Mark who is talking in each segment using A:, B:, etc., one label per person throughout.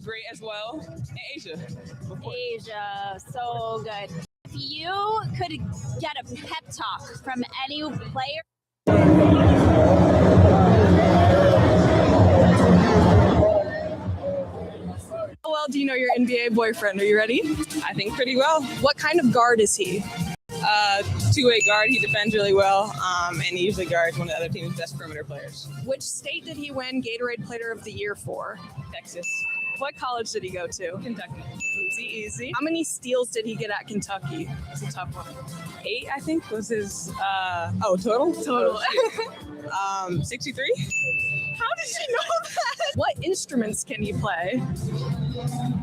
A: great as well. And Asia.
B: Asia, so good. If you could get a pep talk from any player.
C: How well do you know your NBA boyfriend? Are you ready?
A: I think pretty well.
C: What kind of guard is he?
A: Two-way guard. He defends really well, and he usually guards one of the other team's best perimeter players.
C: Which state did he win Gatorade Player of the Year for?
A: Texas.
C: What college did he go to?
A: Kentucky.
C: Easy. How many steals did he get at Kentucky? It's a tough one.
A: 8, I think, was his, total?
C: Total.
A: 63?
C: How did you know that? What instruments can he play?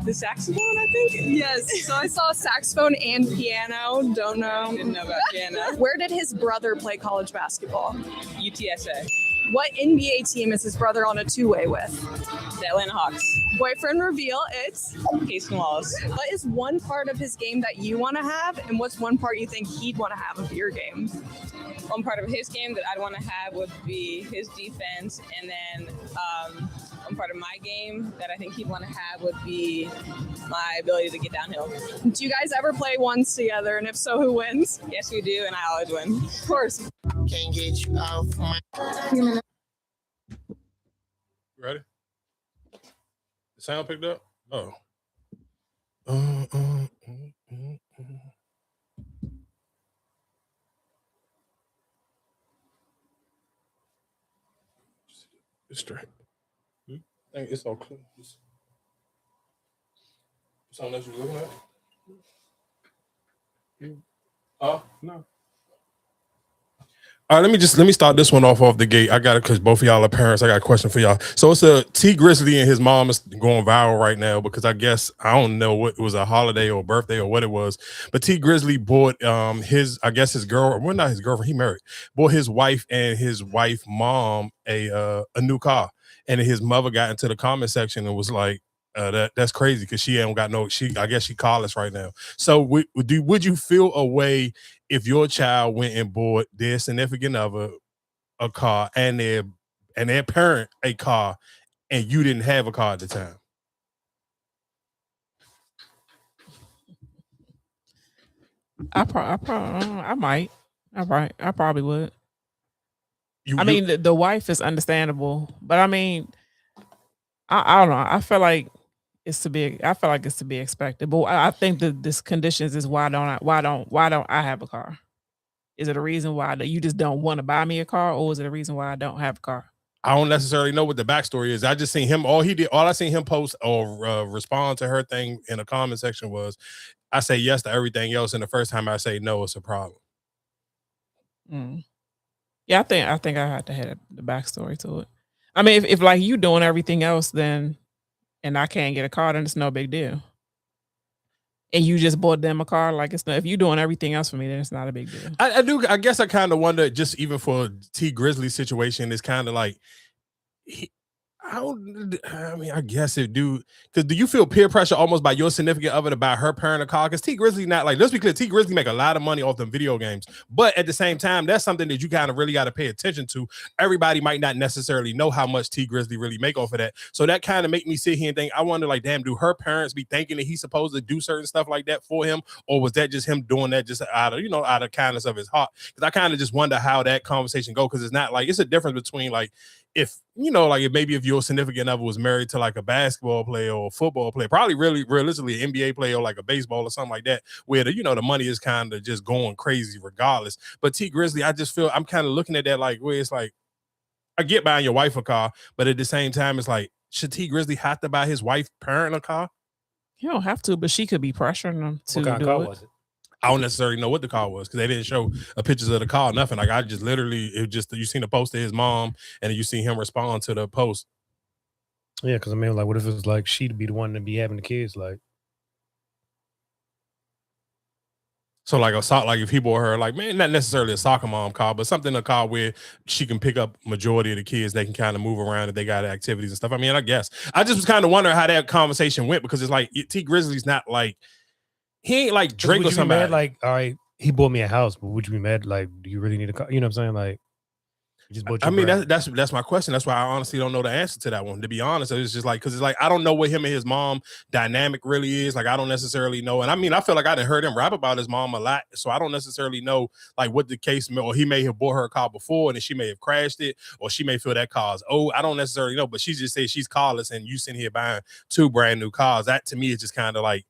A: The saxophone, I think?
C: Yes. So I saw saxophone and piano. Don't know.
A: Didn't know about piano.
C: Where did his brother play college basketball?
A: UTSA.
C: What NBA team is his brother on a two-way with?
A: The Atlanta Hawks.
C: Boyfriend reveal, it's
A: Casey Wallace.
C: What is one part of his game that you want to have, and what's one part you think he'd want to have of your game?
A: One part of his game that I'd want to have would be his defense, and then one part of my game that I think he'd want to have would be my ability to get downhill.
C: Do you guys ever play ones together, and if so, who wins?
A: Yes, we do, and I always win.
C: Of course.
D: Can't get you out of my...
E: Ready? The sound picked up? Oh. It's straight. I think it's all clear. Something else you're looking at? No. All right, let me start this one off the gate. I got it because both of y'all are parents. I got a question for y'all. So it's a T Grizzley and his mom is going viral right now because I guess I don't know what it was, a holiday or birthday or what it was, but T Grizzley bought his girl, well, not his girlfriend, he married, bought his wife and his wife mom a new car, and his mother got into the comment section and was like, that's crazy because she ain't got no. I guess she carless right now. So would you feel a way if your child went and bought their significant other a car and their parent a car, and you didn't have a car at the time?
F: I probably would. I mean, the wife is understandable, but I mean, I don't know. I feel like it's to be expected. But I think that this conditions is why don't I have a car? Is it a reason why you just don't want to buy me a car, or is it a reason why I don't have a car?
E: I don't necessarily know what the backstory is. I just seen him. All I seen him post or respond to her thing in the comment section was, I say yes to everything else, and the first time I say no, it's a problem.
F: Yeah, I think I had to have the backstory to it. I mean, if like you doing everything else, then and I can't get a car, then it's no big deal. And you just bought them a car, like it's not. If you doing everything else for me, then it's not a big deal.
E: I guess I kind of wonder, just even for T Grizzly's situation, it's kind of like I guess it do, because do you feel peer pressure almost by your significant other to buy her parent a car? Because T Grizzly not like, let's be clear, T Grizzly make a lot of money off them video games, but at the same time, that's something that you kind of really got to pay attention to. Everybody might not necessarily know how much T Grizzly really make off of that, so that kind of make me sit here and think, I wonder, like, damn, do her parents be thinking that he's supposed to do certain stuff like that for him, or was that just him doing that just out of kindness of his heart? Because I kind of just wonder how that conversation go, because it's not like, it's a difference between like, if if your significant other was married to like a basketball player or a football player, probably really realistically an NBA player or like a baseball or something like that, where the money is kind of just going crazy regardless. But T Grizzly, I just feel I'm kind of looking at that like, where it's like, I get buying your wife a car, but at the same time, it's like, should T Grizzly have to buy his wife parent a car?
F: You don't have to, but she could be pressuring him to
G: what kind
F: do
G: of car
F: it.
G: was it?
E: I don't necessarily know what the car was because they didn't show pictures of the car, nothing. Like I just literally, you seen the post of his mom and then you see him respond to the post.
G: Yeah, because I mean, like, what if it's like she'd be the one to be having the kids? Like,
E: so like if he bought her, like, man, not necessarily a soccer mom car, but something, a car where she can pick up majority of the kids, they can kind of move around if they got activities and stuff. I mean, I guess I just was kind of wondering how that conversation went, because it's like T Grizzly's not like, he ain't like Drake or somebody.
G: Like, all right, he bought me a house, but would you be mad? Like, do you really need a car? You know what I'm saying? Like,
E: I mean, that's my question. That's why I honestly don't know the answer to that one. To be honest, it's just like, because it's like I don't know what him and his mom dynamic really is. Like I don't necessarily know. And I mean, I feel like I done heard him rap about his mom a lot, so I don't necessarily know like what the case. Or he may have bought her a car before, and then she may have crashed it, or she may feel that car's I don't necessarily know. But she just says she's carless, and you sitting here buying 2 brand new cars. That to me is just kind of like.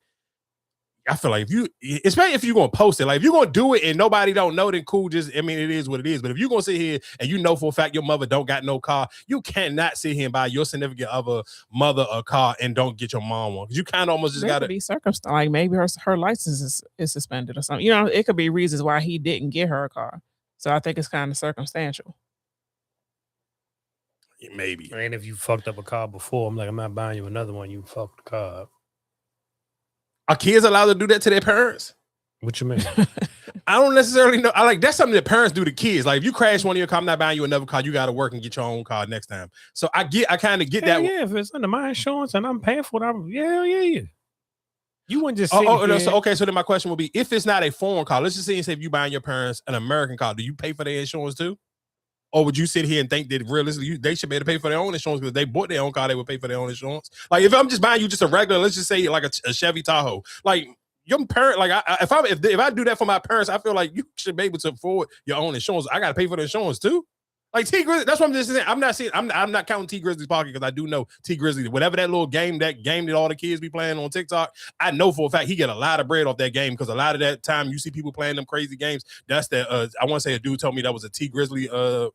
E: I feel like if you, especially if you're gonna post it, like if you're gonna do it and nobody don't know, then cool. Just, I mean, it is what it is. But if you're gonna sit here and you know for a fact your mother don't got no car, you cannot sit here and buy your significant other mother a car and don't get your mom one. Because you kind of almost just gotta
F: be circumstance. Like maybe her license is suspended or something. You know, it could be reasons why he didn't get her a car. So I think it's kind of circumstantial.
E: Maybe.
G: And if you fucked up a car before, I'm like, I'm not buying you another one. You fucked the car up.
E: Are kids allowed to do that to their parents?
G: What you mean?
E: I don't necessarily know. I like that's something that parents do to kids. Like if you crash one of your car, I'm not buying you another car. You got to work and get your own car next time. So I kind of get that.
G: Yeah, if it's under my insurance and I'm paying for it, yeah. You wouldn't just
E: so then my question would be, if it's not a foreign car, let's just say if you buying your parents an American car, do you pay for their insurance too? Or would you sit here and think that realistically they should be able to pay for their own insurance because they bought their own car, they would pay for their own insurance? Like if I'm just buying you just a regular, let's just say like a Chevy Tahoe, like your parent, like if I do that for my parents, I feel like you should be able to afford your own insurance. I got to pay for the insurance too. Like T Grizzly, that's what I'm just saying. I'm not counting T Grizzly's pocket because I do know T Grizzly, whatever that little game that all the kids be playing on TikTok, I know for a fact he get a lot of bread off that game because a lot of that time you see people playing them crazy games. That's the I want to say a dude told me that was a T Grizzly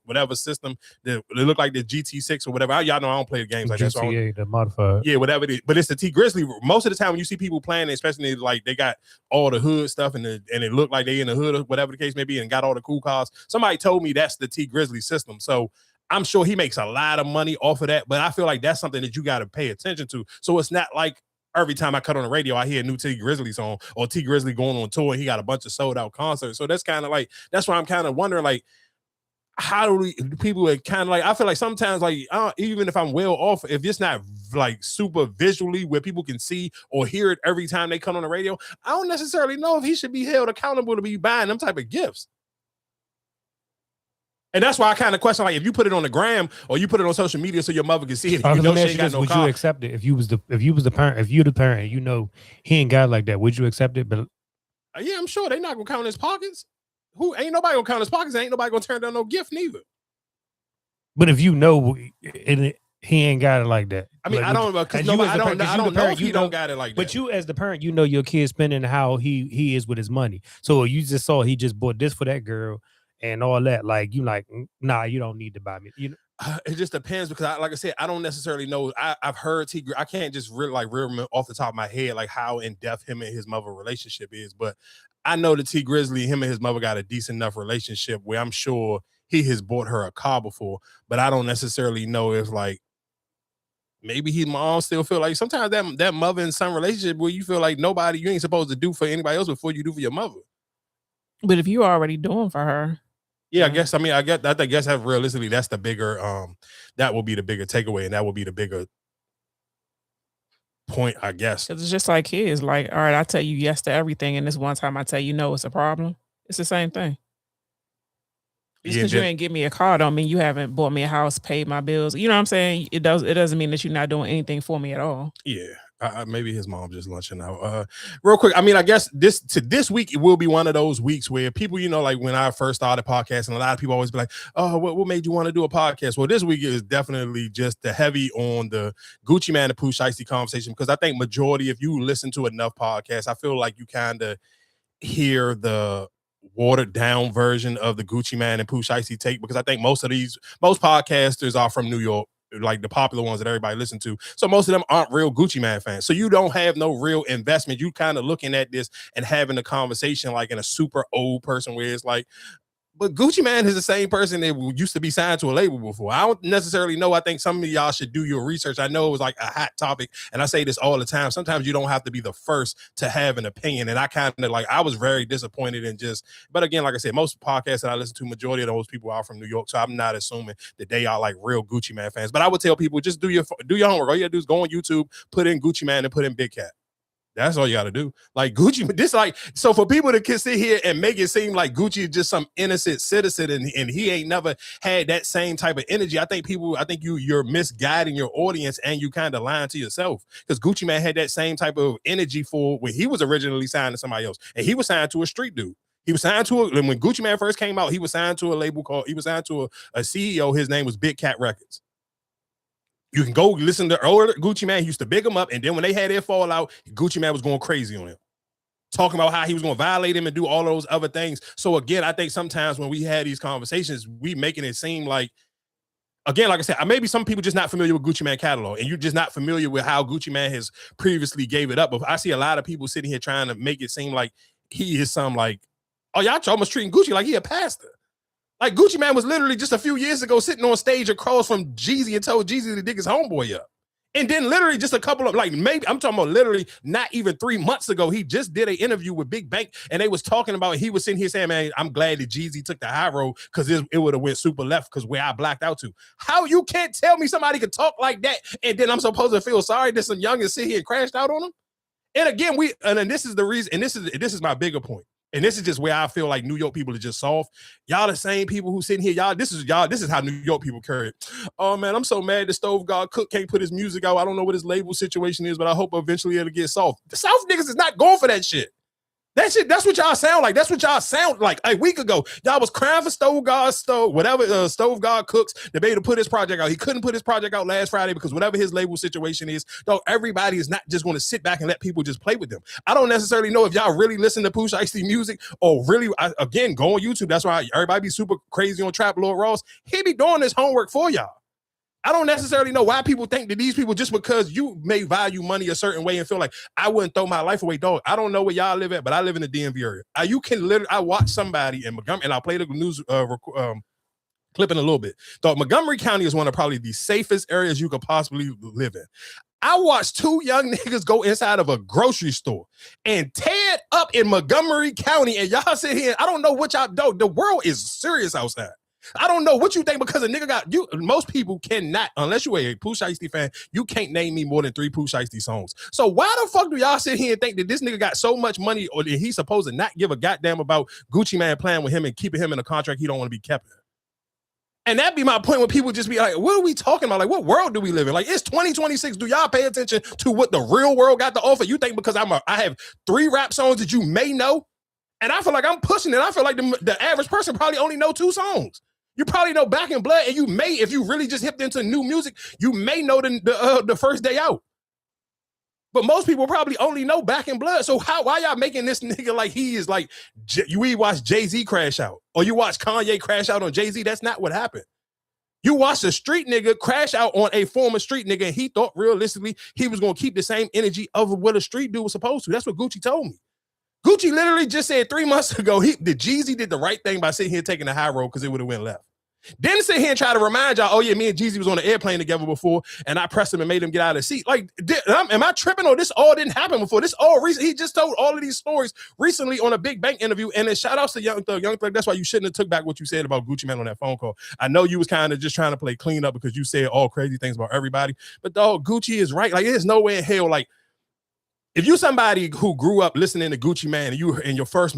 E: whatever system that it looked like the GT6 or whatever. Y'all know I don't play the games like that. So
G: the modified.
E: Yeah, whatever it is. But it's the T Grizzly. Most of the time when you see people playing, especially like they got all the hood stuff and it looked like they in the hood or whatever the case may be and got all the cool cars. Somebody told me that's the T Grizzly system. So I'm sure he makes a lot of money off of that, but I feel like that's something that you got to pay attention to. So it's not like every time I cut on the radio, I hear a new T Grizzly song or T Grizzly going on tour and he got a bunch of sold out concerts. So that's kind of like, that's why I'm kind of wondering, like, how do people kind of like, I feel like sometimes like, even if I'm well off, if it's not like super visually where people can see or hear it every time they come on the radio, I don't necessarily know if he should be held accountable to be buying them type of gifts. And that's why I kind of question, like, if you put it on the gram or you put it on social media so your mother can see it, you know she ain't got no car.
G: Would you accept it if you was the parent? If you're the parent, you know he ain't got like that. Would you accept it? But
E: yeah, I'm sure they're not gonna count his pockets. Who ain't nobody gonna count his pockets? Ain't nobody gonna turn down no gift neither.
G: But if you know he ain't got it like that.
E: I mean, like, I don't know because I don't know if he don't got it like that.
G: But you as the parent, you know your kid spending how he is with his money. So you just saw he just bought this for that girl. And all that, like you like, nah, you don't need to buy me. You know,
E: it just depends because, like I said, I don't necessarily know. I've heard I can't just really remember off the top of my head like how in depth him and his mother relationship is, but I know that T Grizzly, him and his mother got a decent enough relationship where I'm sure he has bought her a car before, but I don't necessarily know if like maybe his mom still feel like sometimes that mother and son relationship where you feel like you ain't supposed to do for anybody else before you do for your mother.
F: But if you're already doing for her.
E: Yeah, I guess that realistically, that's the bigger, that will be the bigger takeaway, and that will be the bigger point, I guess.
F: Because it's just like kids, like, all right, I tell you yes to everything, and this one time I tell you no, it's a problem. It's the same thing. Just because you ain't give me a car don't mean you haven't bought me a house, paid my bills. You know what I'm saying? It doesn't mean that you're not doing anything for me at all.
E: Yeah. Maybe his mom just lunching out. Real quick, I mean, I guess this week it will be one of those weeks where people, you know, like when I first started podcasting, a lot of people always be like, "Oh, what made you want to do a podcast?" Well, this week is definitely just the heavy on the Gucci Mane and Pooh Shiesty conversation because I think majority, if you listen to enough podcasts, I feel like you kind of hear the watered down version of the Gucci Mane and Pooh Shiesty take because I think most podcasters are from New York. Like the popular ones that everybody listen to. So most of them aren't real Gucci Mane fans. So you don't have no real investment. You kind of looking at this and having a conversation like in a super old person where it's like, but Gucci Mane is the same person that used to be signed to a label before. I don't necessarily know. I think some of y'all should do your research. I know it was like a hot topic, and I say this all the time. Sometimes you don't have to be the first to have an opinion. And I kind of I was very disappointed in but again, like I said, most podcasts that I listen to, majority of those people are from New York. So I'm not assuming that they are like real Gucci Mane fans. But I would tell people just do your homework. All you gotta do is go on YouTube, put in Gucci Mane and put in Big Cat. That's all you got to do. Like Gucci, this like, so for people to sit here and make it seem like Gucci is just some innocent citizen and he ain't never had that same type of energy. I think you're misguiding your audience and you kind of lying to yourself, because Gucci Mane had that same type of energy for when he was originally signed to somebody else, and he was signed to a street dude. He was signed to when Gucci Mane first came out, he was signed to a label he was signed to a CEO. His name was Big Cat Records. You can go listen to older Gucci Mane. He used to big him up, and then when they had their fallout, Gucci Mane was going crazy on him, talking about how he was going to violate him and do all those other things. So again, I think sometimes when we had these conversations, we making it seem like, again, like I said, maybe some people just not familiar with Gucci Mane catalog, and you're just not familiar with how Gucci Mane has previously gave it up. But I see a lot of people sitting here trying to make it seem like he is some like, oh, y'all almost treating Gucci like he a pastor. Like Gucci Mane was literally just a few years ago sitting on stage across from Jeezy and told Jeezy to dig his homeboy up. And then literally just a couple of, like, maybe I'm talking about literally not even 3 months ago, he just did an interview with Big Bank, and they was talking about, he was sitting here saying, man, I'm glad that Jeezy took the high road because it would have went super left because where I blacked out to. How you can't tell me somebody could talk like that and then I'm supposed to feel sorry that some youngins sit here and crashed out on him? And again, and this is the reason, and this is my bigger point. And this is just where I feel like New York people are just soft. Y'all the same people who sitting here, this is how New York people carry it. Oh man, I'm so mad the Stove God Cook can't put his music out. I don't know what his label situation is, but I hope eventually it'll get soft. The South niggas is not going for that shit. That shit, that's what y'all sound like. That's what y'all sound like. A week ago, y'all was crying for Stove God Cooks, DaBaby to put his project out. He couldn't put his project out last Friday because whatever his label situation is, though, everybody is not just going to sit back and let people just play with them. I don't necessarily know if y'all really listen to Pooh Shiesty music or really, again, go on YouTube. That's why everybody be super crazy on Trap Lord Ross. He be doing this homework for y'all. I don't necessarily know why people think that these people, just because you may value money a certain way and feel like I wouldn't throw my life away, dog. I don't know where y'all live at, but I live in the DMV area. You can literally, I watch somebody in Montgomery, and I'll play the news clip in a little bit. Dog, Montgomery County is one of probably the safest areas you could possibly live in. I watched two young niggas go inside of a grocery store and tear it up in Montgomery County, and y'all sit here, I don't know what y'all do. The world is serious outside. I don't know what you think, because a nigga got you. Most people cannot, unless you a Pooh Shiesty fan, you can't name me more than 3 Pooh Shiesty songs. So why the fuck do y'all sit here and think that this nigga got so much money, or that he's supposed to not give a goddamn about Gucci Mane playing with him and keeping him in a contract he don't want to be kept in? And that'd be my point, when people just be like, what are we talking about? Like, what world do we live in? Like, it's 2026. Do y'all pay attention to what the real world got to offer? You think because I have 3 rap songs that you may know, and I feel like I'm pushing it. I feel like the average person probably only know 2 songs. You probably know Back in Blood, and you may, if you really just hipped into new music, you may know the First Day Out. But most people probably only know Back in Blood. So why y'all making this nigga like he is like, you watch Jay-Z crash out, or you watch Kanye crash out on Jay-Z? That's not what happened. You watched a street nigga crash out on a former street nigga, and he thought realistically he was going to keep the same energy of what a street dude was supposed to. That's what Gucci told me. Gucci literally just said 3 months ago, Jeezy did the right thing by sitting here taking the high road because it would have went left. Then sit here and try to remind y'all, oh yeah, me and Jeezy was on the airplane together before, and I pressed him and made him get out of the seat. Like, am I tripping, or this all didn't happen before? This all recent. He just told all of these stories recently on a Big Bank interview, and then shout outs to Young Thug. That's why you shouldn't have took back what you said about Gucci Mane on that phone call. I know you was kind of just trying to play clean up because you said all crazy things about everybody, but dog, Gucci is right. Like, there's no way in hell, like, if you somebody who grew up listening to Gucci Mane, and you in your first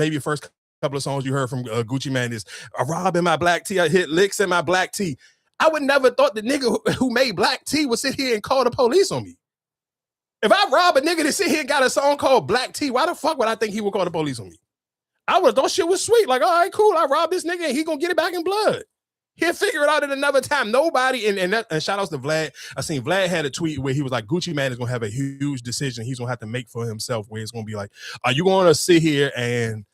E: couple of songs you heard from Gucci Mane is a rob in my black tee, I hit licks in my black tee. I would never thought the nigga who made black tee would sit here and call the police on me. If I rob a nigga that sit here and got a song called Black Tee, why the fuck would I think he would call the police on me? I would have thought shit was sweet. Like, all right, cool, I robbed this nigga and he gonna get it back in blood. He'll figure it out at another time. Nobody, and shout outs to Vlad. I seen Vlad had a tweet where he was like, Gucci Mane is gonna have a huge decision he's gonna have to make for himself, where it's gonna be like, are you gonna sit here and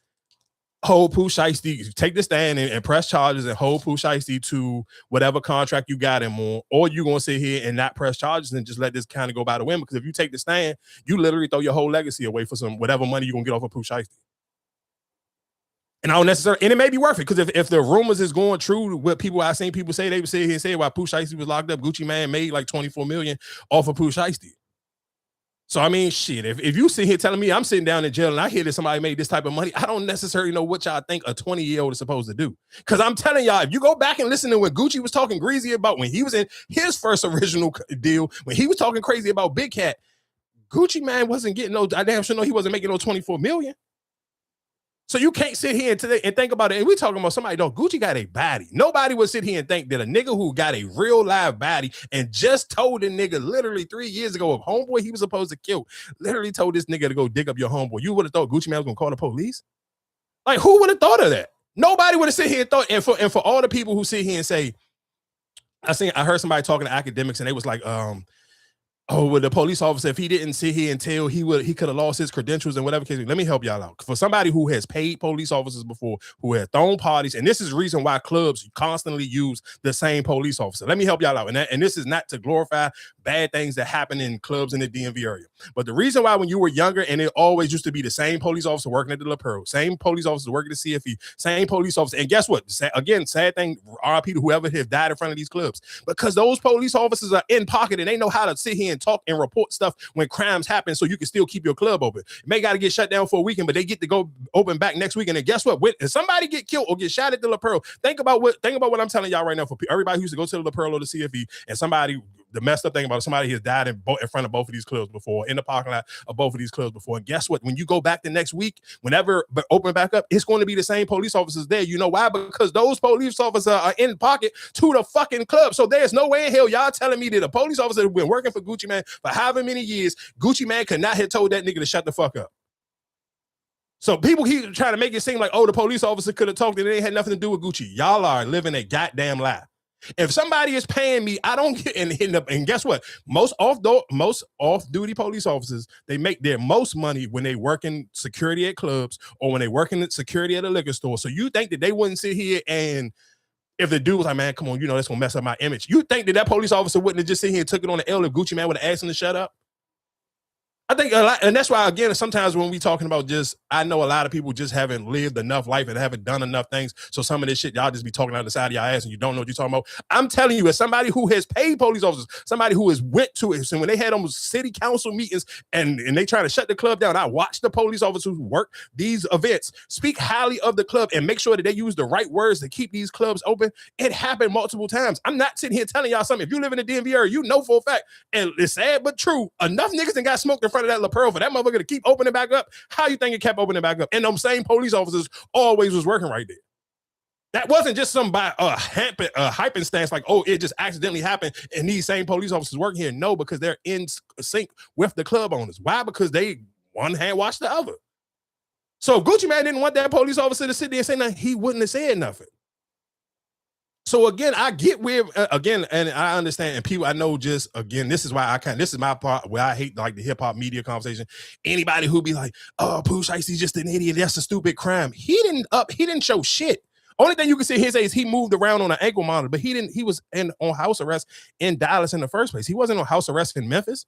E: hold Pooh Shiesty, take the stand and press charges and hold Pooh Shiesty to whatever contract you got him on, or you gonna sit here and not press charges and just let this kind of go by the wind? Because if you take the stand, you literally throw your whole legacy away for some whatever money you're gonna get off of Pooh Shiesty. And I don't necessarily, and it may be worth it, because if the rumors is going true, what I've seen people say, they would sit here and say, while Pooh Shiesty was locked up, Gucci Mane made like $24 million off of Pooh Shiesty. So, I mean, shit, if you sit here telling me I'm sitting down in jail and I hear that somebody made this type of money, I don't necessarily know what y'all think a 20-year-old is supposed to do. Because I'm telling y'all, if you go back and listen to what Gucci was talking greasy about when he was in his first original deal, when he was talking crazy about Big Cat, Gucci Man wasn't getting no, I damn sure know he wasn't making no 24 million. So you can't sit here and think about it. And we're talking about somebody, Gucci got a body. Nobody would sit here and think that a nigga who got a real live body and just told the nigga literally 3 years ago of homeboy he was supposed to kill, literally told this nigga to go dig up your homeboy. You would have thought Gucci Man was gonna call the police? Like, who would have thought of that? Nobody would have sit here and thought, and for all the people who sit here and say, I heard somebody talking to academics and they was like, well, the police officer, if he didn't sit here and tell, he could have lost his credentials and whatever case. Let me help y'all out. For somebody who has paid police officers before, who have thrown parties, and this is the reason why clubs constantly use the same police officer. Let me help y'all out. And this is not to glorify bad things that happen in clubs in the DMV area. But the reason why when you were younger, and it always used to be the same police officer working at the La Pearl, same police officer working at the CFE, same police officer. And guess what? Again, sad thing, RIP to whoever has died in front of these clubs. Because those police officers are in pocket and they know how to sit here and talk and report stuff when crimes happen so you can still keep your club open. You may got to get shut down for a weekend, but they get to go open back next weekend. And guess what? If somebody get killed or get shot at the La Pearl, think about what I'm telling y'all right now. For everybody who used to go to the La Pearl or the CFE, and somebody, the messed up thing about it, somebody has died in front of both of these clubs before, in the parking lot of both of these clubs before. And guess what? When you go back the next week, whenever open back up, it's going to be the same police officers there. You know why? Because those police officers are in pocket to the fucking club. So there's no way in hell y'all telling me that a police officer who's been working for Gucci Man for however many years, Gucci Man could not have told that nigga to shut the fuck up. So people keep trying to make it seem like, the police officer could have talked and it ain't had nothing to do with Gucci. Y'all are living a goddamn lie. If somebody is paying me, I don't get and guess what? Most off-duty police officers, they make their most money when they working security at clubs or when they working at security at a liquor store. So you think that they wouldn't sit here and if the dude was like, man, come on, that's gonna mess up my image. You think that police officer wouldn't have just sit here and took it on the L if Gucci Man would have asked him to shut up? I think a lot, and that's why, again, sometimes when we talking about I know a lot of people just haven't lived enough life and haven't done enough things. So some of this shit, y'all just be talking out the side of your ass and you don't know what you're talking about. I'm telling you, as somebody who has paid police officers, somebody who has went to it, and when they had almost city council meetings and they try to shut the club down, I watched the police officers who work these events speak highly of the club and make sure that they use the right words to keep these clubs open. It happened multiple times. I'm not sitting here telling y'all something. If you live in the DMV area, you know for a fact, and it's sad but true, enough niggas that got smoked in front of that La Pearl for that motherfucker to keep opening back up. How you think it kept opening back up? And them same police officers always was working right there. That wasn't just some hyping stance like, it just accidentally happened and these same police officers working here. No, because they're in sync with the club owners. Why? Because they one hand wash the other. So if Gucci Man didn't want that police officer to sit there and say nothing, he wouldn't have said nothing. So again, I get where and I understand, and people I know just again, this is my part where I hate like the hip hop media conversation. Anybody who be like, Pooh Shiesty's just an idiot, that's a stupid crime. He didn't show shit. Only thing you can sit here and say is he moved around on an ankle monitor, but he was on house arrest in Dallas in the first place. He wasn't on house arrest in Memphis.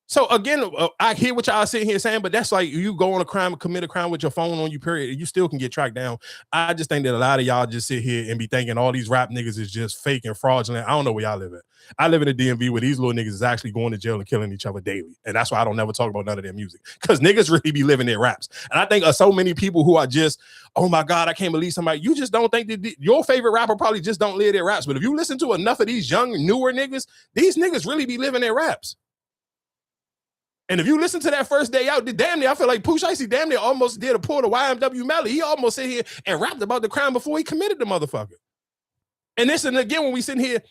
E: So again, I hear what y'all sitting here saying, but that's like you go on a crime, commit a crime with your phone on you, period. You still can get tracked down. I just think that a lot of y'all just sit here and be thinking all these rap niggas is just fake and fraudulent. I don't know where y'all live at. I live in a DMV where these little niggas is actually going to jail and killing each other daily. And that's why I don't never talk about none of their music. Because niggas really be living their raps. And I think so many people who are just, oh my God, I can't believe somebody. You just don't think that your favorite rapper probably just don't live their raps. But if you listen to enough of these young, newer niggas, these niggas really be living their raps. And if you listen to that first day out, damn near, I feel like Pooh Shiesty damn near almost did a pull to YMW Melly. He almost sit here and rapped about the crime before he committed the motherfucker. And again, when we sitting here,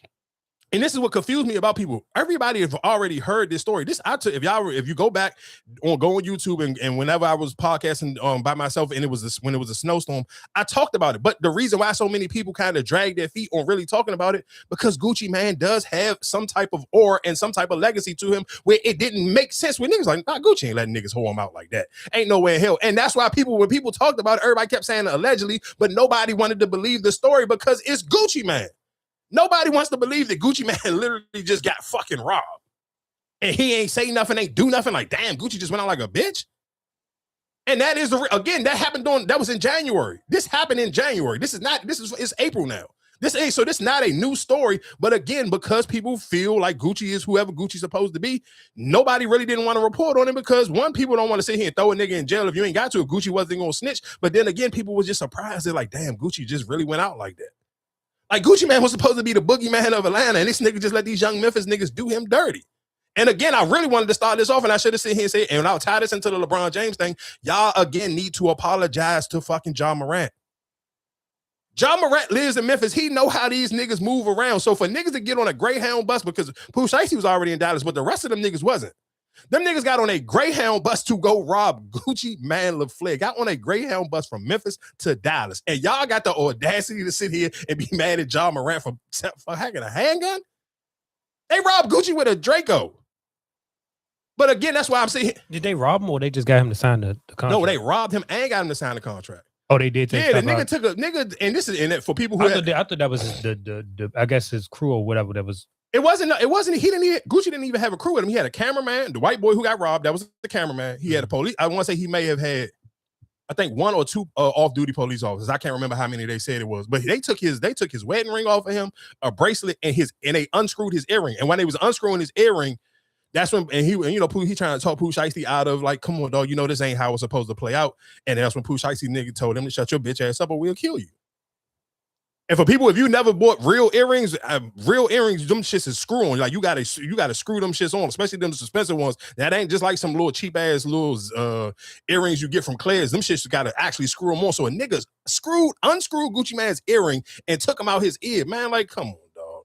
E: and this is what confused me about people. Everybody have already heard this story. If you go back go on YouTube and whenever I was podcasting by myself and when it was a snowstorm, I talked about it. But the reason why so many people kind of drag their feet on really talking about it, because Gucci Man does have some type of aura and some type of legacy to him where it didn't make sense with niggas like, Gucci ain't letting niggas hold him out like that. Ain't no way in hell. And that's why when people talked about it, everybody kept saying allegedly, but nobody wanted to believe the story because it's Gucci Man. Nobody wants to believe that Gucci Man literally just got fucking robbed. And he ain't say nothing, ain't do nothing. Like, damn, Gucci just went out like a bitch. And that is, that happened that was in January. This happened in January. It's April now. This is not a new story. But again, because people feel like Gucci is whoever Gucci's supposed to be, nobody really didn't want to report on it because one, people don't want to sit here and throw a nigga in jail if you ain't got to. If Gucci wasn't going to snitch. But then again, people were just surprised. They're like, damn, Gucci just really went out like that. Like Gucci Man was supposed to be the boogeyman of Atlanta, and this nigga just let these young Memphis niggas do him dirty. And again, I really wanted to start this off, and I should have sit here and say, and I'll tie this into the LeBron James thing. Y'all again need to apologize to fucking Ja Morant. Ja Morant lives in Memphis. He know how these niggas move around. So for niggas to get on a Greyhound bus, because Pooh Shiesty was already in Dallas, but the rest of them niggas wasn't. Them niggas got on a Greyhound bus to go rob Gucci Man LaFleur. Got on a Greyhound bus from Memphis to Dallas. And y'all got the audacity to sit here and be mad at Ja Morant for hacking a handgun? They robbed Gucci with a Draco. But again, that's why I'm saying.
G: Did they rob him or they just got him to sign the contract?
E: No, they robbed him and got him to sign the contract.
G: Oh, they did.
E: Yeah, the nigga took a nigga, and this is in it for people who.
G: I thought that was the I guess his crew or whatever that was.
E: It wasn't. He didn't even. Gucci didn't even have a crew with him. He had a cameraman, the white boy who got robbed. That was the cameraman. He had a police. I want to say he may have had, I think, 1 or 2 off-duty police officers. I can't remember how many they said it was, but they took his wedding ring off of him, a bracelet, and they unscrewed his earring. And when they was unscrewing his earring, that's when Pooh, he trying to talk Pooh Shiesty out of like, come on, dog, this ain't how it's supposed to play out. And that's when Pooh Shiesty nigga told him to shut your bitch ass up or we'll kill you. And for people, if you never bought real earrings, them shits is screw on. Like you gotta screw them shits on, especially them expensive ones. That ain't just like some little cheap ass little earrings you get from Claire's. Them shits you gotta actually screw them on. So a nigga unscrewed Gucci Man's earring and took him out his ear. Man, like, come on, dog.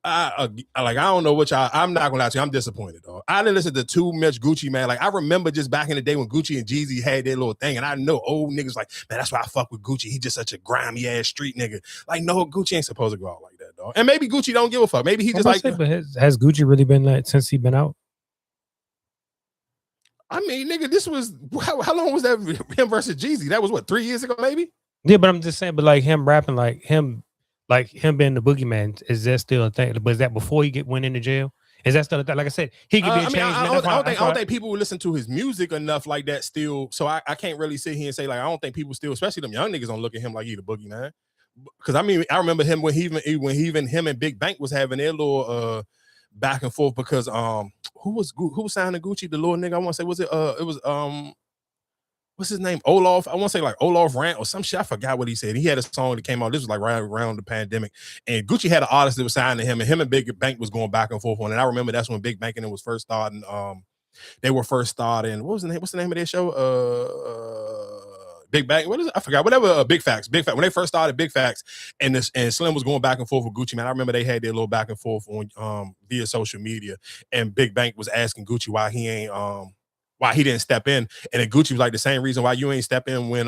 E: I don't know what y'all. I'm not gonna lie to you. I'm disappointed, dog. I didn't listen to too much Gucci Man. Like I remember just back in the day when Gucci and Jeezy had their little thing, and I know old niggas like, man, that's why I fuck with Gucci. He just such a grimy ass street nigga. Like, no, Gucci ain't supposed to go out like that, dog. And maybe Gucci don't give a fuck. Maybe he just like.
G: But has Gucci really been like since he been out?
E: I mean, nigga, this was how long was that him versus Jeezy? That was what 3 years ago, maybe.
G: Yeah, but I'm just saying, but like him rapping, like him being the boogeyman, is that still a thing? But is that before he went into jail? Is that still a thing? Like I said, he could be a change.
E: I don't think people would listen to his music enough like that still. So I can't really sit here and say like I don't think people still, especially them young niggas, don't look at him like he the boogeyman. Because I mean, I remember him when even him and Big Bank was having their little back and forth because who was signing Gucci? The little nigga I want to say was it was what's his name? Olaf. I want to say like Olaf Rant or some shit. I forgot what he said. He had a song that came out. This was like right around the pandemic. And Gucci had an artist that was signed to him, and him and Big Bank was going back and forth on it. And I remember that's when Big Bank and it was first starting. They were first starting. What was the name? What's the name of their show? Big Bang. What is it? I forgot. Whatever. Big Facts. Big Facts. When they first started Big Facts, and Slim was going back and forth with Gucci, man. I remember they had their little back and forth on via social media, and Big Bank was asking Gucci why he ain't why he didn't step in, and then Gucci was like the same reason why you ain't step in when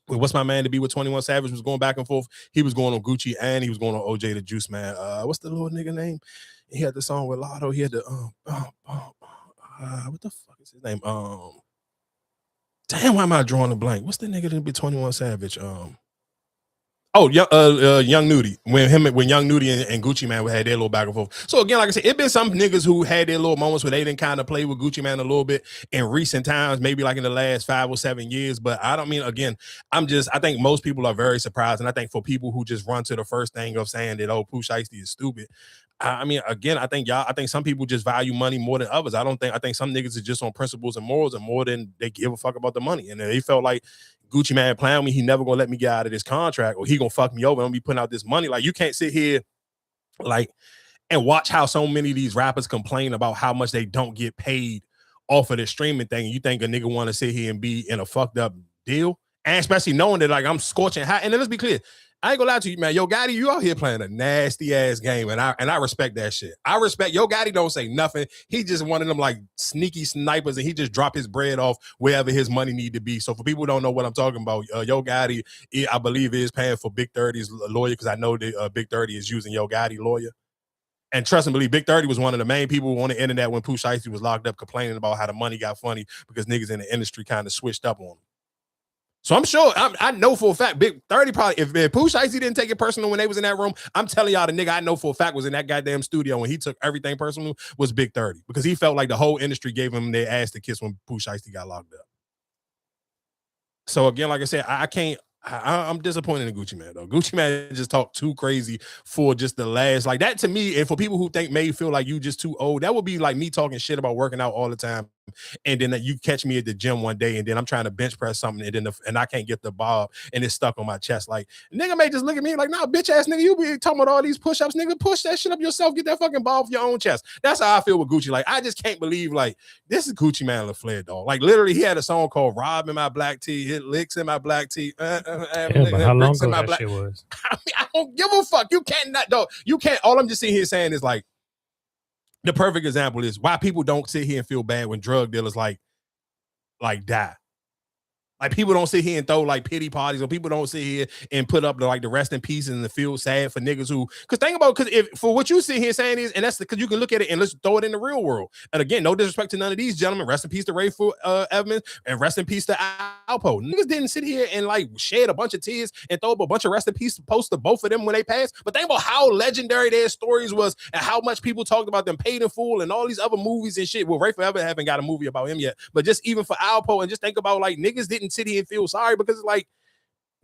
E: what's my man to be with 21 Savage was going back and forth. He was going on Gucci and he was going on OJ the Juice Man. What's the little nigga name? He had the song with Lotto. He had the what the fuck is his name? Damn, why am I drawing a blank? What's the nigga that be 21 Savage? Young Nudie. When Young Nudie and Gucci Man had their little back and forth. So again, like I said, it been some niggas who had their little moments where they didn't kind of play with Gucci Man a little bit in recent times, maybe like in the last 5 or 7 years. But I don't mean, again, I think most people are very surprised. And I think for people who just run to the first thing of saying that, Pooh Shiesty is stupid. I mean, again, I think some people just value money more than others. I think some niggas are just on principles and morals and more than they give a fuck about the money. And they felt like Gucci Man playing with me, he never gonna let me get out of this contract, or he gonna fuck me over and be putting out this money. Like, you can't sit here like and watch how so many of these rappers complain about how much they don't get paid off of this streaming thing. And you think a nigga want to sit here and be in a fucked up deal, and especially knowing that like I'm scorching hot. And then let's be clear, I ain't gonna lie to you, man. Yo Gotti, you out here playing a nasty ass game, and I respect that shit. I respect Yo Gotti. Don't say nothing. He just one of them like sneaky snipers, and he just drop his bread off wherever his money need to be. So for people who don't know what I'm talking about, Yo Gotti, I believe is paying for Big 30's lawyer, because I know that Big 30 is using Yo Gotti lawyer. And trust and believe, Big 30 was one of the main people on the internet when Pooh Shiesty was locked up, complaining about how the money got funny because niggas in the industry kind of switched up on him. So I'm sure, I know for a fact, Big 30 probably, if Pooh Shiesty didn't take it personal when they was in that room, I'm telling y'all the nigga I know for a fact was in that goddamn studio when he took everything personal was Big 30, because he felt like the whole industry gave him their ass to kiss when Pooh Shiesty got locked up. So again, like I said, I'm disappointed in Gucci Man, though. Gucci Man just talked too crazy for just the last, like that to me, and for people who think may feel like you just too old, that would be like me talking shit about working out all the time and then you catch me at the gym one day, and then I'm trying to bench press something, and then and I can't get the bar, and it's stuck on my chest. Like, nigga may just look at me like, nah, bitch ass nigga, you be talking about all these push-ups, nigga, push that shit up yourself, get that fucking ball off your own chest. That's how I feel with Gucci. Like, I just can't believe, like, this is Gucci Mane LaFleur, dog. Like, literally, he had a song called "Rob in My Black Tee," hit licks in my black tee.
G: But how long ago that shit was?
E: I mean, I don't give a fuck. You can't not, dog. You can't. All I'm just sitting here saying is like, the perfect example is why people don't sit here and feel bad when drug dealers like die. Like, people don't sit here and throw like pity parties, or people don't sit here and put up the rest in peace and the feel sad for niggas who, because think about, because if for what you sit here saying is, and that's because you can look at it and let's throw it in the real world. And again, no disrespect to none of these gentlemen. Rest in peace to Ray Evans, and rest in peace to Alpo. Niggas didn't sit here and like shed a bunch of tears and throw up a bunch of rest in peace posts to both of them when they passed. But think about how legendary their stories was and how much people talked about them, Paid in Full and all these other movies and shit. Well, Ray Forever haven't got a movie about him yet, but just even for Alpo, and just think about like niggas didn't sit here and feel sorry because it's like,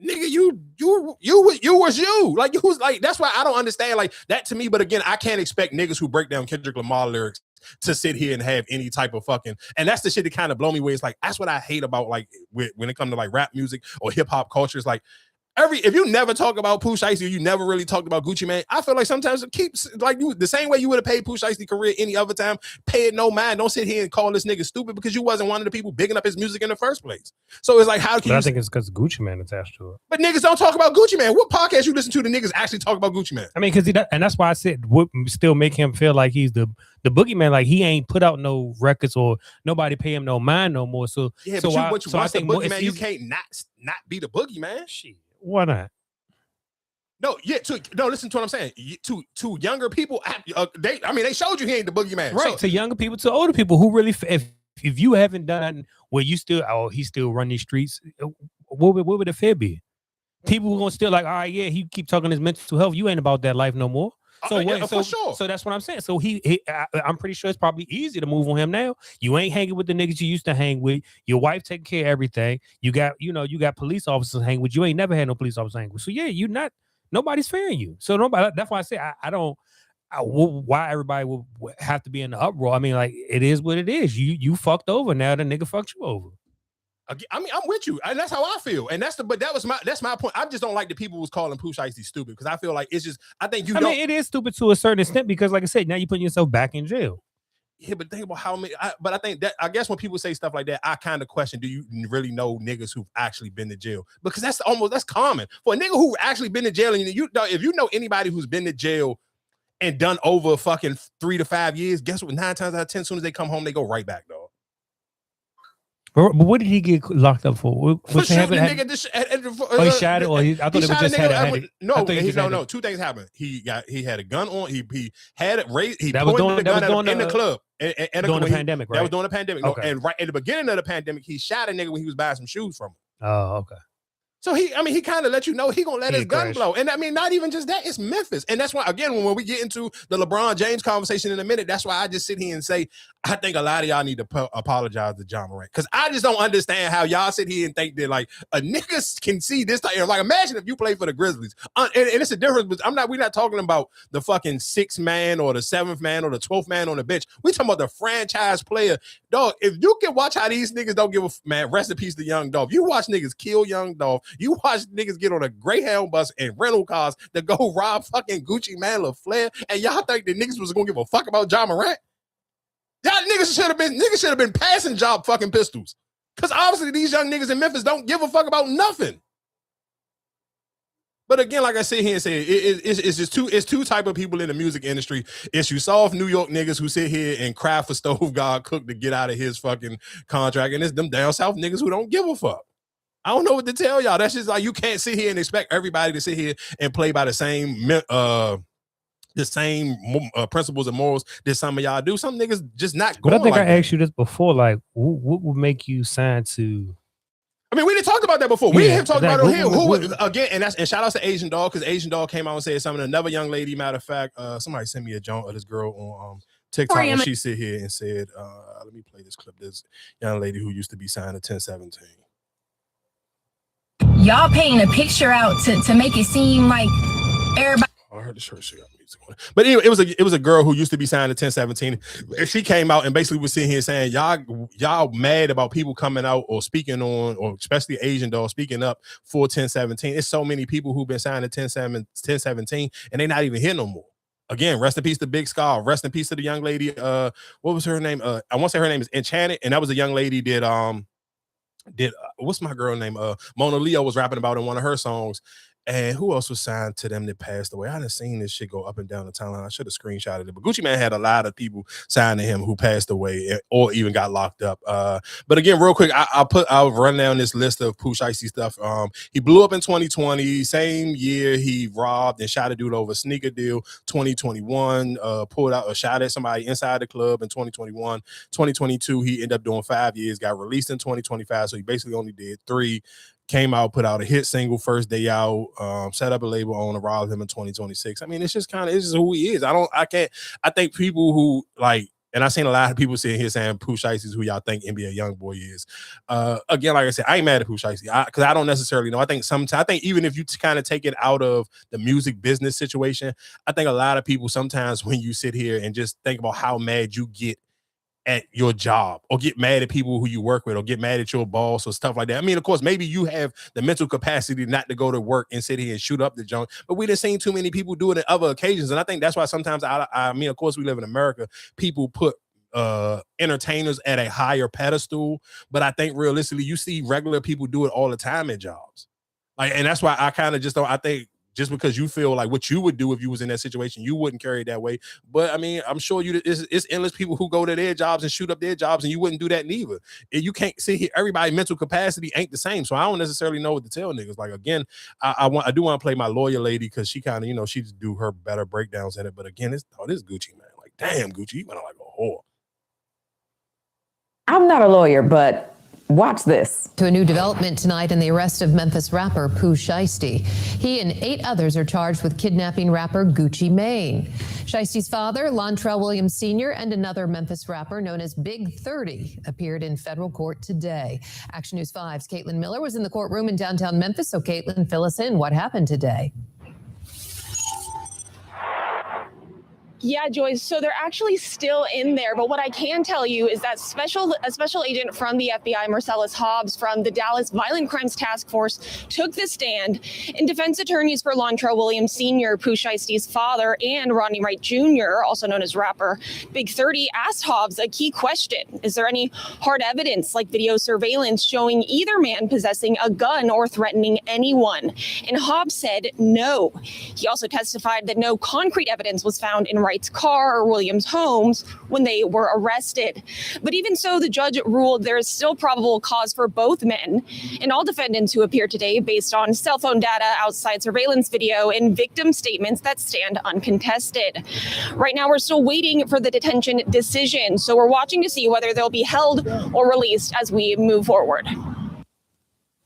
E: nigga, you was you. Like, you was like, that's why I don't understand like that to me. But again, I can't expect niggas who break down Kendrick Lamar lyrics to sit here and have any type of fucking, and that's the shit that kind of blow me away. It's like, that's what I hate about like when it comes to like rap music or hip hop culture. It's like, if you never talk about Pooh Shiesty, you never really talked about Gucci Mane. I feel like sometimes it keeps like you the same way you would have paid Pooh Shiesty career any other time. Pay it no mind. Don't sit here and call this nigga stupid because you wasn't one of the people bigging up his music in the first place. So it's like, how can
G: I think it's because Gucci Mane attached to it.
E: But niggas don't talk about Gucci Mane. What podcast you listen to? The niggas actually talk about Gucci Mane.
G: I mean, because and that's why I said what still make him feel like he's the boogeyman. Like, he ain't put out no records or nobody pay him no mind no more. So
E: yeah,
G: so
E: but
G: I think the
E: boogeyman, you can't not be the boogeyman.
G: Shit, why not?
E: No, yeah, listen to what I'm saying. To younger people, they showed you he ain't the boogeyman.
G: Right, so, to younger people, to older people who really, if you haven't done where you still, he still run these streets, what would the fear be? People who gonna still like, all right, yeah, he keep talking his mental health. You ain't about that life no more. So
E: for sure.
G: So that's what I'm saying. So I'm pretty sure it's probably easy to move on him now. You ain't hanging with the niggas you used to hang with. Your wife taking care of everything. You got police officers hang with. You ain't never had no police officers hang with. So yeah, you not. Nobody's fearing you. So nobody. That's why I say I don't. Why everybody will have to be in the uproar? I mean, like, it is what it is. You fucked over. Now the nigga fucked you over.
E: I mean, I'm with you, and that's how I feel. And that's my point. I just don't like the people who's calling Pooh Shiesty stupid, because I feel like it's just. I think I mean,
G: it is stupid to a certain extent, because, like I said, now you're putting yourself back in jail.
E: Yeah, but think about how many. But I think that, I guess when people say stuff like that, I kind of question: do you really know niggas who've actually been to jail? Because that's common for a nigga who actually been to jail. And if you know anybody who's been to jail and done over fucking 3 to 5 years, guess what? 9 times out of 10, as soon as they come home, they go right back, dog.
G: But what did he get locked up for?
E: For shooting the nigga.
G: He shot it, or I thought it was just had.
E: No. 2 things happened. He had a gun on. He had it raised. He
G: pointed
E: the gun in the club. And
G: during the pandemic, right?
E: That was during the pandemic.
G: Okay.
E: And right at the beginning of the pandemic, he shot a nigga when he was buying some shoes from him.
G: Oh, okay.
E: So he kind of let you know he gonna let his gun blow. And I mean, not even just that, it's Memphis. And that's why, again, when we get into the LeBron James conversation in a minute, that's why I just sit here and say, I think a lot of y'all need to apologize to John Morant. Because I just don't understand how y'all sit here and think that like a nigga can see this type. Like, imagine if you play for the Grizzlies. And it's a difference, but we're not talking about the fucking 6th man or the 7th man or the 12th man on the bench. We talking about the franchise player. Dog, if you can watch how these niggas don't give a man, rest in peace to Young Dolph. You watch niggas kill Young Dolph. You watch niggas get on a Greyhound bus and rental cars to go rob fucking Gucci Mane LaFleur, and y'all think the niggas was gonna give a fuck about John Morant? Y'all niggas should have been passing job fucking pistols. Cause obviously these young niggas in Memphis don't give a fuck about nothing. But again, like I sit here and say, it's two type of people in the music industry. It's you soft New York niggas who sit here and cry for Stove God Cook to get out of his fucking contract, and it's them down south niggas who don't give a fuck. I don't know what to tell y'all. That's just like, you can't sit here and expect everybody to sit here and play by the same principles and morals that some of y'all do. Some niggas just not going.
G: But I think
E: like
G: I asked you this before. Like, what would make you sign to?
E: I mean, we didn't talk about that before. We didn't talk about it here.
G: Who
E: again? And shout out to Asian Dog, because Asian Dog came out and said something. Another young lady, matter of fact, somebody sent me a joint of this girl on TikTok, and she sit here and said, "Let me play this clip." This young lady who used to be signed to 1017.
H: Y'all painting a picture out to make it seem like everybody.
E: I heard the church got music on it. But anyway, it was a girl who used to be signed to 1017. And she came out and basically was sitting here saying, y'all mad about people coming out or speaking on, or especially Asian doll speaking up for 1017. It's so many people who've been signed to 1017 and they're not even here no more. Again, rest in peace to Big Skull. Rest in peace to the young lady. What was her name? I want to say her name is Enchanted, and that was a young lady did what's my girl name? Mona Leo was rapping about in one of her songs. And who else was signed to them that passed away? I done seen this shit go up and down the timeline. I should have screenshotted it. But Gucci Mane had a lot of people signed to him who passed away or even got locked up. But again, real quick, I'll run down this list of Pooh Shiesty stuff. He blew up in 2020. Same year, he robbed and shot a dude over a sneaker deal. 2021, pulled out or shot at somebody inside the club in 2021. 2022, he ended up doing 5 years. Got released in 2025, so he basically only did 3. Came out, put out a hit single first day out, set up a label on, robbed him in 2026. I mean, it's just who he is. I think people who like, and I've seen a lot of people sitting here saying Pooh Shiesty is who y'all think NBA Youngboy is. Again, like I said, I ain't mad at Pooh Shiesty because I don't necessarily know. I think even if you kind of take it out of the music business situation, I think a lot of people sometimes when you sit here and just think about how mad you get at your job or get mad at people who you work with or get mad at your boss or stuff like that. I mean, of course, maybe you have the mental capacity not to go to work and sit here and shoot up the junk, but we done seen too many people do it in other occasions. And I think that's why sometimes I mean, of course, we live in America. People put entertainers at a higher pedestal, but I think realistically, you see regular people do it all the time at jobs. Like, and that's why I kind of just don't, I think just because you feel like what you would do if you was in that situation, you wouldn't carry it that way. But I mean, I'm sure it's endless people who go to their jobs and shoot up their jobs, and you wouldn't do that neither. You can't see here. Everybody's mental capacity ain't the same, so I don't necessarily know what to tell niggas. Like again, I do want to play my lawyer lady because she kind of she just do her better breakdowns in it. But again, this Gucci, man. Like damn, Gucci, you went like a whore.
H: I'm not a lawyer, but watch this.
I: To a new development tonight in the arrest of Memphis rapper Pooh Shiesty. He and 8 others are charged with kidnapping rapper Gucci Mane. Shiesty's father, Lontrell Williams Sr., and another Memphis rapper known as Big 30 appeared in federal court today. Action News 5's Caitlin Miller was in the courtroom in downtown Memphis. So Caitlin, fill us in. What happened today?
C: Yeah, Joyce. So they're actually still in there. But what I can tell you is that a special agent from the FBI, Marcellus Hobbs, from the Dallas Violent Crimes Task Force, took the stand. And defense attorneys for Lontrell Williams Sr., Pooh Shiesty's father, and Rodney Wright Jr., also known as rapper Big 30, asked Hobbs a key question. Is there any hard evidence, like video surveillance, showing either man possessing a gun or threatening anyone? And Hobbs said no. He also testified that no concrete evidence was found in Wright's car or Williams' homes when they were arrested. But even so, the judge ruled there is still probable cause for both men and all defendants who appear today based on cell phone data, outside surveillance video, and victim statements that stand uncontested. Right now, we're still waiting for the detention decision, so we're watching to see whether they'll be held or released as we move forward.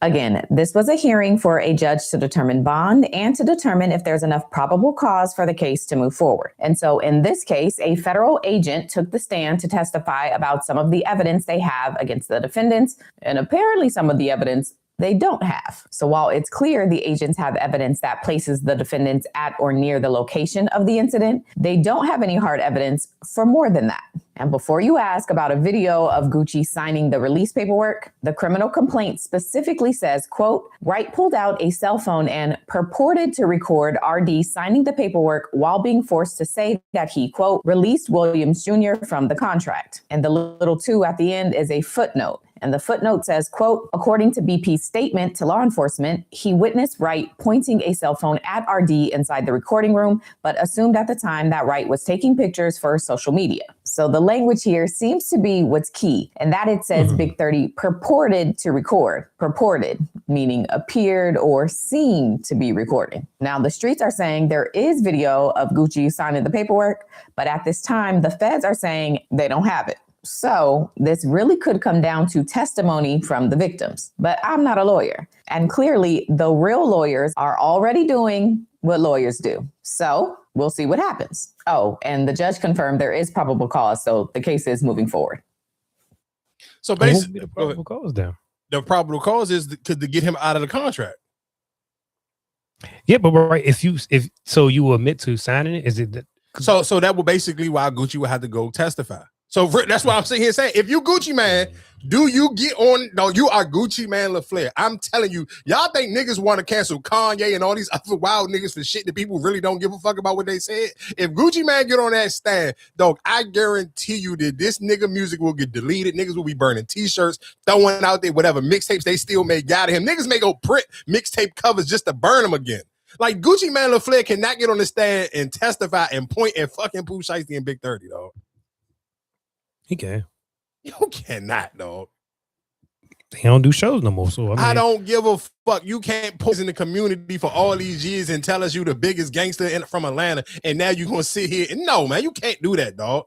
H: Again, this was a hearing for a judge to determine bond and to determine if there's enough probable cause for the case to move forward. And so in this case, a federal agent took the stand to testify about some of the evidence they have against the defendants, and apparently some of the evidence they don't have. So while it's clear the agents have evidence that places the defendants at or near the location of the incident, they don't have any hard evidence for more than that. And before you ask about a video of Gucci signing the release paperwork, the criminal complaint specifically says, quote, Wright pulled out a cell phone and purported to record RD signing the paperwork while being forced to say that he, quote, released Williams Jr. from the contract. And the little 2 at the end is a footnote. And the footnote says, quote, according to BP's statement to law enforcement, he witnessed Wright pointing a cell phone at RD inside the recording room, but assumed at the time that Wright was taking pictures for social media. So the language here seems to be what's key, and that it says Big 30 purported to record. Purported, meaning appeared or seemed to be recording. Now, the streets are saying there is video of Gucci signing the paperwork, but at this time, the feds are saying they don't have it. So this really could come down to testimony from the victims. But I'm not a lawyer. And clearly, the real lawyers are already doing what lawyers do. So we'll see what happens. Oh, and the judge confirmed there is probable cause. So the case is moving forward.
E: So basically,
G: the probable cause down.
E: The probable cause is to get him out of the contract.
G: Yeah, but right, if you admit to signing it, is it that?
E: So that will basically why Gucci would have to go testify. So that's why I'm sitting here saying, if you Gucci man, do you get on? No, you are Gucci man LaFleur. I'm telling you, y'all think niggas want to cancel Kanye and all these other wild niggas for shit that people really don't give a fuck about what they said. If Gucci man get on that stand, dog, I guarantee you that this nigga music will get deleted. Niggas will be burning t-shirts, throwing out there whatever mixtapes they still made out of him. Niggas may go print mixtape covers just to burn them again. Like Gucci man LaFleur cannot get on the stand and testify and point at fucking Pooh Shiesty and Big 30, dog.
G: He can.
E: You cannot, dog.
G: He don't do shows no more. So
E: I don't give a fuck. You can't post in the community for all these years and tell us you the biggest gangster from Atlanta, and now you gonna sit here and no, man, you can't do that, dog.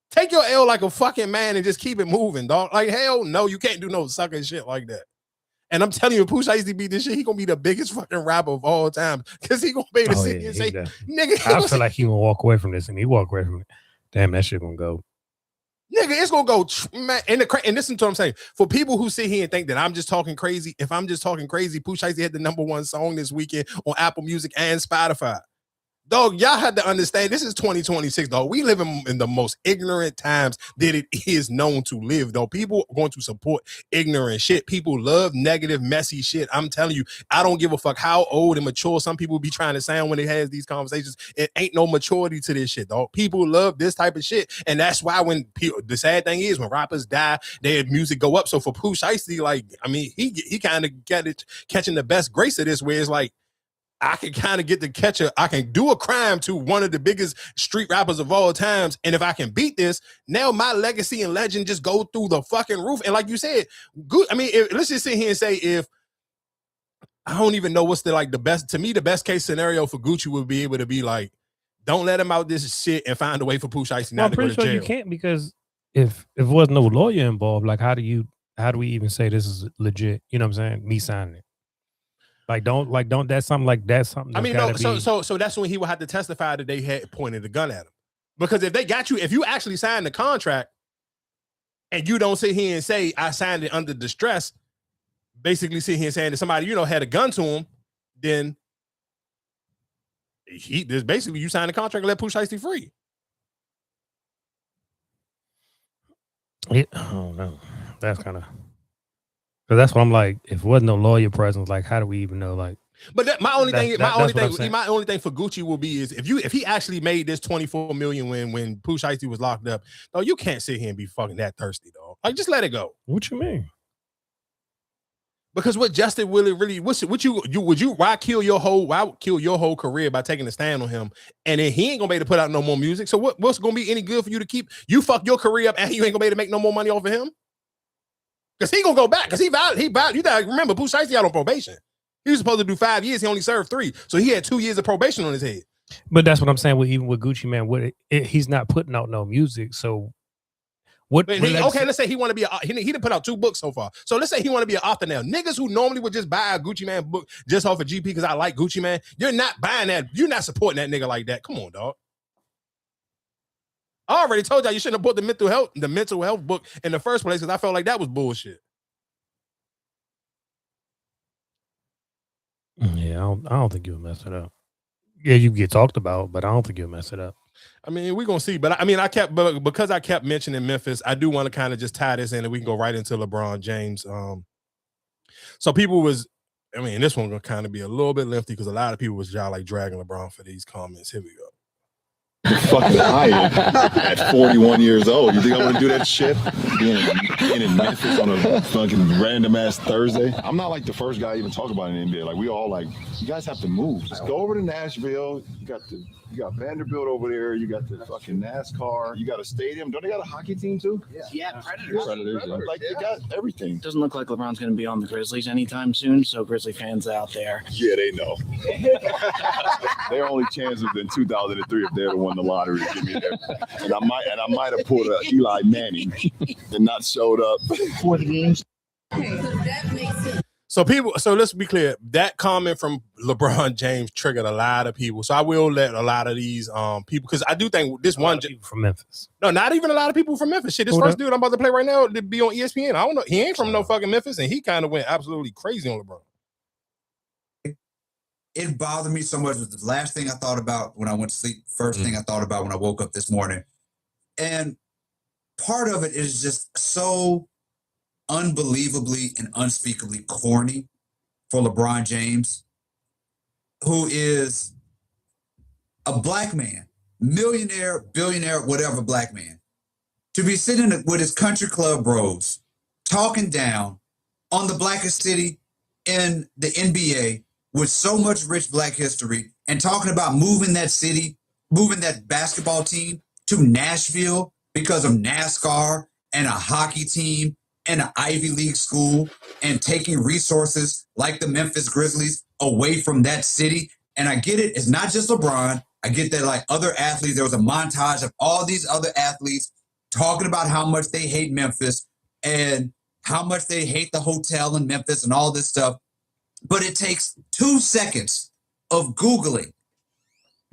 E: Take your L like a fucking man and just keep it moving, dog. Like hell no, you can't do no sucking shit like that. And I'm telling you, if Pooh Shiesty beat this shit, he gonna be the biggest fucking rapper of all time because he gonna be able to sit here and say, nigga.
G: I feel like he gonna walk away from this, and he walk away from it. Damn, that shit gonna go.
E: Nigga, it's gonna go, man. And this is what I'm saying. For people who sit here and think that I'm just talking crazy, if I'm just talking crazy, Pooh Shiesty had the #1 song this weekend on Apple Music and Spotify. Dog, y'all had to understand, this is 2026, dog. We live in the most ignorant times that it is known to live, though. People are going to support ignorant shit. People love negative, messy shit. I'm telling you, I don't give a fuck how old and mature some people be trying to sound when they have these conversations. It ain't no maturity to this shit, dog. People love this type of shit. And that's why when the sad thing is, when rappers die, their music go up. So for Pooh Shiesty, like, I mean, he kind of catching the best grace of this, where it's like, I can kind of get the catcher. I can do a crime to one of the biggest street rappers of all times. And if I can beat this, now my legacy and legend just go through the fucking roof. And like you said, good. I mean, let's just sit here and say, if I don't even know what's the best, to me, the best case scenario for Gucci would be able to be like, don't let him out this shit and find a way for Pooh Shiesty not to go to jail. I'm pretty sure
G: you can't, because if there was no lawyer involved, like how do we even say this is legit? You know what I'm saying? Me signing it. Don't that's something like that's something.
E: I mean, no. So that's when he would have to testify that they had pointed a gun at him, because if they got you, if you actually signed the contract, and you don't sit here and say I signed it under distress, basically sit here and saying that somebody had a gun to him, then there's basically you signed the contract and let Pooh Shiesty free.
G: I don't know. That's kind of. So that's what I'm like. If there wasn't no lawyer presence, like how do we even know? Like,
E: but my only thing for Gucci will be is if he actually made this $24 million when Pooh Shiesty was locked up, no, you can't sit here and be fucking that thirsty, dog. Like, just let it go.
G: What you mean?
E: Because what Justin really why kill your whole career by taking a stand on him, and then he ain't gonna be able to put out no more music. So what's gonna be any good for you to keep you fuck your career up and you ain't gonna be able to make no more money off of him? Because he gonna go back. Because he vowed. You gotta remember, Pooh Shiesty out on probation. He was supposed to do 5 years. He only served 3. So he had 2 years of probation on his head.
G: But that's what I'm saying. Even with Gucci man, he's not putting out no music. So what?
E: Let's say he want to be. He didn't put out 2 books so far. So let's say he want to be an author now. Niggas who normally would just buy a Gucci man book just off of GP because I like Gucci man. You're not buying that. You're not supporting that nigga like that. Come on, dog. I already told y'all you shouldn't have bought the mental health book in the first place because I felt like that was bullshit.
G: Yeah, I don't think you'll mess it up. Yeah, you get talked about, but I don't think you'll mess it up.
E: I mean, we're gonna see. But I mean, because I kept mentioning Memphis, I do want to kind of just tie this in and we can go right into LeBron James. So people this one gonna kind of be a little bit lengthy because a lot of people was y'all like dragging LeBron for these comments. Here we go.
J: Fucking tired at 41 years old. You think I'm gonna do that shit? Being in Memphis on a fucking random ass Thursday. I'm not like the first guy to even talk about it in the NBA. Like we all like, you guys have to move. Just go over to Nashville. You got Vanderbilt over there. You got the fucking NASCAR. You got a stadium. Don't they got a hockey team too?
K: Yeah, Predators.
J: Like they got everything.
K: Doesn't look like LeBron's going to be on the Grizzlies anytime soon. So Grizzly fans out there.
J: Yeah, they know. Their only chance was in 2003 if they ever won the lottery. Give me that. And I might have pulled a Eli Manning and not showed up for the games.
E: So let's be clear. That comment from LeBron James triggered a lot of people. So I will let a lot of these people, because I do think this one
G: people from Memphis.
E: No, not even a lot of people from Memphis. Shit, this first dude I'm about to play right now to be on ESPN. I don't know. He ain't from no fucking Memphis, and he kind of went absolutely crazy on LeBron.
L: it bothered me so much. It was the last thing I thought about when I went to sleep. First thing I thought about when I woke up this morning. And part of it is just so unbelievably and unspeakably corny for LeBron James, who is a black man, millionaire, billionaire, whatever black man, to be sitting with his country club bros talking down on the blackest city in the NBA with so much rich black history and talking about moving that city, moving that basketball team to Nashville because of NASCAR and a hockey team and an Ivy League school and taking resources like the Memphis Grizzlies away from that city. And I get it. It's not just LeBron. I get that like other athletes, there was a montage of all these other athletes talking about how much they hate Memphis and how much they hate the hotel in Memphis and all this stuff. But it takes 2 seconds of Googling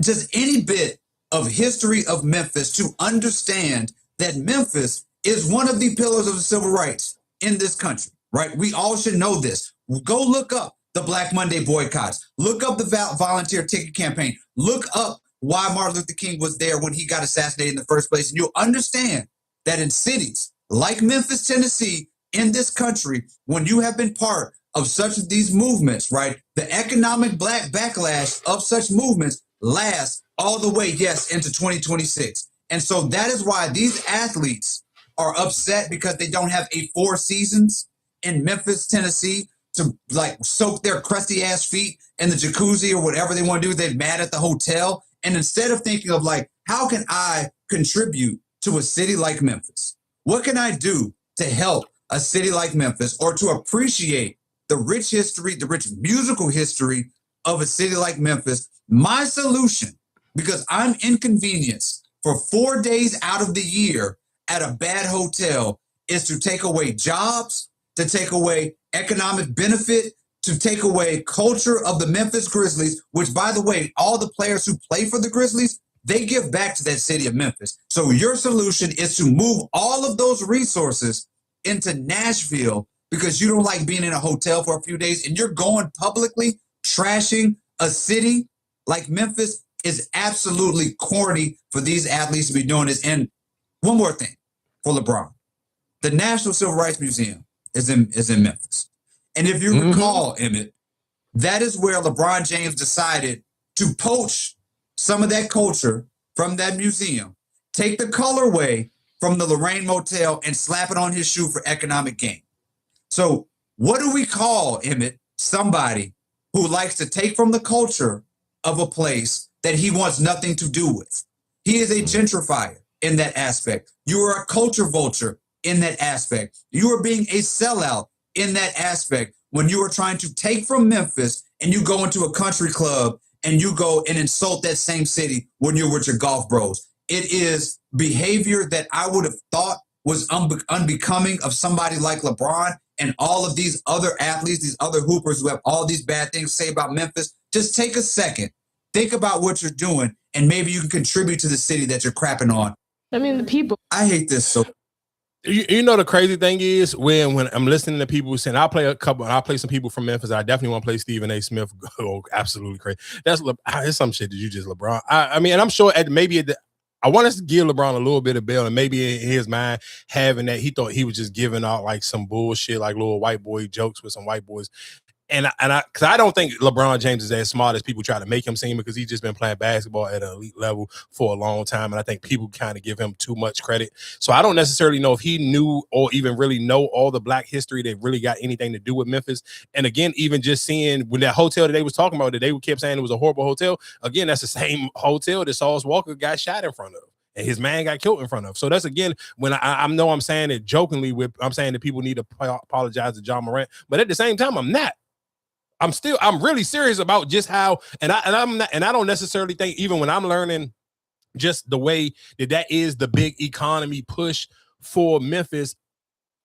L: just any bit of history of Memphis to understand that Memphis is one of the pillars of the civil rights in this country, right? We all should know this. Go look up the Black Monday boycotts. Look up the volunteer ticket campaign. Look up why Martin Luther King was there when he got assassinated in the first place. And you'll understand that in cities like Memphis, Tennessee, in this country, when you have been part of such of these movements, right, the economic black backlash of such movements lasts all the way, yes, into 2026. And so that is why these athletes are upset because they don't have a Four Seasons in Memphis, Tennessee to like soak their crusty ass feet in the jacuzzi or whatever they want to do. They're mad at the hotel. And instead of thinking of like, how can I contribute to a city like Memphis? What can I do to help a city like Memphis or to appreciate the rich history, the rich musical history of a city like Memphis? My solution, because I'm inconvenienced for 4 days out of the year at a bad hotel, is to take away jobs, to take away economic benefit, to take away culture of the Memphis Grizzlies, which, by the way, all the players who play for the Grizzlies, they give back to that city of Memphis. So your solution is to move all of those resources into Nashville because you don't like being in a hotel for a few days and you're going publicly trashing a city like Memphis is absolutely corny for these athletes to be doing this. And one more thing for LeBron. The National Civil Rights Museum is in Memphis. And if you recall, Emmett, that is where LeBron James decided to poach some of that culture from that museum, take the colorway from the Lorraine Motel and slap it on his shoe for economic gain. So what do we call, Emmett, somebody who likes to take from the culture of a place that he wants nothing to do with? He is a gentrifier in that aspect. You are a culture vulture in that aspect. You are being a sellout in that aspect when you are trying to take from Memphis and you go into a country club and you go and insult that same city when you're with your golf bros. It is behavior that I would have thought was unbecoming of somebody like LeBron and all of these other athletes, these other hoopers who have all these bad things to say about Memphis. Just take a second, think about what you're doing, and maybe you can contribute to the city that you're crapping on.
C: I mean, the people.
L: I hate this so.
E: You know the crazy thing is when I'm listening to people saying I'll play some people from Memphis. I definitely want to play Stephen A. Smith. Oh, absolutely crazy. It's some shit that you just LeBron. I mean, and I'm sure I want us to give LeBron a little bit of bail, and maybe in his mind having that he thought he was just giving out like some bullshit, like little white boy jokes with some white boys. And because I don't think LeBron James is as smart as people try to make him seem, because he's just been playing basketball at an elite level for a long time. And I think people kind of give him too much credit. So I don't necessarily know if he knew or even really know all the black history that really got anything to do with Memphis. And again, even just seeing when that hotel that they was talking about, that they kept saying it was a horrible hotel. Again, that's the same hotel that Sauce Walker got shot in front of. And his man got killed in front of. So that's, again, when I know I'm saying it jokingly, I'm saying that people need to apologize to John Morant. But at the same time, I'm not. I'm really serious about just how, and I don't necessarily think, even when I'm learning just the way that is the big economy push for Memphis,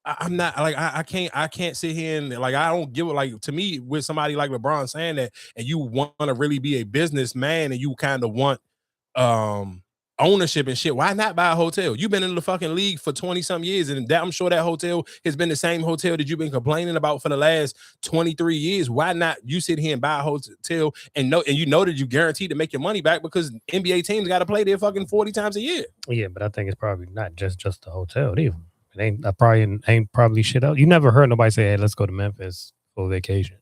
E: I'm not like, I can't sit here and like, I don't give it, like, to me, with somebody like LeBron saying that, and you want to really be a businessman and you kind of want, ownership and shit. Why not buy a hotel? You've been in the fucking league for 20-some years, and I'm sure that hotel has been the same hotel that you've been complaining about for the last 23 years. Why not you sit here and buy a hotel and you know that you guaranteed to make your money back because NBA teams got to play there fucking 40 times a year.
G: Yeah, but I think it's probably not just the hotel either. It ain't probably shit else. You never heard nobody say, "Hey, let's go to Memphis for vacation."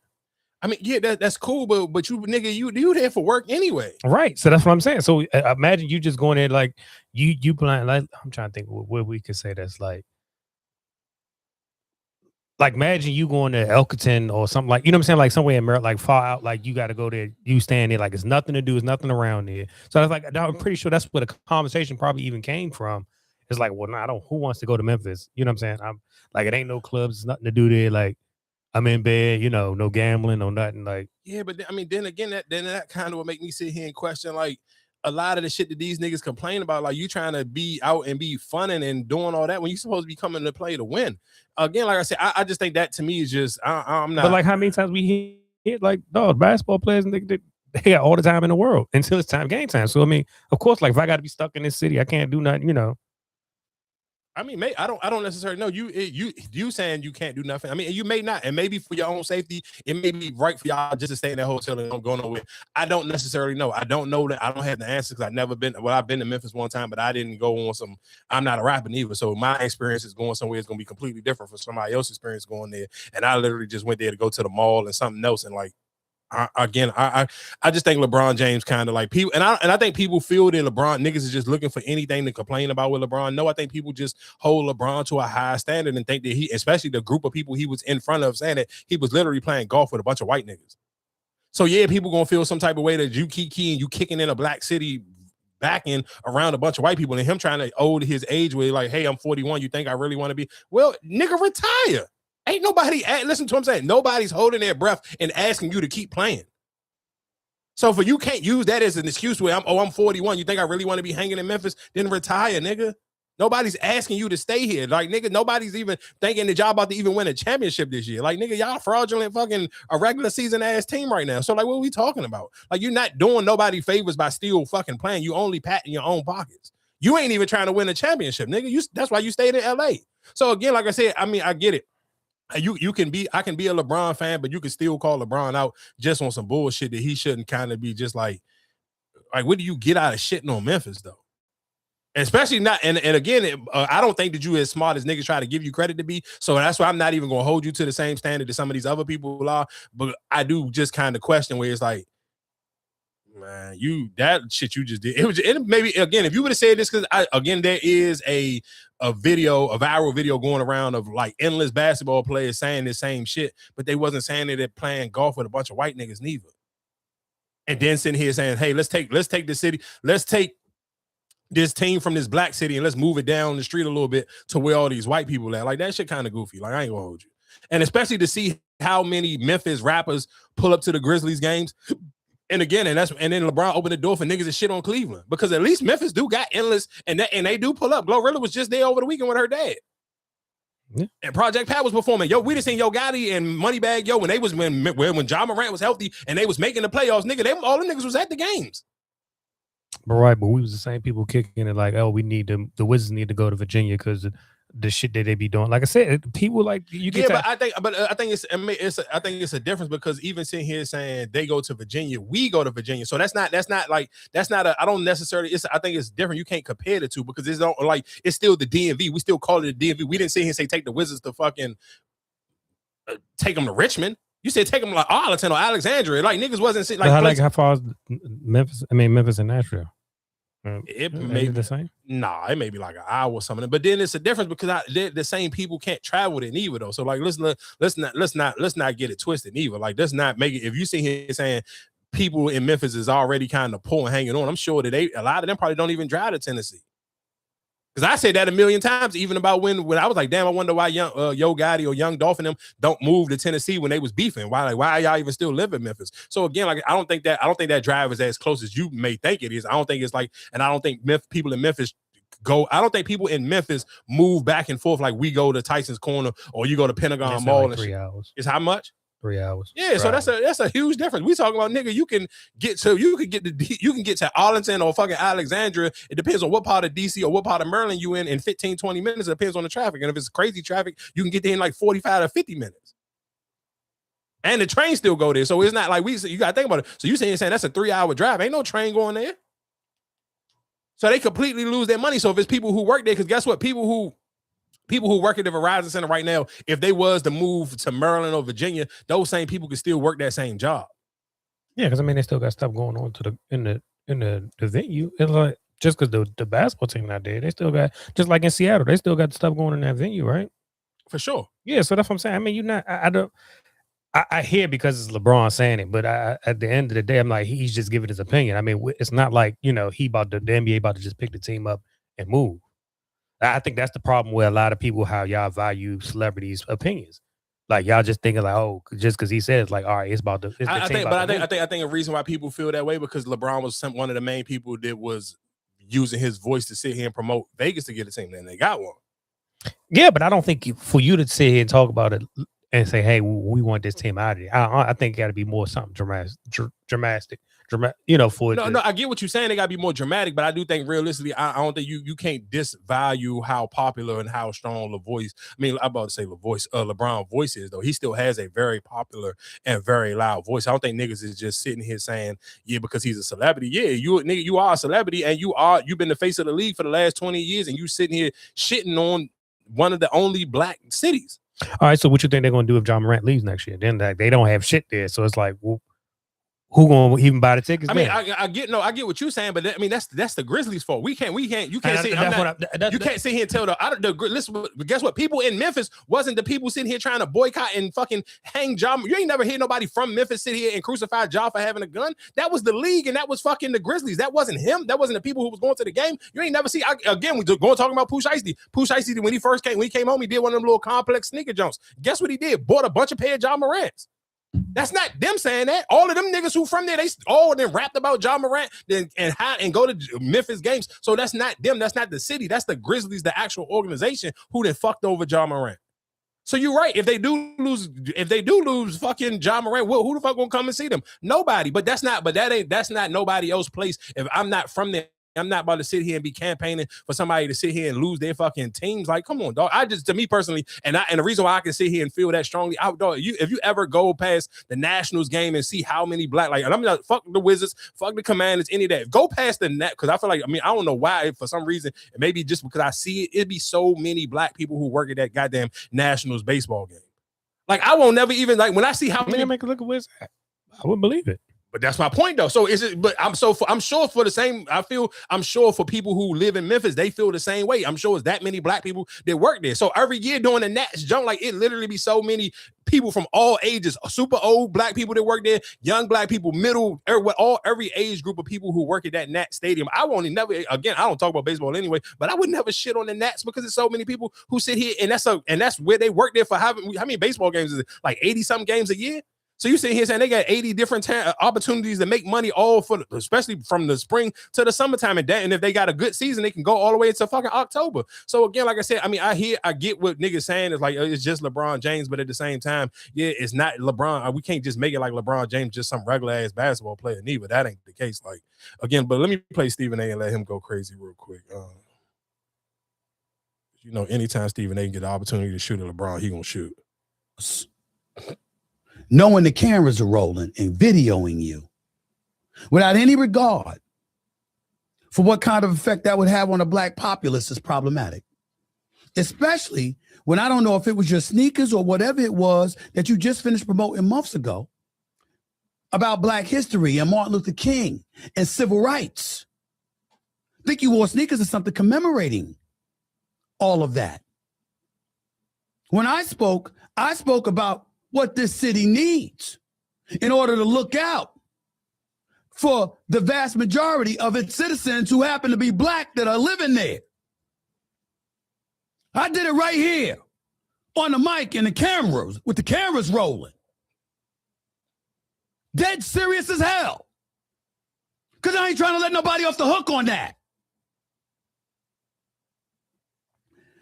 E: I mean, yeah, that's cool, but you nigga, you there for work anyway,
G: right? So that's what I'm saying. So imagine you just going there like you plan. Like, I'm trying to think what we could say that's like imagine you going to Elkerton or something like, you know what I'm saying, like somewhere in Maryland, like far out, like you got to go there. You stand there like it's nothing to do, it's nothing around there. So I was like, I'm pretty sure that's where the conversation probably even came from. It's like, well, I don't. Who wants to go to Memphis? You know what I'm saying? I'm like, it ain't no clubs, it's nothing to do there. Like, I'm in bed, no gambling, no nothing. Like,
E: yeah, but I mean, then again, that kind of would make me sit here and question like a lot of the shit that these niggas complain about. Like, you trying to be out and be funning and doing all that when you supposed to be coming to play to win. Again, like I said, I just think that to me is just I'm not.
G: But like, how many times we hear like, dog, basketball players and they got all the time in the world until it's game time. So I mean, of course, like if I got to be stuck in this city, I can't do nothing.
E: I mean, I don't necessarily know you saying you can't do nothing. I mean, you may not, and maybe for your own safety, it may be right for y'all just to stay in that hotel and don't go nowhere. I don't necessarily know. I don't know that. I don't have the answer because I've never been. Well, I've been to Memphis one time, but I didn't go on some. I'm not a rapper either, so my experience is going somewhere is going to be completely different from somebody else's experience going there. And I literally just went there to go to the mall and something else, and like. I just think LeBron James kind of like people, and I think people feel that LeBron niggas is just looking for anything to complain about with LeBron. No, I think people just hold LeBron to a high standard and think that he, especially the group of people he was in front of, saying that he was literally playing golf with a bunch of white niggas. So yeah, people gonna feel some type of way that you kicking in a black city backing around a bunch of white people and him trying to old his age where like, hey, I'm 41. You think I really want to be? Well, nigga, retire. Ain't nobody, listen to what I'm saying. Nobody's holding their breath and asking you to keep playing. So for you can't use that as an excuse where I'm 41. You think I really want to be hanging in Memphis? Then retire, nigga. Nobody's asking you to stay here. Like, nigga, nobody's even thinking that y'all about to even win a championship this year. Like, nigga, y'all fraudulent fucking a regular season ass team right now. So like, what are we talking about? Like, you're not doing nobody favors by still fucking playing. You only patting your own pockets. You ain't even trying to win a championship, nigga. That's why you stayed in LA. So again, like I said, I mean, I get it. I can be a LeBron fan, but you can still call LeBron out just on some bullshit that he shouldn't kind of be just like what do you get out of shitting on Memphis though? Especially not, and again, I don't think that you as smart as niggas try to give you credit to be. So that's why I'm not even gonna hold you to the same standard that some of these other people are. But I do just kind of question where it's like, man, that shit you just did. It maybe again, if you would have said this, because there is a viral video going around of like endless basketball players saying the same shit, but they wasn't saying that they're playing golf with a bunch of white niggas neither. And then sitting here saying, hey, let's take the city, let's take this team from this black city and let's move it down the street a little bit to where all these white people at. Like that shit kind of goofy. Like I ain't gonna hold you. And especially to see how many Memphis rappers pull up to the Grizzlies games. And again, and then LeBron opened the door for niggas to shit on Cleveland because at least Memphis do got endless and they do pull up. GloRilla was just there over the weekend with her dad. Yeah. And Project Pat was performing. Yo, we just seen Yo Gotti and Moneybagg Yo when Ja Morant was healthy and they was making the playoffs, nigga. All the niggas was at the games.
G: But right, but we was the same people kicking it like, oh, we need the Wizards need to go to Virginia because the shit that they be doing. Like I said, people like you get.
E: Yeah, but I think it's a difference because even sitting here saying they go to Virginia, we go to Virginia. So that's not I don't necessarily. I think it's different. You can't compare the two because it's still the DMV. We still call it the DMV. We didn't sit here and say take the Wizards to fucking take them to Richmond. You said take them like Arlington or Alexandria. Like niggas wasn't sitting like.
G: How far is Memphis? I mean Memphis and Nashville.
E: It may be
G: the same.
E: Nah, it may be like an hour or something. But then it's a difference because the same people can't travel it neither though. So like, let's not get it twisted neither. Like, let's not make it. If you see here saying people in Memphis is already kind of poor and hanging on, I'm sure that a lot of them probably don't even drive to Tennessee. Because I said that a million times, even about when I was like, damn, I wonder why Yo Gotti or Young Dolph and them don't move to Tennessee when they was beefing. Why are y'all even still live in Memphis? So again, like I don't think that drive is as close as you may think it is. I don't think it's like, and I don't think people in Memphis I don't think people in Memphis move back and forth like we go to Tyson's Corner or you go to Pentagon Mall.
G: Like 3 hours.
E: It's how much?
G: 3 hours.
E: Yeah, so that's a huge difference. We talking about nigga, you can get to Arlington or fucking Alexandria. It depends on what part of DC or what part of Maryland you in 15, 20 minutes. It depends on the traffic. And if it's crazy traffic, you can get there in like 45 to 50 minutes. And the train still go there. So it's not like you gotta think about it. So you saying that's a 3-hour drive. Ain't no train going there. So they completely lose their money. So if it's people who work there, because guess what? People who work at the Verizon Center right now, if they was to move to Maryland or Virginia, those same people could still work that same job.
G: Yeah, because I mean they still got stuff going on in the venue. It's like just because the basketball team not there, they still got, just like in Seattle, they still got stuff going in that venue, right?
E: For sure.
G: Yeah, so that's what I'm saying. I mean, you're not. I hear because it's LeBron saying it, but at the end of the day, I'm like, he's just giving his opinion. I mean, it's not like, the NBA about to just pick the team up and move. I think that's the problem with a lot of people, how y'all value celebrities' opinions. Like y'all just thinking like, oh, just because he says like, all right, it's about the.
E: I think a reason why people feel that way because LeBron was one of the main people that was using his voice to sit here and promote Vegas to get a team, and they got one.
G: Yeah, but I don't think for you to sit here and talk about it and say, hey, we want this team out of here. I think it got to be more something dramatic, for it.
E: No, I get what you're saying. They got to be more dramatic, but I do think realistically, I don't think you can't disvalue how popular and how strong I'm about to say LeBron voice is, though. He still has a very popular and very loud voice. I don't think niggas is just sitting here saying, yeah, because he's a celebrity. Yeah, you are a celebrity, and you've been the face of the league for the last 20 years, and you sitting here shitting on one of the only black cities.
G: All right, so what you think they're gonna do if John Morant leaves next year? Then they don't have shit there, so it's like, well, who gonna even buy the tickets?
E: I mean, I get what you're saying, but that's the Grizzlies' fault. You can't sit here and tell listen. Guess what? People in Memphis wasn't the people sitting here trying to boycott and fucking hang Ja. You ain't never hear nobody from Memphis sit here and crucify Ja for having a gun. That was the league, and that was fucking the Grizzlies. That wasn't him. That wasn't the people who was going to the game. You ain't never see. Again, we going talking about Pooh Shiesty. Pooh Shiesty, when he came home, he did one of them little complex sneaker jumps. Guess what he did? Bought a bunch of pair of Ja Morants. That's not them saying that. All of them niggas who from there, they all then rapped about Ja Morant and go to Memphis games. So that's not them. That's not the city. That's the Grizzlies, the actual organization who then fucked over Ja Morant. So you're right. If they do lose fucking Ja Morant, well, who the fuck gonna come and see them? Nobody. But that's not nobody else's place. If I'm not from there, I'm not about to sit here and be campaigning for somebody to sit here and lose their fucking teams. Like, come on, dog. To me personally, and the reason why I can sit here and feel that strongly, if you ever go past the Nationals game and see how many black, and I'm not fuck the Wizards, fuck the Commanders, any of that. Go past the net, because I feel like, I don't know why, for some reason, maybe just because I see it, it'd be so many black people who work at that goddamn Nationals baseball game. Like, I won't never even, like, when I see how many.
G: Make a look at Wizards. I wouldn't believe it.
E: But that's my point, though. So is it? But I'm sure for the same. I'm sure for people who live in Memphis, they feel the same way. I'm sure it's that many black people that work there. So every year during the Nats jump, like it literally be so many people from all ages, super old black people that work there, young black people, middle, every age group of people who work at that Nats stadium. I don't talk about baseball anyway, but I would never shit on the Nats because there's so many people who sit here and that's where they work there for how many baseball games is it? Like 80 something games a year. So you sit here saying they got 80 different opportunities to make money, especially from the spring to the summertime, and if they got a good season, they can go all the way into fucking October. So again, like I said, I get what niggas saying. It's like it's just LeBron James, but at the same time, yeah, it's not LeBron. We can't just make it like LeBron James just some regular ass basketball player. Neither that ain't the case. Like again, but let me play Stephen A. and let him go crazy real quick. Anytime Stephen A. can get the opportunity to shoot at LeBron, he gonna shoot.
M: Knowing the cameras are rolling and videoing you without any regard for what kind of effect that would have on a black populace is problematic. Especially when I don't know if it was your sneakers or whatever it was that you just finished promoting months ago about Black history and Martin Luther King and civil rights. I think you wore sneakers or something commemorating all of that. When I spoke about what this city needs in order to look out for the vast majority of its citizens who happen to be black that are living there. I did it right here on the mic and the cameras, with the cameras rolling. Dead serious as hell. Because I ain't trying to let nobody off the hook on that.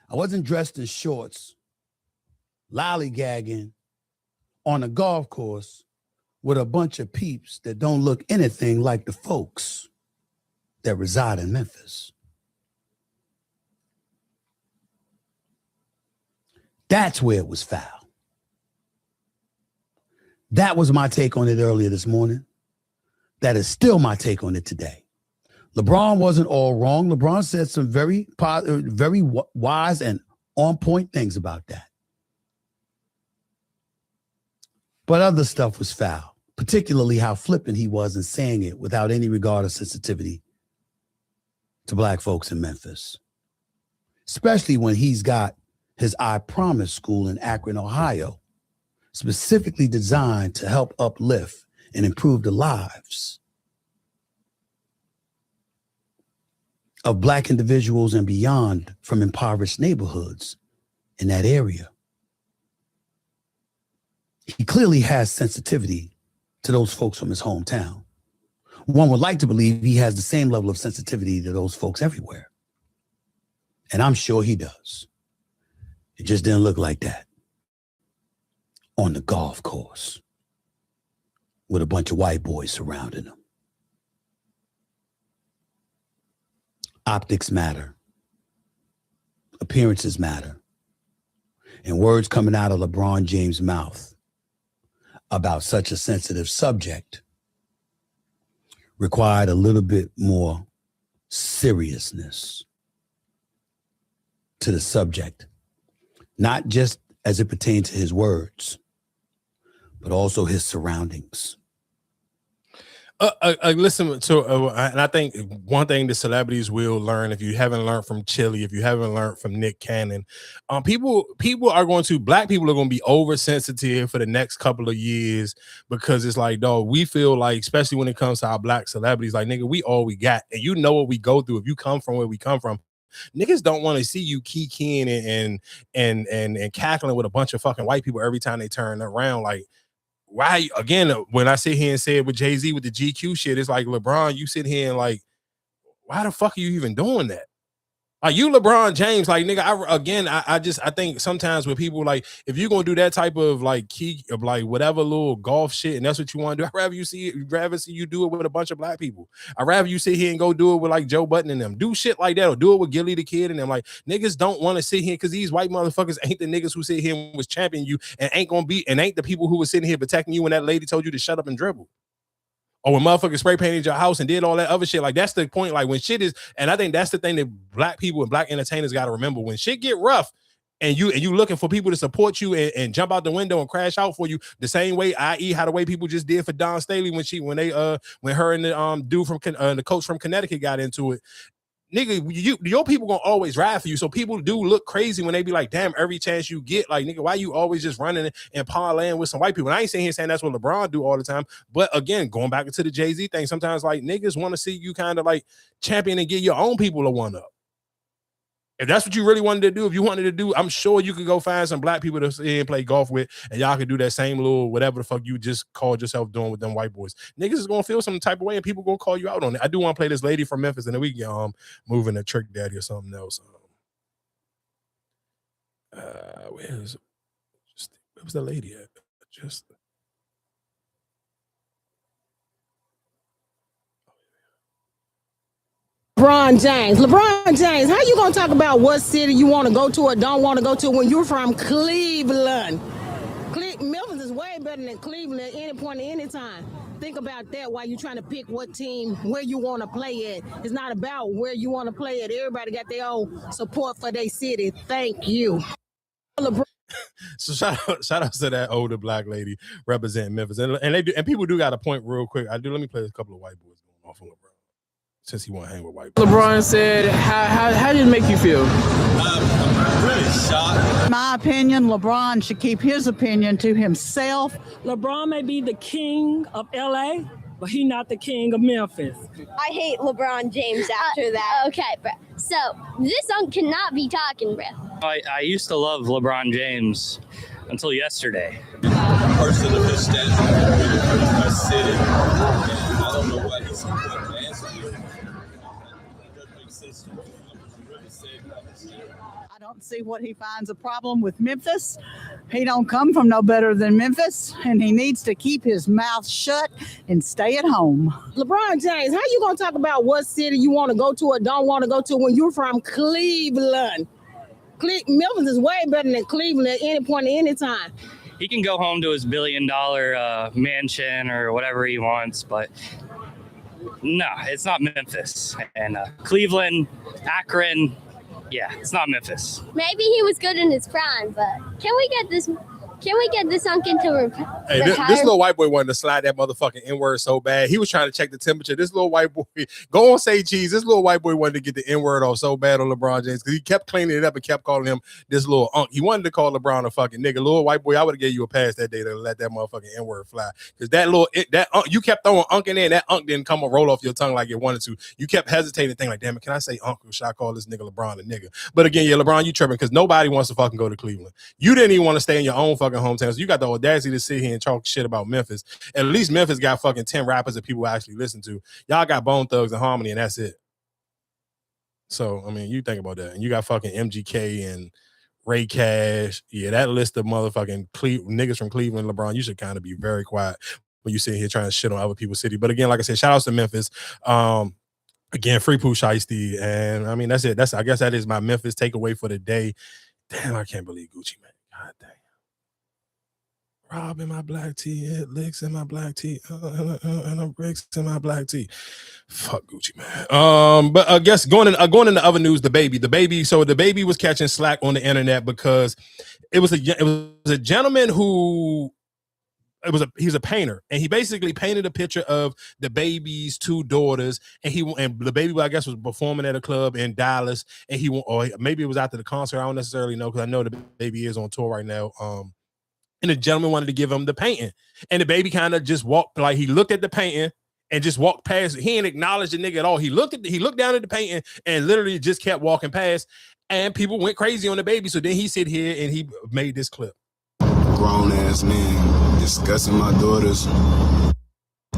M: I wasn't dressed in shorts, lollygagging on a golf course with a bunch of peeps that don't look anything like the folks that reside in Memphis. That's where it was foul. That was my take on it earlier this morning. That is still my take on it today. LeBron wasn't all wrong. LeBron said some very wise and on point things about that. But other stuff was foul, particularly how flippant he was in saying it without any regard or sensitivity to black folks in Memphis, especially when he's got his I Promise school in Akron, Ohio, specifically designed to help uplift and improve the lives of black individuals and beyond from impoverished neighborhoods in that area. He clearly has sensitivity to those folks from his hometown. One would like to believe he has the same level of sensitivity to those folks everywhere. And I'm sure he does. It just didn't look like that on the golf course with a bunch of white boys surrounding him. Optics matter. Appearances matter. And words coming out of LeBron James' mouth about such a sensitive subject required a little bit more seriousness to the subject, not just as it pertains to his words, but also his surroundings.
E: Listen, so and I think one thing the celebrities will learn, if you haven't learned from Chili, if you haven't learned from Nick Cannon, black people are going to be oversensitive for the next couple of years, because it's like, dog, we feel like, especially when it comes to our black celebrities, like, nigga, we all we got, and you know what we go through. If you come from where we come from, niggas don't want to see you kikiing and cackling with a bunch of fucking white people every time they turn around. Like, why? Again, when I sit here and say it with Jay-Z with the GQ shit, it's like, LeBron, you sit here and like, why the fuck are you even doing that? Are you LeBron James? Like, nigga, I think sometimes with people, like, if you're gonna do that type of like key of like whatever little golf shit and that's what you want to do, I'd rather see you do it with a bunch of black people. I'd rather you sit here and go do it with like Joe Budden and them. Do shit like that, or do it with Gilly the Kid and them. Like, niggas don't want to sit here because these white motherfuckers ain't the niggas who sit here and was championing you and ain't the people who was sitting here protecting you when that lady told you to shut up and dribble. Or when motherfuckers spray painted your house and did all that other shit. Like, that's the point. Like, when shit is, and I think that's the thing that black people and black entertainers got to remember. When shit get rough and you looking for people to support you and jump out the window and crash out for you the same way, i.e. how the way people just did for Dawn Staley when her and the dude from the coach from Connecticut got into it. Nigga, your people gonna always ride for you. So people do look crazy when they be like, damn, every chance you get, like, nigga, why you always just running and parlaying with some white people? And I ain't sitting here saying that's what LeBron do all the time. But again, going back into the Jay-Z thing, sometimes like niggas want to see you kind of like champion and get your own people a one up. If that's what you really wanted to do, if you wanted to do, I'm sure you could go find some black people to sit here and play golf with, and y'all could do that same little whatever the fuck you just called yourself doing with them white boys. Niggas is gonna feel some type of way, and people gonna call you out on it. I do want to play this lady from Memphis, and then we get moving to Trick Daddy or something else. Where was the lady at? Just.
N: LeBron James, how you gonna talk about what city you want to go to or don't want to go to when you're from Cleveland? Memphis is way better than Cleveland at any point, at any time. Think about that while you're trying to pick what team, where you want to play at. It's not about where you want to play at. Everybody got their own support for their city. Thank you.
E: So shout out to that older black lady representing Memphis, and people do got a point real quick. Let me play a couple of white boys going off on LeBron, since he won't hang with white people.
O: LeBron said, how did it make you feel?
P: I'm really shocked.
Q: In my opinion, LeBron should keep his opinion to himself.
R: LeBron may be the king of LA, but he's not the king of Memphis.
S: I hate LeBron James after that.
T: Okay, bro. So this song cannot be talking, bro.
U: I used to love LeBron James until yesterday.
P: Person of his stature, a city. I don't know why he's
Q: I don't see what he finds a problem with Memphis. He don't come from no better than Memphis, and he needs to keep his mouth shut and stay at home.
N: LeBron James, how you gonna talk about what city you want to go to or don't want to go to when you're from Cleveland? Memphis is way better than Cleveland at any point at any time.
U: He can go home to his $1 billion mansion or whatever he wants, but no, it's not Memphis. And Cleveland, Akron, yeah, it's not Memphis.
T: Maybe he was good in his prime, but can we get this uncle to
E: Hey,
T: retire?
E: this little white boy wanted to slide that motherfucking N-word so bad. He was trying to check the temperature. This little white boy, go on, say cheese. This little white boy wanted to get the N-word off so bad on LeBron James because he kept cleaning it up and kept calling him this little unk. He wanted to call LeBron a fucking nigga. Little white boy, I would have gave you a pass that day to let that motherfucking N-word fly. Because that unk, you kept throwing unk in there and that unk didn't come and roll off your tongue like it wanted to. You kept hesitating, thinking like, damn it, can I say uncle? Should I call this nigga LeBron a nigga? But again, yeah, LeBron, you tripping because nobody wants to fucking go to Cleveland. You didn't even want to stay in your own fucking hometown. So you got the audacity to sit here and talk shit about Memphis. At least Memphis got fucking 10 rappers that people actually listen to. Y'all got Bone Thugs and Harmony, and that's it. So, I mean, you think about that. And you got fucking MGK and Ray Cash. Yeah, that list of motherfucking niggas from Cleveland, LeBron, you should kind of be very quiet when you sit here trying to shit on other people's city. But again, like I said, shout outs to Memphis. Again, free Pooh Shiesty. And I mean, that's it. I guess that is my Memphis takeaway for the day. Damn, I can't believe Gucci, man. God damn. Rob in my black tee, hit licks in my black tee, and a bricks in my black tee. Fuck Gucci, man. But I guess going into other news, DaBaby. So DaBaby was catching slack on the internet because it was a gentleman who he's a painter, and he basically painted a picture of DaBaby's two daughters, and DaBaby, I guess, was performing at a club in Dallas, and or maybe it was after the concert. I don't necessarily know because I know DaBaby is on tour right now. And the gentleman wanted to give him the painting. And DaBaby kind of just walked, like he looked at the painting and just walked past. He didn't acknowledge the nigga at all. He looked down at the painting and literally just kept walking past. And people went crazy on DaBaby. So then he sit here and he made this clip.
B: Grown ass man discussing my daughters,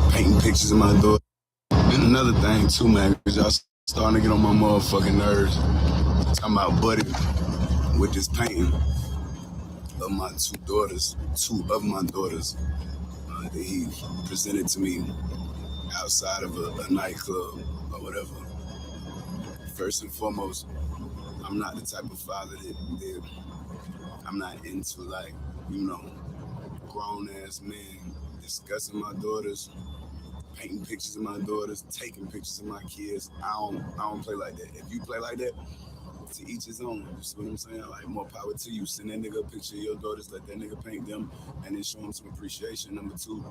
B: painting pictures of my daughter. And another thing too, man, because y'all starting to get on my motherfucking nerves. Talking about Buddy with this painting of my two of my daughters that he presented to me outside of a nightclub or whatever. First and foremost, I'm not the type of father that I'm not into, like, you know, grown ass men discussing my daughters, painting pictures of my daughters, taking pictures of my kids. I don't play like that. If you play like that, to each his own. You see what I'm saying? Like, more power to you. Send that nigga a picture of your daughters, let that nigga paint them, and then show him some appreciation. Number two,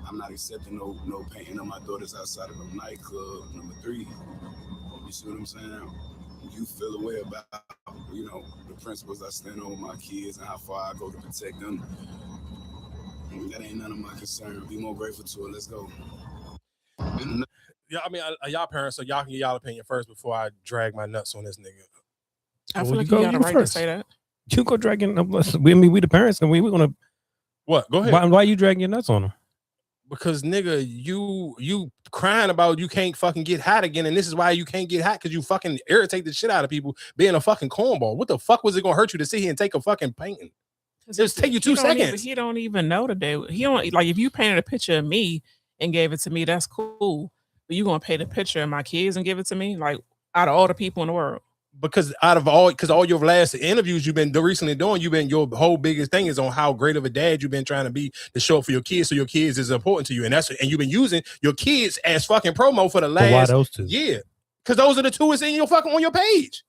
B: I'm not accepting no painting of my daughters outside of a nightclub. Number three, you see what I'm saying? You feel a way about, you know, the principles I stand on with my kids and how far I go to protect them. That ain't none of my concern. Be more grateful to it. Let's go.
E: Yeah, I mean, y'all parents, so y'all can get y'all opinion first before I drag my nuts on this nigga.
F: I feel like you got a right to say that.
G: You go dragging. We the parents, and we're gonna.
E: What? Go ahead.
G: Why you dragging your nuts on him?
E: Because nigga, you crying about you can't fucking get hot again, and this is why you can't get hot because you fucking irritate the shit out of people being a fucking cornball. What the fuck was it gonna hurt you to sit here and take a fucking painting? Just take you 2 seconds.
F: He don't even know today. He don't, like, if you painted a picture of me and gave it to me, that's cool. But you gonna paint a picture of my kids and give it to me? Like, out of all the people in the world.
E: Because all your last interviews you've been recently doing, your whole biggest thing is on how great of a dad you've been trying to be to show up for your kids, so your kids is important to you, and you've been using your kids as fucking promo for the last.
G: Why those two?
E: Yeah, because those are the two that's in your fucking on your page.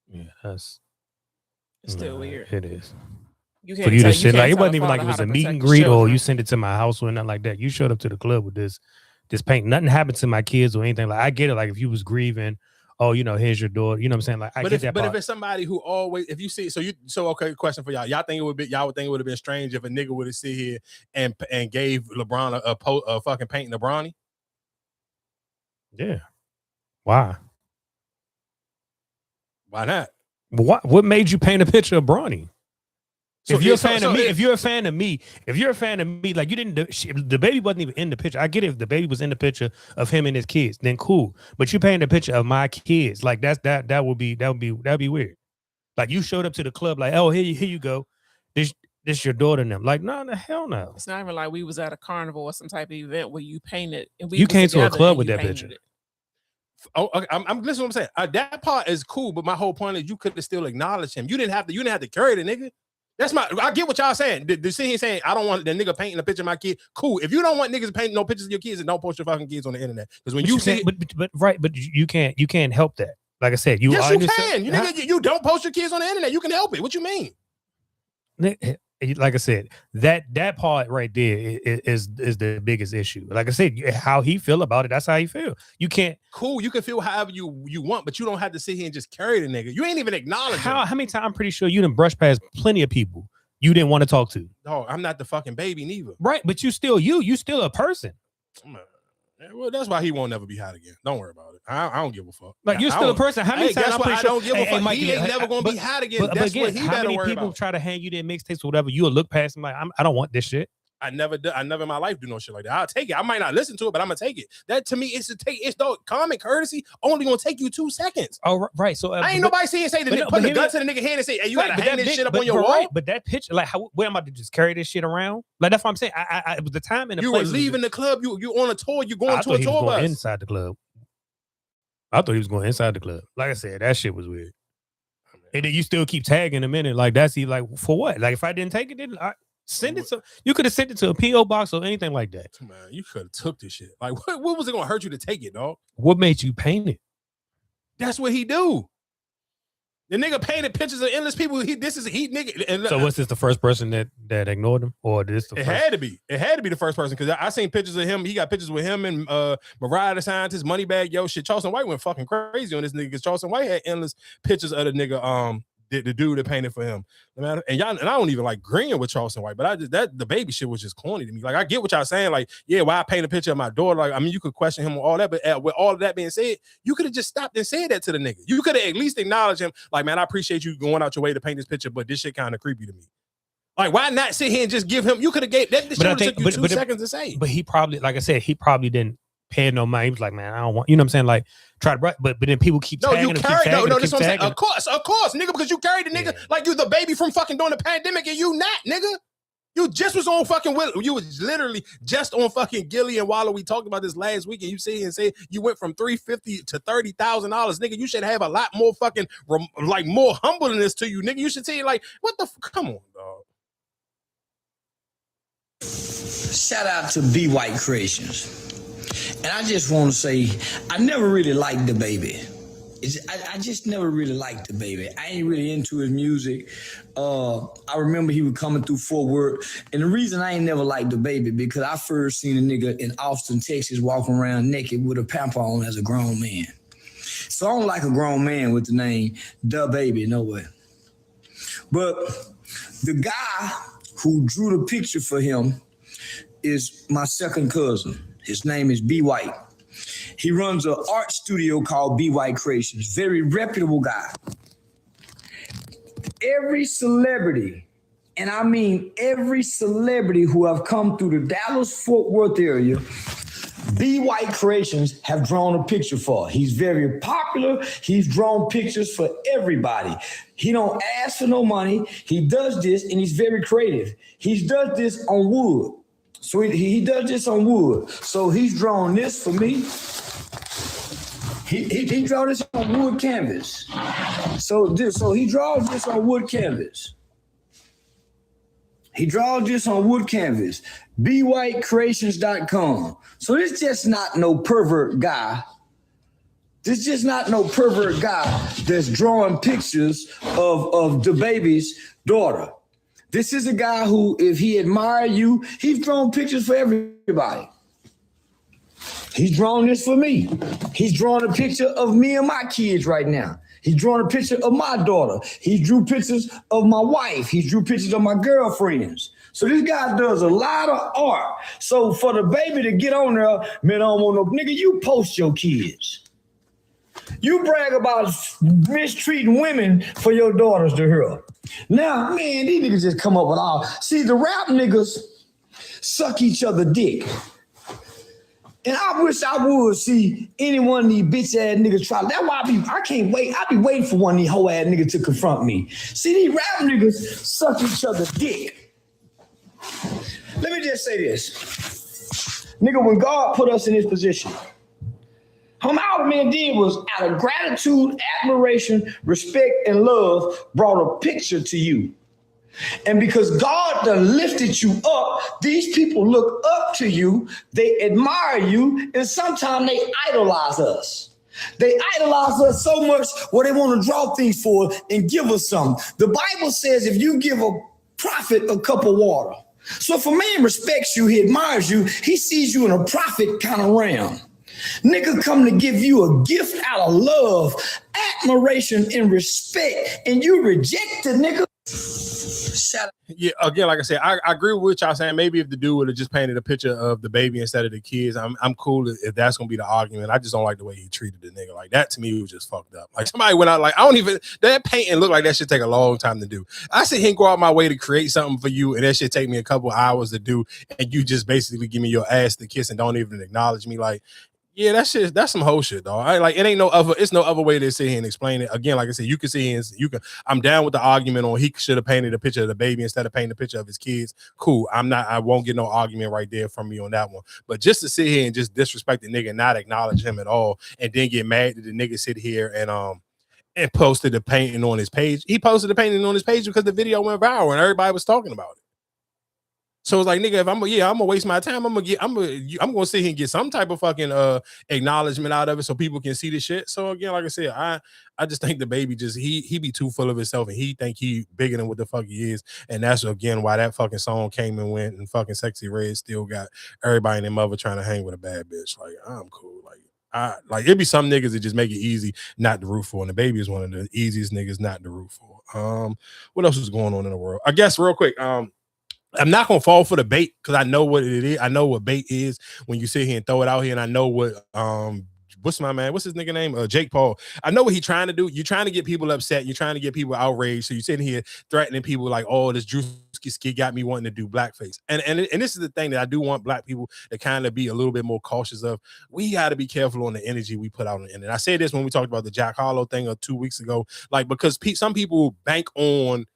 G: Yeah, that's
F: still weird.
G: It is.
F: For
G: you to sit like, it wasn't even like it was a meet and greet or you sent it to my house or nothing like that. You showed up to the club with this paint. Nothing happened to my kids or anything. Like, I get it. Like, if you was grieving, oh, you know, here's your daughter. You know what I'm saying? Like, I get that part.
E: But if it's somebody who always, if you see, okay, question for y'all. Y'all would think it would have been strange if a nigga would have sit here and gave LeBron a fucking painting of Bronny?
G: Yeah. Why?
E: Why not?
G: What made you paint a picture of Bronny? If you're a fan of me, if you're a fan of me, like you didn't, DaBaby wasn't even in the picture. I get it if DaBaby was in the picture of him and his kids, then cool. But you painting a picture of my kids, like that would be weird. Like you showed up to the club, like, oh, here you go. This your daughter and them. Like, no, the hell no.
F: It's not even like we was at a carnival or some type of event where you painted. And
G: you came to a club with that picture.
E: Oh, I'm listening to what I'm saying. That part is cool, but my whole point is you could have still acknowledged him. You didn't have to carry the nigga. I get what y'all saying. The scene he's saying, I don't want the nigga painting a picture of my kid. Cool. If you don't want niggas painting no pictures of your kids, then don't post your fucking kids on the internet. Because when you see,
G: but you can't help that. Like I said, you
E: can. You don't post your kids on the internet. You can help it. What you mean?
G: Like I said, that part right there is the biggest issue. Like I said, how he feel about it, that's how he feel. You can't.
E: Cool, you can feel however you want, but you don't have to sit here and just carry the nigga. You ain't even acknowledge
G: how many times. I'm pretty sure you done brushed past plenty of people you didn't want to talk to.
E: No, I'm not the fucking baby neither.
G: Right, but you still a person.
E: Well, that's why he won't never be hot again. Don't worry about it. I don't give a fuck.
G: Like you're still a person. How many times?
E: I don't give a fuck. Mike, he ain't never gonna be hot again. That's what he better worry about.
G: How many people try to hang you their mixtapes or whatever? You'll look past him like, I don't want this shit.
E: I never in my life do no shit like that. I'll take it. I might not listen to it, but I'm gonna take it. That to me is it's the common courtesy only gonna take you 2 seconds.
G: Oh, right. So
E: I ain't nobody saying put the gun to the nigga hand and say, hey, you gotta hang this shit up on your wall.
G: Right, but that picture, like, where am I to just carry this shit around? Like that's what I'm saying. I was the time and the
E: you
G: place
E: were leaving the club. You on a tour. You going to a tour bus
G: inside the club. I thought he was going inside the club. Like I said, that shit was weird. And then you still keep tagging him in it. Like that's like for what? Like if I didn't take it, then send it to. You could have sent it to a PO box or anything like that.
E: Man, you could have took this shit. Like what was it gonna hurt you to take it, dog?
G: What made you paint it?
E: That's what he do. The nigga painted pictures of endless people. This is he nigga. And
G: so was this the first person that ignored him, or this?
E: It had to be. It had to be the first person because I seen pictures of him. He got pictures with him and Mariah the Scientist, Moneybag Yo shit. Charleston White went fucking crazy on this nigga because Charleston White had endless pictures of the nigga the dude that painted for him. And I don't even like agreeing with Charleston White, but the baby shit was just corny to me. Like I get what y'all saying. Like yeah, why I paint a picture of my daughter? Like I mean, you could question him on all that, but with all of that being said, you could have just stopped and said that to the nigga. You could have at least acknowledged him. Like man, I appreciate you going out your way to paint this picture, but this shit kind of creepy to me. Like why not sit here and just give him? You could have gave that. This shit took you 2 seconds to say.
G: But he probably, like I said, he probably didn't pay no mind. He was like, man, I don't want. You know what I'm saying? Like try to, but then people keep tagging him. This is what I'm saying.
E: Of course, nigga, because you carried the nigga like you the baby from fucking during the pandemic, and you not, nigga. You just was on fucking you was literally just on fucking Gilly and Waller. We talked about this last week, and you see and say you went from $350 to $30,000, nigga. You should have a lot more fucking like more humbleness to you, nigga. You should say like, what the come on, dog.
A: Shout out to B White Creations. And I just want to say, I never really liked DaBaby. I just never really liked DaBaby. I ain't really into his music. I remember he was coming through Fort Worth. And the reason I ain't never liked DaBaby, because I first seen a nigga in Austin, Texas, walking around naked with a pamper on as a grown man. So I don't like a grown man with the name DaBaby, no way. But the guy who drew the picture for him is my second cousin. His name is B White. He runs an art studio called B White Creations. Very reputable guy. Every celebrity, and I mean every celebrity who have come through the Dallas-Fort Worth area, B White Creations have drawn a picture for. He's very popular. He's drawn pictures for everybody. He don't ask for no money. He does this, and he's very creative. He does this on wood. So he does this on wood. So he's drawn this for me. He draw this on wood canvas. So he draws this on wood canvas. He draws this on wood canvas. BWhiteCreations.com. So this just not no pervert guy. This just not no pervert guy that's drawing pictures of DaBaby's daughter. This is a guy who, if he admire you, he's drawn pictures for everybody. He's drawn this for me. He's drawn a picture of me and my kids right now. He's drawn a picture of my daughter. He drew pictures of my wife. He drew pictures of my girlfriends. So this guy does a lot of art. So for DaBaby to get on there, man, I don't want no nigga, you post your kids. You brag about mistreating women for your daughters to her. Now, man, these niggas just come up with all. See, the rap niggas suck each other dick. And I wish I would see any one of these bitch ass niggas try. That's why I can't wait. I be waiting for one of these hoe ass niggas to confront me. See, these rap niggas suck each other dick. Let me just say this. Nigga, when God put us in this position, all the man did was, out of gratitude, admiration, respect, and love, brought a picture to you. And because God done lifted you up, these people look up to you, they admire you, and sometimes they idolize us. They idolize us so much where they want to draw things for us and give us something. The Bible says if you give a prophet a cup of water. So if a man respects you, he admires you, he sees you in a prophet kind of realm. Nigga come to give you a gift out of love, admiration, and respect, and you reject it, nigga.
E: Yeah, again, like I said, I agree with what y'all saying. Maybe if the dude would have just painted a picture of DaBaby instead of the kids, I'm cool if that's gonna be the argument. I just don't like the way he treated the nigga. Like that to me was just fucked up. Like somebody went out, like that painting looked like that should take a long time to do. I said he go out my way to create something for you, and that should take me a couple hours to do, and you just basically give me your ass to kiss and don't even acknowledge me. Like, yeah, that's some whole shit, dog. It's no other way to sit here and explain it. Again, like I said, you can see I'm down with the argument on he should have painted a picture of DaBaby instead of painting a picture of his kids. Cool. I won't get no argument right there from me on that one. But just to sit here and just disrespect the nigga and not acknowledge him at all, and then get mad that the nigga sit here and posted the painting on his page. He posted the painting on his page because the video went viral and everybody was talking about it. So it's like, nigga, if I'm gonna waste my time, I'm gonna sit here and get some type of fucking acknowledgement out of it so people can see the shit. So again, like I said, I just think DaBaby just he be too full of himself and he think he bigger than what the fuck he is. And that's again why that fucking song came and went, and fucking Sexy Red still got everybody and their mother trying to hang with a bad bitch. Like, I'm cool. Like it'd be some niggas that just make it easy not to root for, and DaBaby is one of the easiest niggas not to root for. What else is going on in the world? I guess real quick, I'm not gonna fall for the bait because I know what it is. I know what bait is when you sit here and throw it out here, and I know what what's his nigga name? Jake Paul. I know what he's trying to do. You're trying to get people upset. You're trying to get people outraged. So you're sitting here threatening people like, oh, this Druski skit got me wanting to do blackface. And this is the thing that I do want black people to kind of be a little bit more cautious of. We got to be careful on the energy we put out on the internet. I said this when we talked about the Jack Harlow thing 2 weeks ago, like because some people bank on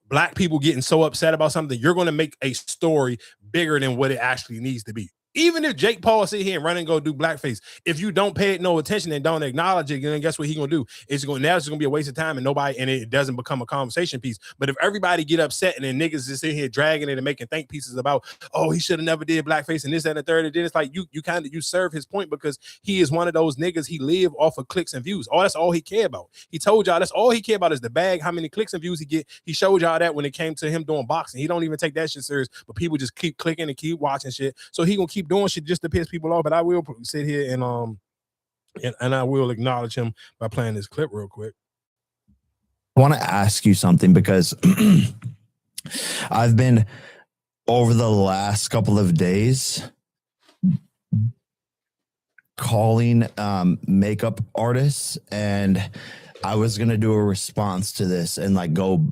E: black people getting so upset about something, you're going to make a story bigger than what it actually needs to be. Even if Jake Paul sit here and run and go do blackface, if you don't pay it no attention and don't acknowledge it, then guess what he gonna do? It's gonna be a waste of time and it doesn't become a conversation piece. But if everybody get upset and then niggas is in here dragging it and making think pieces about, oh, he should have never did blackface and this, that, and the third, and then it's like you serve his point because he is one of those niggas. He live off of clicks and views. That's all he care about. He told y'all that's all he care about is the bag, how many clicks and views he get. He showed y'all that when it came to him doing boxing. He don't even take that shit serious, but people just keep clicking and keep watching shit. So he gonna keep doing shit just to piss people off. But I will sit here and I will acknowledge him by playing this clip real quick.
D: I want to ask you something because I've been over the last couple of days calling makeup artists, and I was gonna do a response to this and like go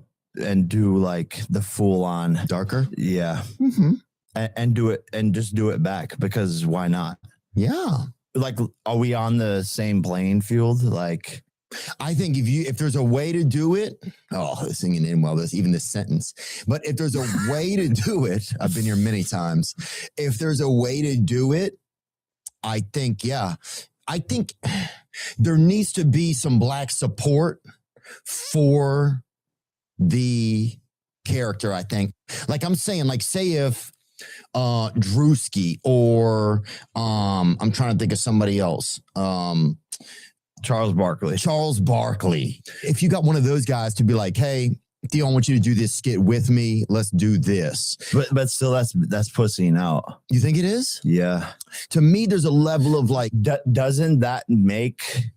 D: and do like the full on
V: darker,
D: yeah. And do it and just do it back because why not?
V: Yeah.
D: Like, are we on the same playing field? Like,
V: I think if there's a way to do it, singing in well, there's even this sentence, but if there's a way to do it, I've been here many times. If there's a way to do it, I think there needs to be some black support for the character. I think, like I'm saying, like say if Druski or I'm trying to think of somebody else,
D: Charles Barkley.
V: If you got one of those guys to be like, hey, Theo, I want you to do this skit with me. Let's do this.
D: But still, that's pussying out.
V: You think it is?
D: Yeah.
V: To me, there's a level of like,
D: doesn't that make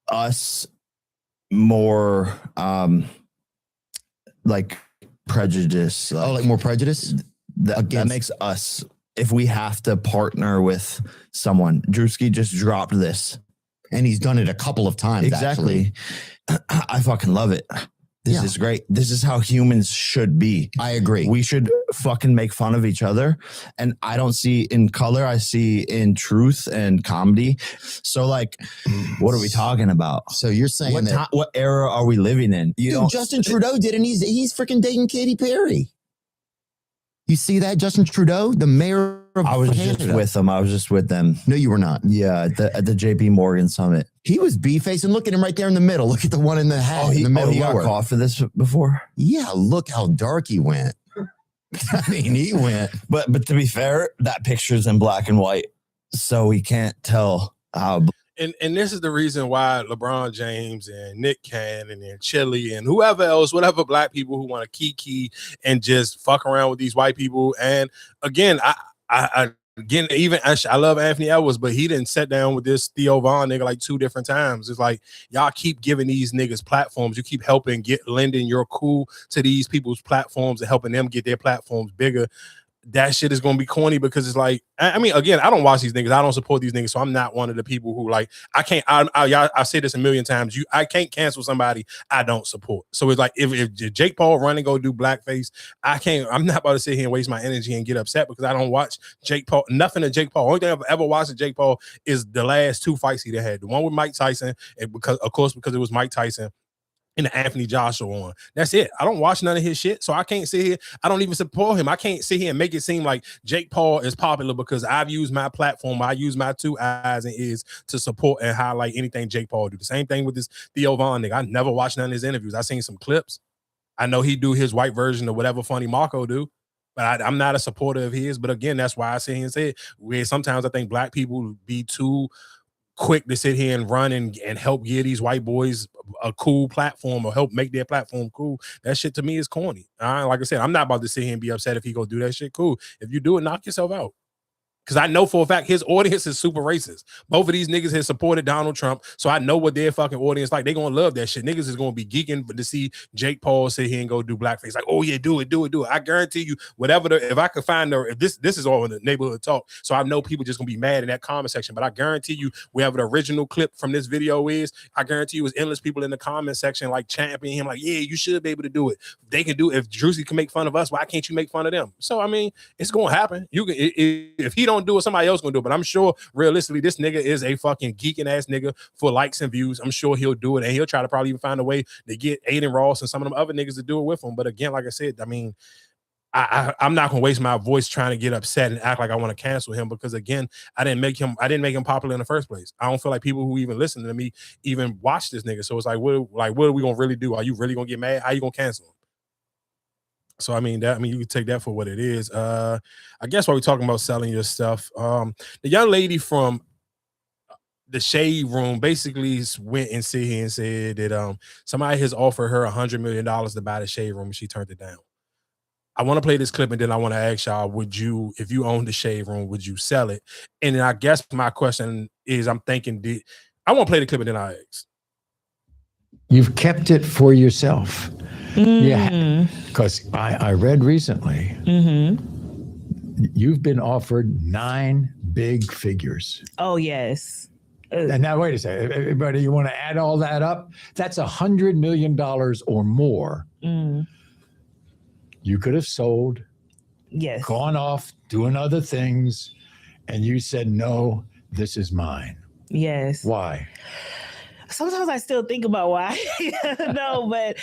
D: us more like prejudice?
V: Like more prejudice?
D: That makes us, if we have to partner with someone. Druski just dropped this.
V: And he's done it a couple of times.
D: Exactly.
V: Actually.
D: I fucking love it. This is great. This is how humans should be.
V: I agree.
D: We should fucking make fun of each other. And I don't see in color, I see in truth and comedy. So, like, what are we talking about?
V: So you're saying
D: what era are we living in?
V: Dude, Justin Trudeau did, and he's freaking dating Katy Perry. You see that, Justin Trudeau, the mayor of
D: I was
V: Canada.
D: just with them. I was just with them.
V: No, you were not.
D: Yeah, at the JP Morgan summit.
V: He was B-facing. Look at him right there in the middle. Look at the one in the hat.
D: He
V: in the middle
D: he got
V: lower.
D: caught for this before?
V: Yeah, look how dark he went. I mean, he went.
D: But to be fair, that picture's in black and white, so we can't tell how.
E: And this is the reason why LeBron James and Nick Cannon and Chili and whoever else, whatever black people who want to kiki and just fuck around with these white people. And again, I love Anthony Edwards, but he didn't sit down with this Theo Von nigga like 2 different times. It's like y'all keep giving these niggas platforms. You keep lending your cool to these people's platforms and helping them get their platforms bigger. That shit is going to be corny because it's like, I mean, again, I don't watch these niggas. I don't support these niggas. So I'm not one of the people who like, I say this a million times. I can't cancel somebody I don't support. So it's like, if Jake Paul run and go do blackface, I'm not about to sit here and waste my energy and get upset because I don't watch Jake Paul, nothing of Jake Paul. Only thing I've ever watched of Jake Paul is the last 2 fights he had. The one with Mike Tyson, and because it was Mike Tyson, and the Anthony Joshua one. That's it. I don't watch none of his shit, so I can't sit here. I don't even support him. I can't sit here and make it seem like Jake Paul is popular because I've used my platform. I use my 2 eyes and ears to support and highlight anything Jake Paul do. The same thing with this Theo Von nigga. I never watched none of his interviews. I seen some clips. I know he do his white version of whatever funny Marco do, but I'm not a supporter of his. But again, that's why I sit here and say it. Where sometimes I think black people be too quick to sit here and run and help give these white boys a cool platform or help make their platform cool. That shit to me is corny. Like I said, I'm not about to sit here and be upset if he go do that shit. Cool. If you do it, knock yourself out. Because I know for a fact his audience is super racist. Both of these niggas have supported Donald Trump, so I know what their fucking audience like. They gonna love that shit. Niggas is gonna be geeking to see Jake Paul sit here and go do blackface. Like, oh yeah, do it. I guarantee you, if I could find if this is all in the neighborhood talk, so I know people just gonna be mad in that comment section. But I guarantee you, wherever the original clip from this video is, I guarantee you, it's endless people in the comment section like championing him, like, yeah, you should be able to do it. They can do it. If Druski can make fun of us, why can't you make fun of them? So I mean, it's gonna happen. You can if he don't do it, somebody else gonna do it. But I'm sure realistically, this nigga is a fucking geeking ass nigga for likes and views. I'm sure he'll do it, and he'll try to probably even find a way to get Aiden Ross and some of them other niggas to do it with him. But again, like I said, I mean, I'm not gonna waste my voice trying to get upset and act like I want to cancel him because again, I didn't make him popular in the first place. I don't feel like people who even listen to me even watch this nigga. So it's like, what are we gonna really do? Are you really gonna get mad? How you gonna cancel him? So I mean you can take that for what it is. I guess while we're talking about selling your stuff, the young lady from the Shade Room basically went and sit here and said that somebody has offered her $100 million to buy the Shade Room and she turned it down. I want to play this clip and then I want to ask y'all, if you own the Shade Room, would you sell it? And then I guess my question is, I'm thinking, I want to play the clip and then I ask.
H: You've kept it for yourself. Yeah, because I read recently, you've been offered 9 big figures.
I: Oh, yes.
H: And now, wait a second. Everybody, you want to add all that up? That's $100 million or more. You could have sold, gone off, doing other things, and you said, no, this is mine.
I: Yes.
H: Why?
I: Sometimes I still think about why. No, but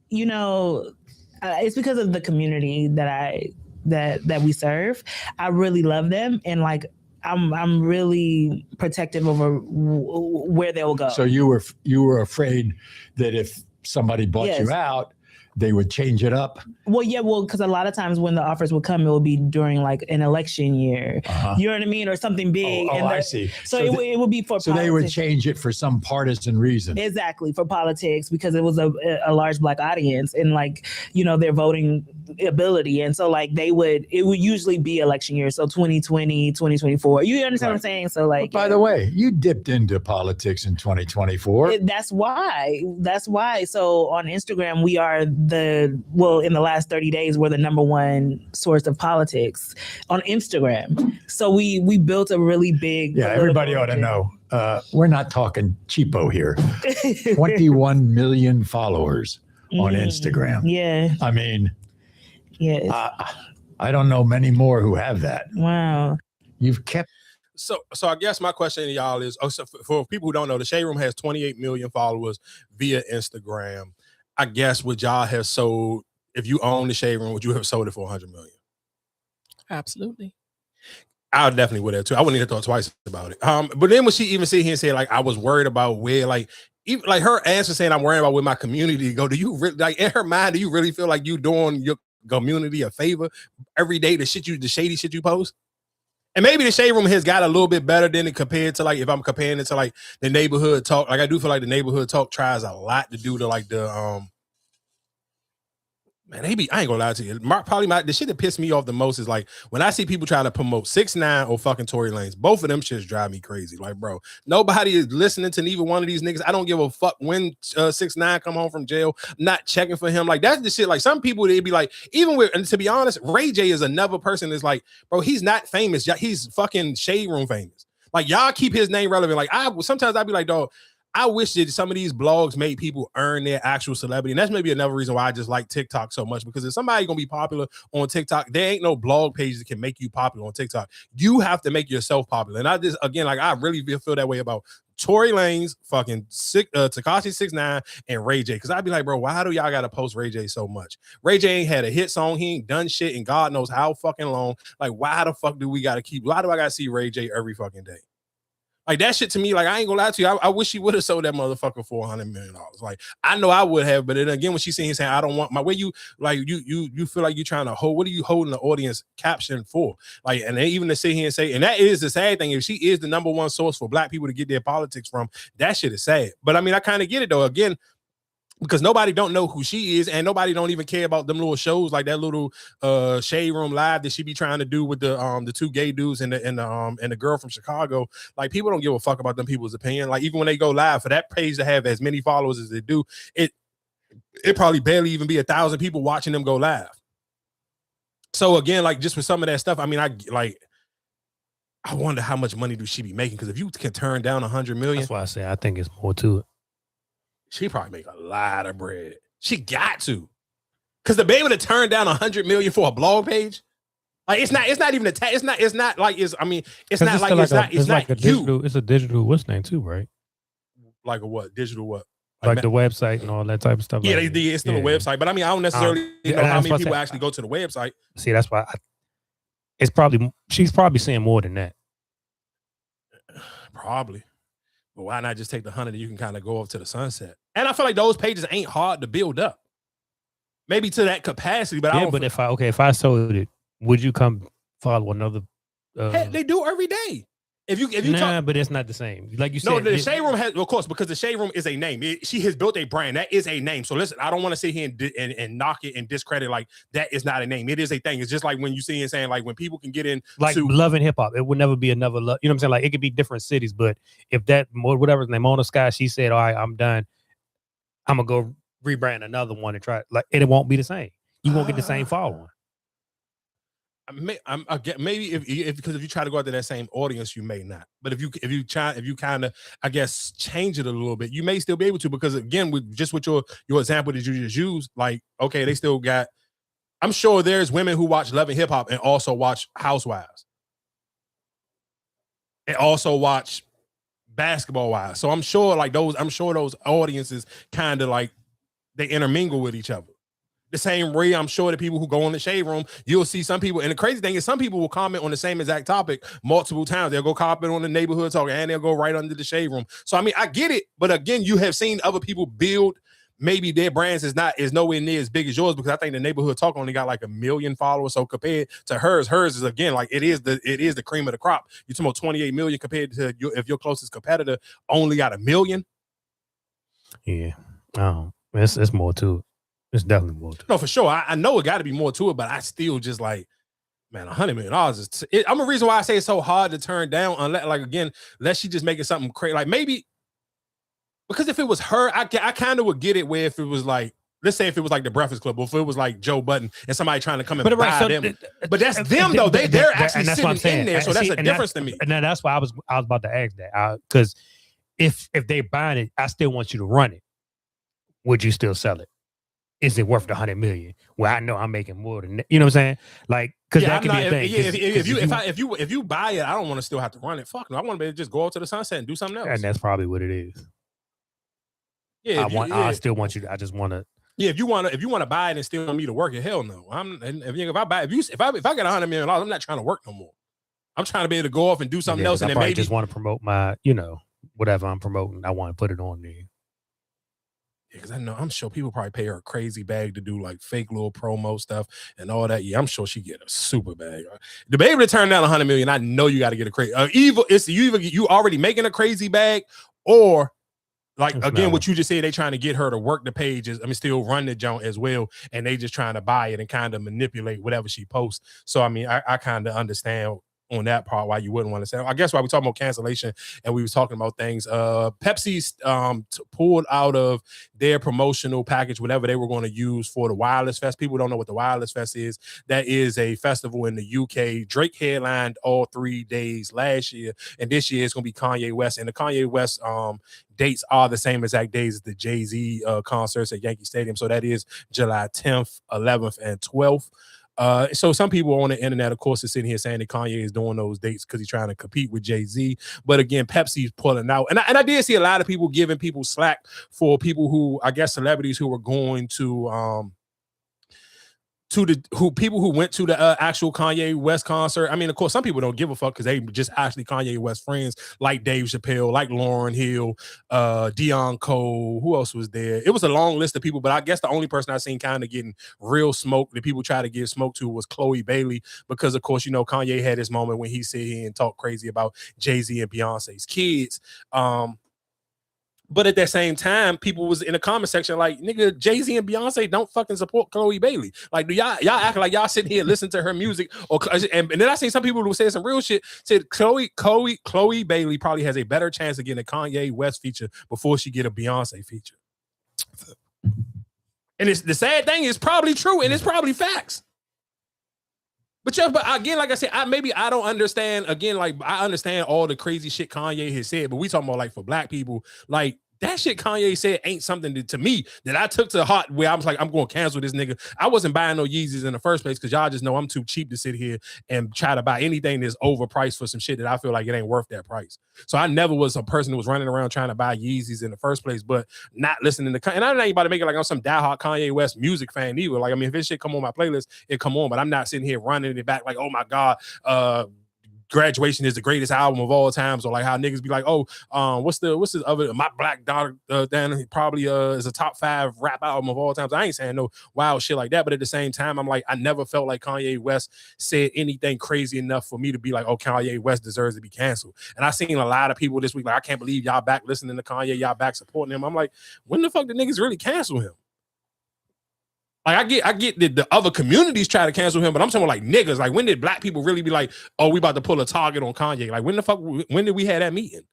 I: it's because of the community that we serve. I really love them, and like I'm really protective over where they'll go.
H: So you were afraid that if somebody bought you out, they would change it up.
I: Well, because a lot of times when the offers would come, it would be during like an election year. You know what I mean, or something big.
H: I see.
I: So it would be for.
H: So they would change it for some partisan reason.
I: Exactly, for politics, because it was a large Black audience and like their voting ability, and so like it would usually be election year, so 2020, 2024. You understand what I'm saying? So like,
H: but by the way, you dipped into politics in 2024.
I: That's why. So on Instagram, we are in the last 30 days, we're the number one source of politics on Instagram. So we built a really big.
H: Yeah, everybody ought to know. We're not talking cheapo here. 21 million followers on Instagram.
I: Yeah.
H: I mean,
I: yeah.
H: I don't know many more who have that.
I: Wow.
H: You've kept.
E: So I guess my question to y'all is, for people who don't know, the Shade Room has 28 million followers via Instagram. I guess would y'all have sold, if you own the Shade Room, would you have sold it for 100 million?
F: Absolutely.
E: I definitely would have too. I wouldn't even thought twice about it. But then when she even sit here and say, like, I was worried about where, like, even like her answer saying I'm worried about where my community go. Do you really, like, in her mind, do you really feel like you doing your community a favor every day, the shady shit you post? And maybe the Shade Room has got a little bit better than it compared to, like, if I'm comparing it to like the Neighborhood Talk. Like, I do feel like the Neighborhood Talk tries a lot to do to like the man, I ain't gonna lie to you. The shit that pissed me off the most is like when I see people try to promote 6ix9ine or fucking Tory Lanez. Both of them shits drive me crazy. Like, bro, nobody is listening to neither one of these niggas. I don't give a fuck when 6ix9ine come home from jail. I'm not checking for him. Like, that's the shit. Like, some people, they'd be like, even with, and to be honest, Ray J is another person that's like, bro, he's not famous. He's fucking Shade Room famous. Like, y'all keep his name relevant. Like, sometimes I'd be like, dog, I wish that some of these blogs made people earn their actual celebrity. And that's maybe another reason why I just like TikTok so much, because if somebody's going to be popular on TikTok, there ain't no blog page that can make you popular on TikTok. You have to make yourself popular. And I just, again, like, I really feel that way about Tory Lanez, fucking Tekashi 6ix9ine, and Ray J. Because I'd be like, bro, why do y'all got to post Ray J so much? Ray J ain't had a hit song. He ain't done shit in God knows how fucking long. Like, why the fuck do we got to why do I got to see Ray J every fucking day? Like, that shit to me, like, I ain't gonna lie to you. I wish he would have sold that motherfucker for $100 million. Like, I know I would have, but then again, when she's saying I don't want my way, you like you feel like you're trying to hold. What are you holding the audience caption for? Like, and then even to sit here and say, and that is the sad thing. If she is the number one source for black people to get their politics from, that shit is sad. But I mean, I kind of get it though. Again, because nobody don't know who she is, and nobody don't even care about them little shows like that little Shade Room Live that she be trying to do with the two gay dudes and the girl from Chicago. Like, people don't give a fuck about them people's opinion. Like, even when they go live, for that page to have as many followers as they do, it probably barely even be 1,000 people watching them go live. So again, like, just with some of that stuff, I mean, I wonder how much money do she be making? Because if you can turn down 100 million,
G: that's why I say I think it's more to it.
E: She probably make a lot of bread. She got to, because to be able to turn down 100 million for a blog page, like, it's not even it's not like it's. I mean, it's not like it's not
G: a digital. It's a digital what's name too, right?
E: Like a what? Digital what?
G: Like the website and all that type of stuff.
E: Yeah,
G: like
E: it's still a website, but I mean, I don't necessarily know how many people actually go to the website.
G: See, that's why she's probably saying more than that.
E: Probably. But why not just take the 100 and you can kind of go off to the sunset? And I feel like those pages ain't hard to build up. Maybe to that capacity, but
G: yeah. But if I sold it, would you come follow another?
E: They do every day. If you
G: but it's not the same. Like you said,
E: no, the Shade Room has, of course, because the Shade Room is a name. She has built a brand. That is a name. So listen, I don't want to sit here and knock it and discredit like that is not a name. It is a thing. It's just like when you see and saying like when people can get in
G: like Love and Hip Hop, it would never be another love. You know what I'm saying? Like it could be different cities, but if that whatever's name on the sky, she said, "All right, I'm done. I'm gonna go rebrand another one and try." Like it won't be the same. You won't get the same following.
E: Maybe if because if you try to go after that same audience, you may not. But if you kind of, I guess, change it a little bit, you may still be able to. Because again, with your example that you just used, like, okay, they still got. I'm sure there's women who watch Love and Hip Hop and also watch Housewives, and also watch Basketball Wives. So I'm sure those audiences kind of like they intermingle with each other. The same way I'm sure the people who go on the Shade Room, you'll see some people, and the crazy thing is some people will comment on the same exact topic multiple times. They'll go comment on the Neighborhood Talk and they'll go right under the Shade Room. So I mean, I get it, but again, you have seen other people build. Maybe their brands is nowhere near as big as yours, because I think the Neighborhood Talk only got like 1 million followers. So compared to hers is again like it is the cream of the crop. You're talking about 28 million compared to if your closest competitor only got 1 million.
G: Yeah, it's more to it. It's definitely more to it.
E: No, for sure. I know it got to be more to it, but I still just like, man, $100 million is. I'm a reason why I say it's so hard to turn down. Unless she just making something crazy. Like maybe because if it was her, I kind of would get it. Where if it was like let's say if it was like the Breakfast Club, or if it was like Joe Budden and somebody trying to come and
G: But right,
E: buy
G: so
E: them. But that's them though. They're actually
G: and that's what I'm
E: sitting in
G: saying.
E: there. So that's a difference to me.
G: And that's why I was about to ask that. Because if they buying it, I still want you to run it. Would you still sell it? Is it worth the 100 million? Well, I know I'm making more than that. You know what I'm saying? Like, because that could be a thing.
E: If you buy it, I don't want to still have to run it. Fuck no, I want to be able to just go out to the sunset and do something else.
G: And that's probably what it is.
E: Yeah,
G: I still want you to. I just want to.
E: Yeah, if you want to buy it and still want me to work it, hell no. If I got $100 million, I'm not trying to work no more. I'm trying to be able to go off and do something else, and
G: I
E: then maybe
G: just want to promote my, whatever I'm promoting. I want to put it on there.
E: Yeah, because I'm sure people probably pay her a crazy bag to do like fake little promo stuff and all that. Yeah, I'm sure she get a super bag. DaBaby to turn down $100 million, I know you got to get a crazy. You already making a crazy bag, or like again, what you just said, they trying to get her to work the pages. I mean, still run the joint as well, and they just trying to buy it and kind of manipulate whatever she posts. So I mean, I kind of understand on that part why you wouldn't want to say. I guess why we talking about cancellation and we was talking about things. Pepsi's pulled out of their promotional package whatever they were going to use for the Wireless Fest. People don't know what the Wireless Fest is. That is a festival in the UK. Drake headlined all 3 days last year, and this year it's going to be Kanye West. And the Kanye West dates are the same exact days as the Jay-Z concerts at Yankee Stadium. So that is July 10th, 11th, and 12th. So some people on the internet, of course, are sitting here saying that Kanye is doing those dates because he's trying to compete with Jay-Z. But again, Pepsi's pulling out. And I did see a lot of people giving people slack for people who, I guess, celebrities who were going to people who went to the actual Kanye West concert. I mean, of course, some people don't give a fuck because they just actually Kanye West friends, like Dave Chappelle, like Lauryn Hill, Deion Cole. Who else was there? It was a long list of people, but I guess the only person I seen kind of getting real smoke that people try to give smoke to was Chloe Bailey, because of course, Kanye had his moment when he said he and talked crazy about Jay-Z and Beyonce's kids. But at that same time, people was in the comment section like, nigga, Jay-Z and Beyonce don't fucking support Chloe Bailey. Like, do y'all act like y'all sitting here listening to her music? And then I seen some people who said some real shit, said Chloe Bailey probably has a better chance of getting a Kanye West feature before she get a Beyonce feature. And it's the sad thing is probably true, and it's probably facts. But again, like I said, I don't understand. Again, like I understand all the crazy shit Kanye has said, but we talking about like for black people, like that shit Kanye said ain't something to me that I took to heart where I was like, I'm going to cancel this nigga. I wasn't buying no Yeezys in the first place because y'all just know I'm too cheap to sit here and try to buy anything that's overpriced for some shit that I feel like it ain't worth that price. So I never was a person who was running around trying to buy Yeezys in the first place, but not listening to, and I ain't about to make it like I'm some diehard Kanye West music fan either. Like, I mean, if this shit come on my playlist, it come on, but I'm not sitting here running it back like, oh my God, Graduation is the greatest album of all times, or like how niggas be like, oh, what's this other My Black Dog then probably is a top 5 rap album of all times. I ain't saying no wild shit like that, but at the same time, I'm like, I never felt like Kanye West said anything crazy enough for me to be like, oh, Kanye West deserves to be canceled. And I seen a lot of people this week like, I can't believe y'all back listening to Kanye, y'all back supporting him. I'm like, when the fuck did niggas really cancel him? Like I get the other communities try to cancel him, but I'm talking like niggas. Like, when did black people really be like, oh, we about to pull a target on Kanye? Like, when did we have that meeting?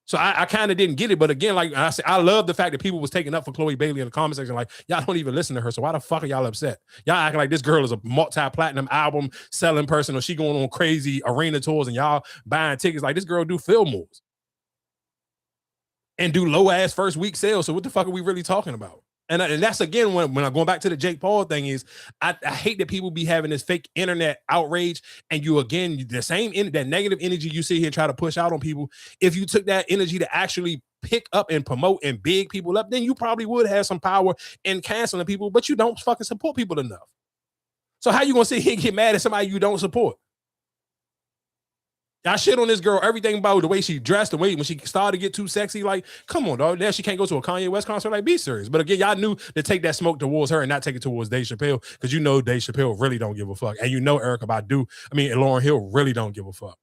E: So I kind of didn't get it. But again, like I said, I love the fact that people was taking up for Chloe Bailey in the comment section. Like, y'all don't even listen to her. So why the fuck are y'all upset? Y'all acting like this girl is a multi-platinum album selling person, or she going on crazy arena tours and y'all buying tickets. Like, this girl do Fillmore's and do low ass first week sales. So what the fuck are we really talking about? And that's again when I'm going back to the Jake Paul thing is I hate that people be having this fake internet outrage, and you again the same that negative energy you sit here and try to push out on people. If you took that energy to actually pick up and promote and big people up, then you probably would have some power in canceling people, but you don't fucking support people enough. So how you gonna sit here and get mad at somebody you don't support? I shit on this girl, everything about the way she dressed, the way when she started to get too sexy. Like, come on, dog. Now she can't go to a Kanye West concert. Like, be serious. But again, y'all knew to take that smoke towards her and not take it towards Dave Chappelle, because you know Dave Chappelle really don't give a fuck. And you know Erykah Badu, and Lauryn Hill really don't give a fuck.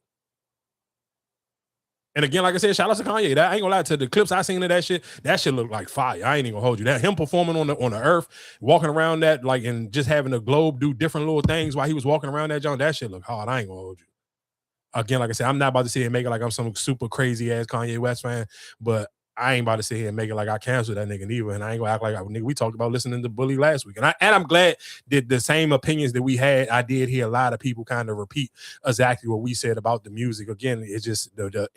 E: And again, like I said, shout out to Kanye. That I ain't gonna lie, to the clips I seen of that shit looked like fire. I ain't even gonna hold you. That him performing on the earth, walking around that, like, and just having the globe do different little things while he was walking around that joint, that shit looked hard. I ain't gonna hold you. Again, like I said, I'm not about to sit here and make it like I'm some super crazy ass Kanye West fan, but I ain't about to sit here and make it like I canceled that nigga neither, and I ain't gonna act like nigga. We talked about listening to Bully last week, and I'm glad that the same opinions that we had, I did hear a lot of people kind of repeat exactly what we said about the music. Again, it's just the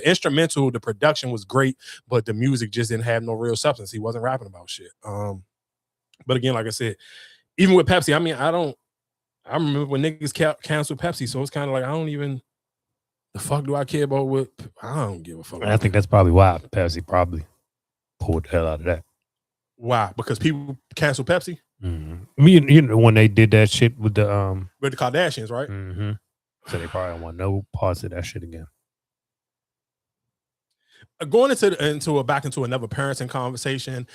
E: instrumental, the production was great, but the music just didn't have no real substance. He wasn't rapping about shit. But again, like I said, even with Pepsi, I mean, I remember when niggas canceled Pepsi, so it's kind of like I don't even. The fuck do I care about what? I don't give a fuck.
G: I think that's probably why Pepsi probably pulled the hell out of that.
E: Why? Because people cancel Pepsi?
G: Mm-hmm. You know, when they did that shit with the
E: Kardashians, right?
G: Mm-hmm. So they probably don't want no parts of that shit again.
E: Going back into another parenting conversation.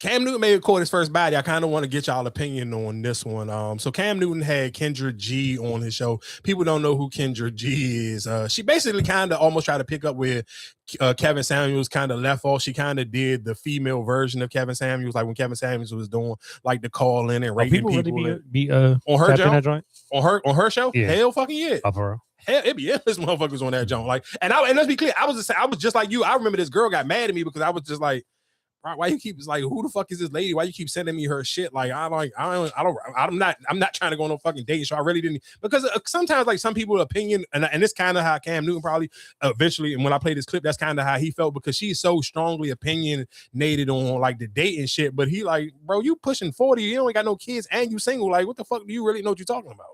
E: Cam Newton may have caught his first body. I kind of want to get y'all opinion on this one. So Cam Newton had Kendra G on his show. People don't know who Kendra G is. She basically kind of almost tried to pick up where Kevin Samuels kind of left off. She kind of did the female version of Kevin Samuels, like when Kevin Samuels was doing like the call in and raping people.
G: Really be on her joint?
E: On her show?
G: Yeah.
E: Hell fucking yeah.
G: For
E: hell, it be endless motherfuckers on that joint. Like, and let's be clear, I was just like you. I remember this girl got mad at me because I was just like, why you keep like, who the fuck is this lady? Why you keep sending me her shit? Like, I'm not trying to go on no fucking date. So I really didn't, because sometimes like some people's opinion, and it's kind of how Cam Newton probably eventually, and when I play this clip, that's kind of how he felt, because she's so strongly opinionated on like the dating shit. But he like, bro, you pushing 40, you don't got no kids, and you single. Like, what the fuck do you really know what you're talking about?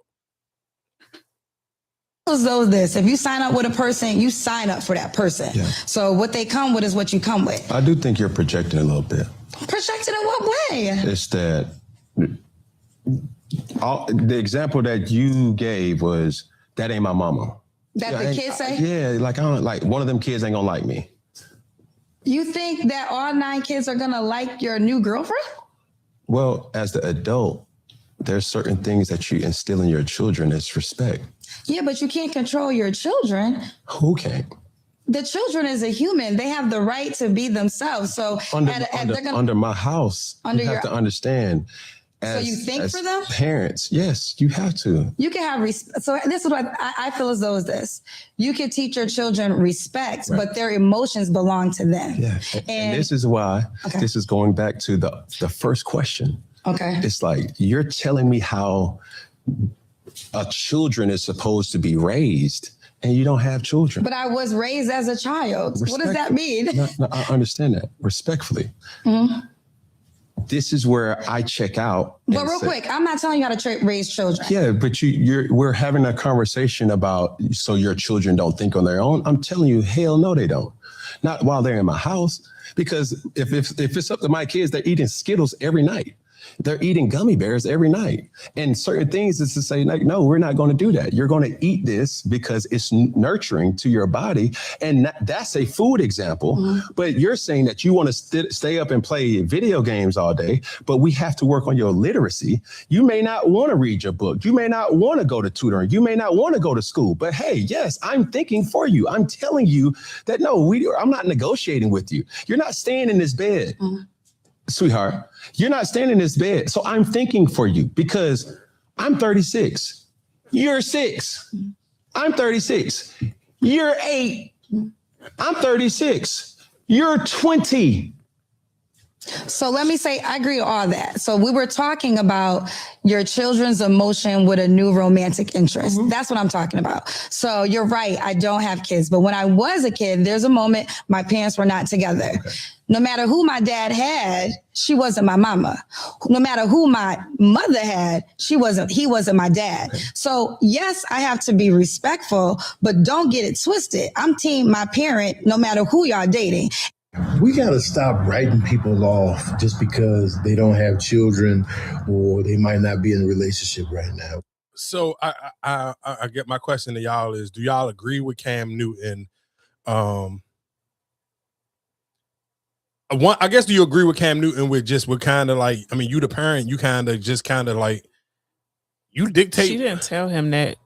J: This, if you sign up with a person, you sign up for that person. Yeah. So what they come with is what you come with.
K: I do think you're projecting a little bit.
J: Projecting in what way?
K: It's that the example that you gave was, that ain't my mama.
J: That the kids say?
K: Yeah, like I don't like, one of them kids ain't gonna like me.
J: You think that all 9 kids are gonna like your new girlfriend?
K: Well, as the adult, there's certain things that you instill in your children as respect.
J: Yeah, but you can't control your children.
K: Who can't?
J: The children is a human. They have the right to be themselves. So
K: under my house, you have to understand.
J: So you think for them?
K: Parents, yes, you have to.
J: You can have respect. So this is what I feel as though is this. You can teach your children respect, right, but their emotions belong to them.
K: Yeah, and this is why, this is going back to the first question.
J: Okay.
K: It's like, you're telling me how a children is supposed to be raised, and you don't have children.
J: But I was raised as a child. What does that mean?
K: No, I understand that, respectfully.
J: Mm-hmm.
K: This is where I check out.
J: But real quick, I'm not telling you how to raise children.
K: Yeah, but we're having a conversation about, so your children don't think on their own. I'm telling you, hell no, they don't. Not while they're in my house. Because if it's up to my kids, they're eating Skittles every night. They're eating gummy bears every night. And certain things is to say, like, no, we're not going to do that. You're going to eat this because it's nurturing to your body. And that's a food example. Mm-hmm. But you're saying that you want to stay up and play video games all day, but we have to work on your literacy. You may not want to read your book. You may not want to go to tutoring. You may not want to go to school. But hey, yes, I'm thinking for you. I'm telling you that, no, I'm not negotiating with you. You're not staying in this bed. Mm-hmm. Sweetheart, you're not staying in this bed. So I'm thinking for you, because I'm 36. You're 6. I'm 36. You're 8. I'm 36. You're 20.
J: So let me say, I agree with all that. So we were talking about your children's emotion with a new romantic interest. Mm-hmm. That's what I'm talking about. So you're right. I don't have kids. But when I was a kid, there's a moment my parents were not together. Okay. No matter who my dad had, she wasn't my mama. No matter who my mother had, he wasn't my dad. Okay. So yes, I have to be respectful, but don't get it twisted. I'm team my parent, no matter who y'all dating.
W: We got to stop writing people off just because they don't have children or they might not be in a relationship right now.
E: So I get, my question to y'all is, do y'all agree with Cam Newton? I guess, do you agree with Cam Newton with kind of like, I mean, you the parent, you kind of like, you dictate.
F: She didn't tell him that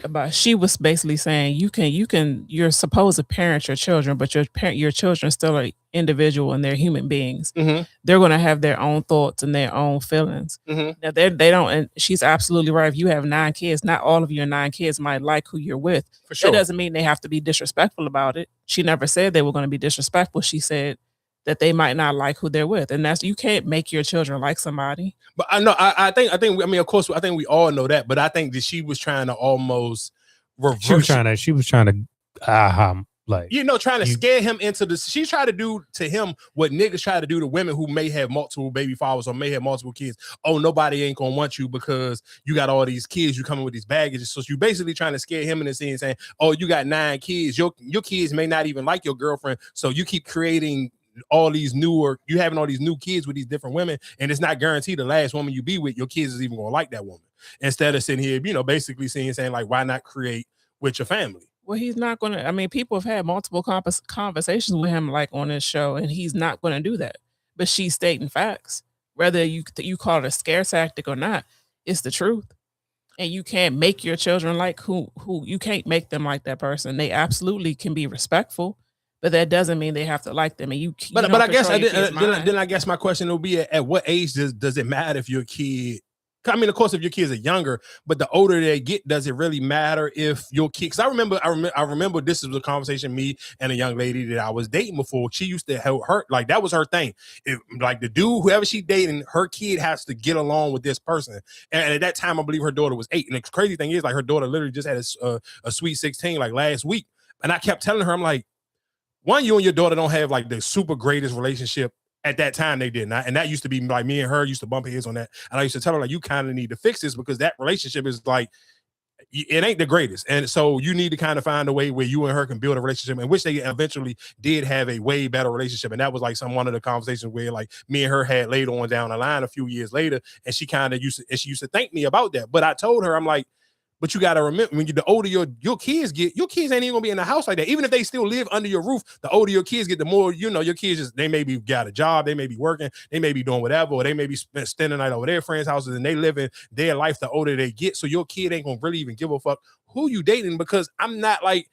F: But she was basically saying you're supposed to parent your children, but your children still are individual and they're human beings. They're going to have their own thoughts and their own feelings. Now they don't, and she's absolutely right. If you have 9 kids, not all of your 9 kids might like who you're with.
E: For sure.
F: It doesn't mean they have to be disrespectful about it. She never said they were going to be disrespectful. She said that they might not like who they're with, and you can't make your children like somebody.
E: But I know, I think, I mean, of course, I think we all know that, but I think that she was trying to almost reverse.
G: She was trying to, like,
E: trying to scare him into this. She tried to do to him what niggas try to do to women who may have multiple baby fathers or may have multiple kids. Oh, nobody ain't gonna want you because you got all these kids. You coming with these baggages. So you basically trying to scare him into scene, saying, "Oh, you got 9 kids. Your kids may not even like your girlfriend. So you keep creating all these you having all these new kids with these different women, and it's not guaranteed the last woman you be with, your kids is even gonna like that woman." Instead of sitting here, basically saying like, why not create with your family?
F: Well, he's not going to. I mean, people have had multiple conversations with him, like on this show, and he's not going to do that. But she's stating facts, whether you call it a scare tactic or not. It's the truth, and you can't make your children like who you can't make them like that person. They absolutely can be respectful, but that doesn't mean they have to like them. And
E: but I guess then I guess my question will be at what age does it matter if your kid? I mean, of course, if your kids are younger, but the older they get, does it really matter if your kids? I remember this is a conversation me and a young lady that I was dating before. She used to help her, like that was her thing. If like the dude, whoever she dating, her kid has to get along with this person. And at that time, I believe her daughter was 8. And the crazy thing is, like her daughter literally just had a sweet 16 like last week. And I kept telling her, I'm like, one, you and your daughter don't have like the super greatest relationship. At that time, they did not. And that used to be like me and her used to bump heads on that. And I used to tell her, like, you kind of need to fix this because that relationship is like, it ain't the greatest. And so you need to kind of find a way where you and her can build a relationship, in which they eventually did have a way better relationship. And that was like one of the conversations where like me and her had later on down the line a few years later. And she kind of used to thank me about that. But I told her, I'm like, but you got to remember, when the older your kids get, your kids ain't even gonna be in the house like that. Even if they still live under your roof, the older your kids get, the more, your kids they may be got a job, they may be working, they may be doing whatever, or they may be spending the night over their friends' houses, and they live in their life the older they get. So your kid ain't gonna really even give a fuck who you dating, because I'm not like,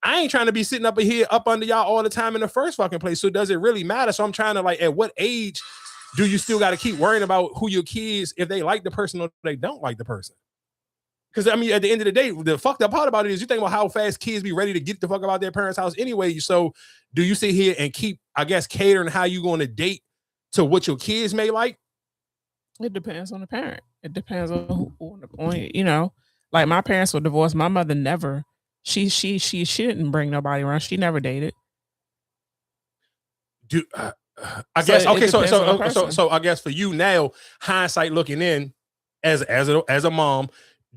E: I ain't trying to be sitting up here up under y'all all the time in the first fucking place. So does it really matter? So I'm trying to like, at what age do you still got to keep worrying about who your kids, if they like the person or they don't like the person? Because, I mean, at the end of the day, the fucked up part about it is you think about how fast kids be ready to get the fuck about their parents' house anyway. So do you sit here and keep, I guess, catering how you going to date to what your kids may like?
F: It depends on the parent. It depends on like my parents were divorced. My mother never, she didn't bring nobody around. She never dated.
E: I guess, okay, so I guess for you now, hindsight looking in, as a mom,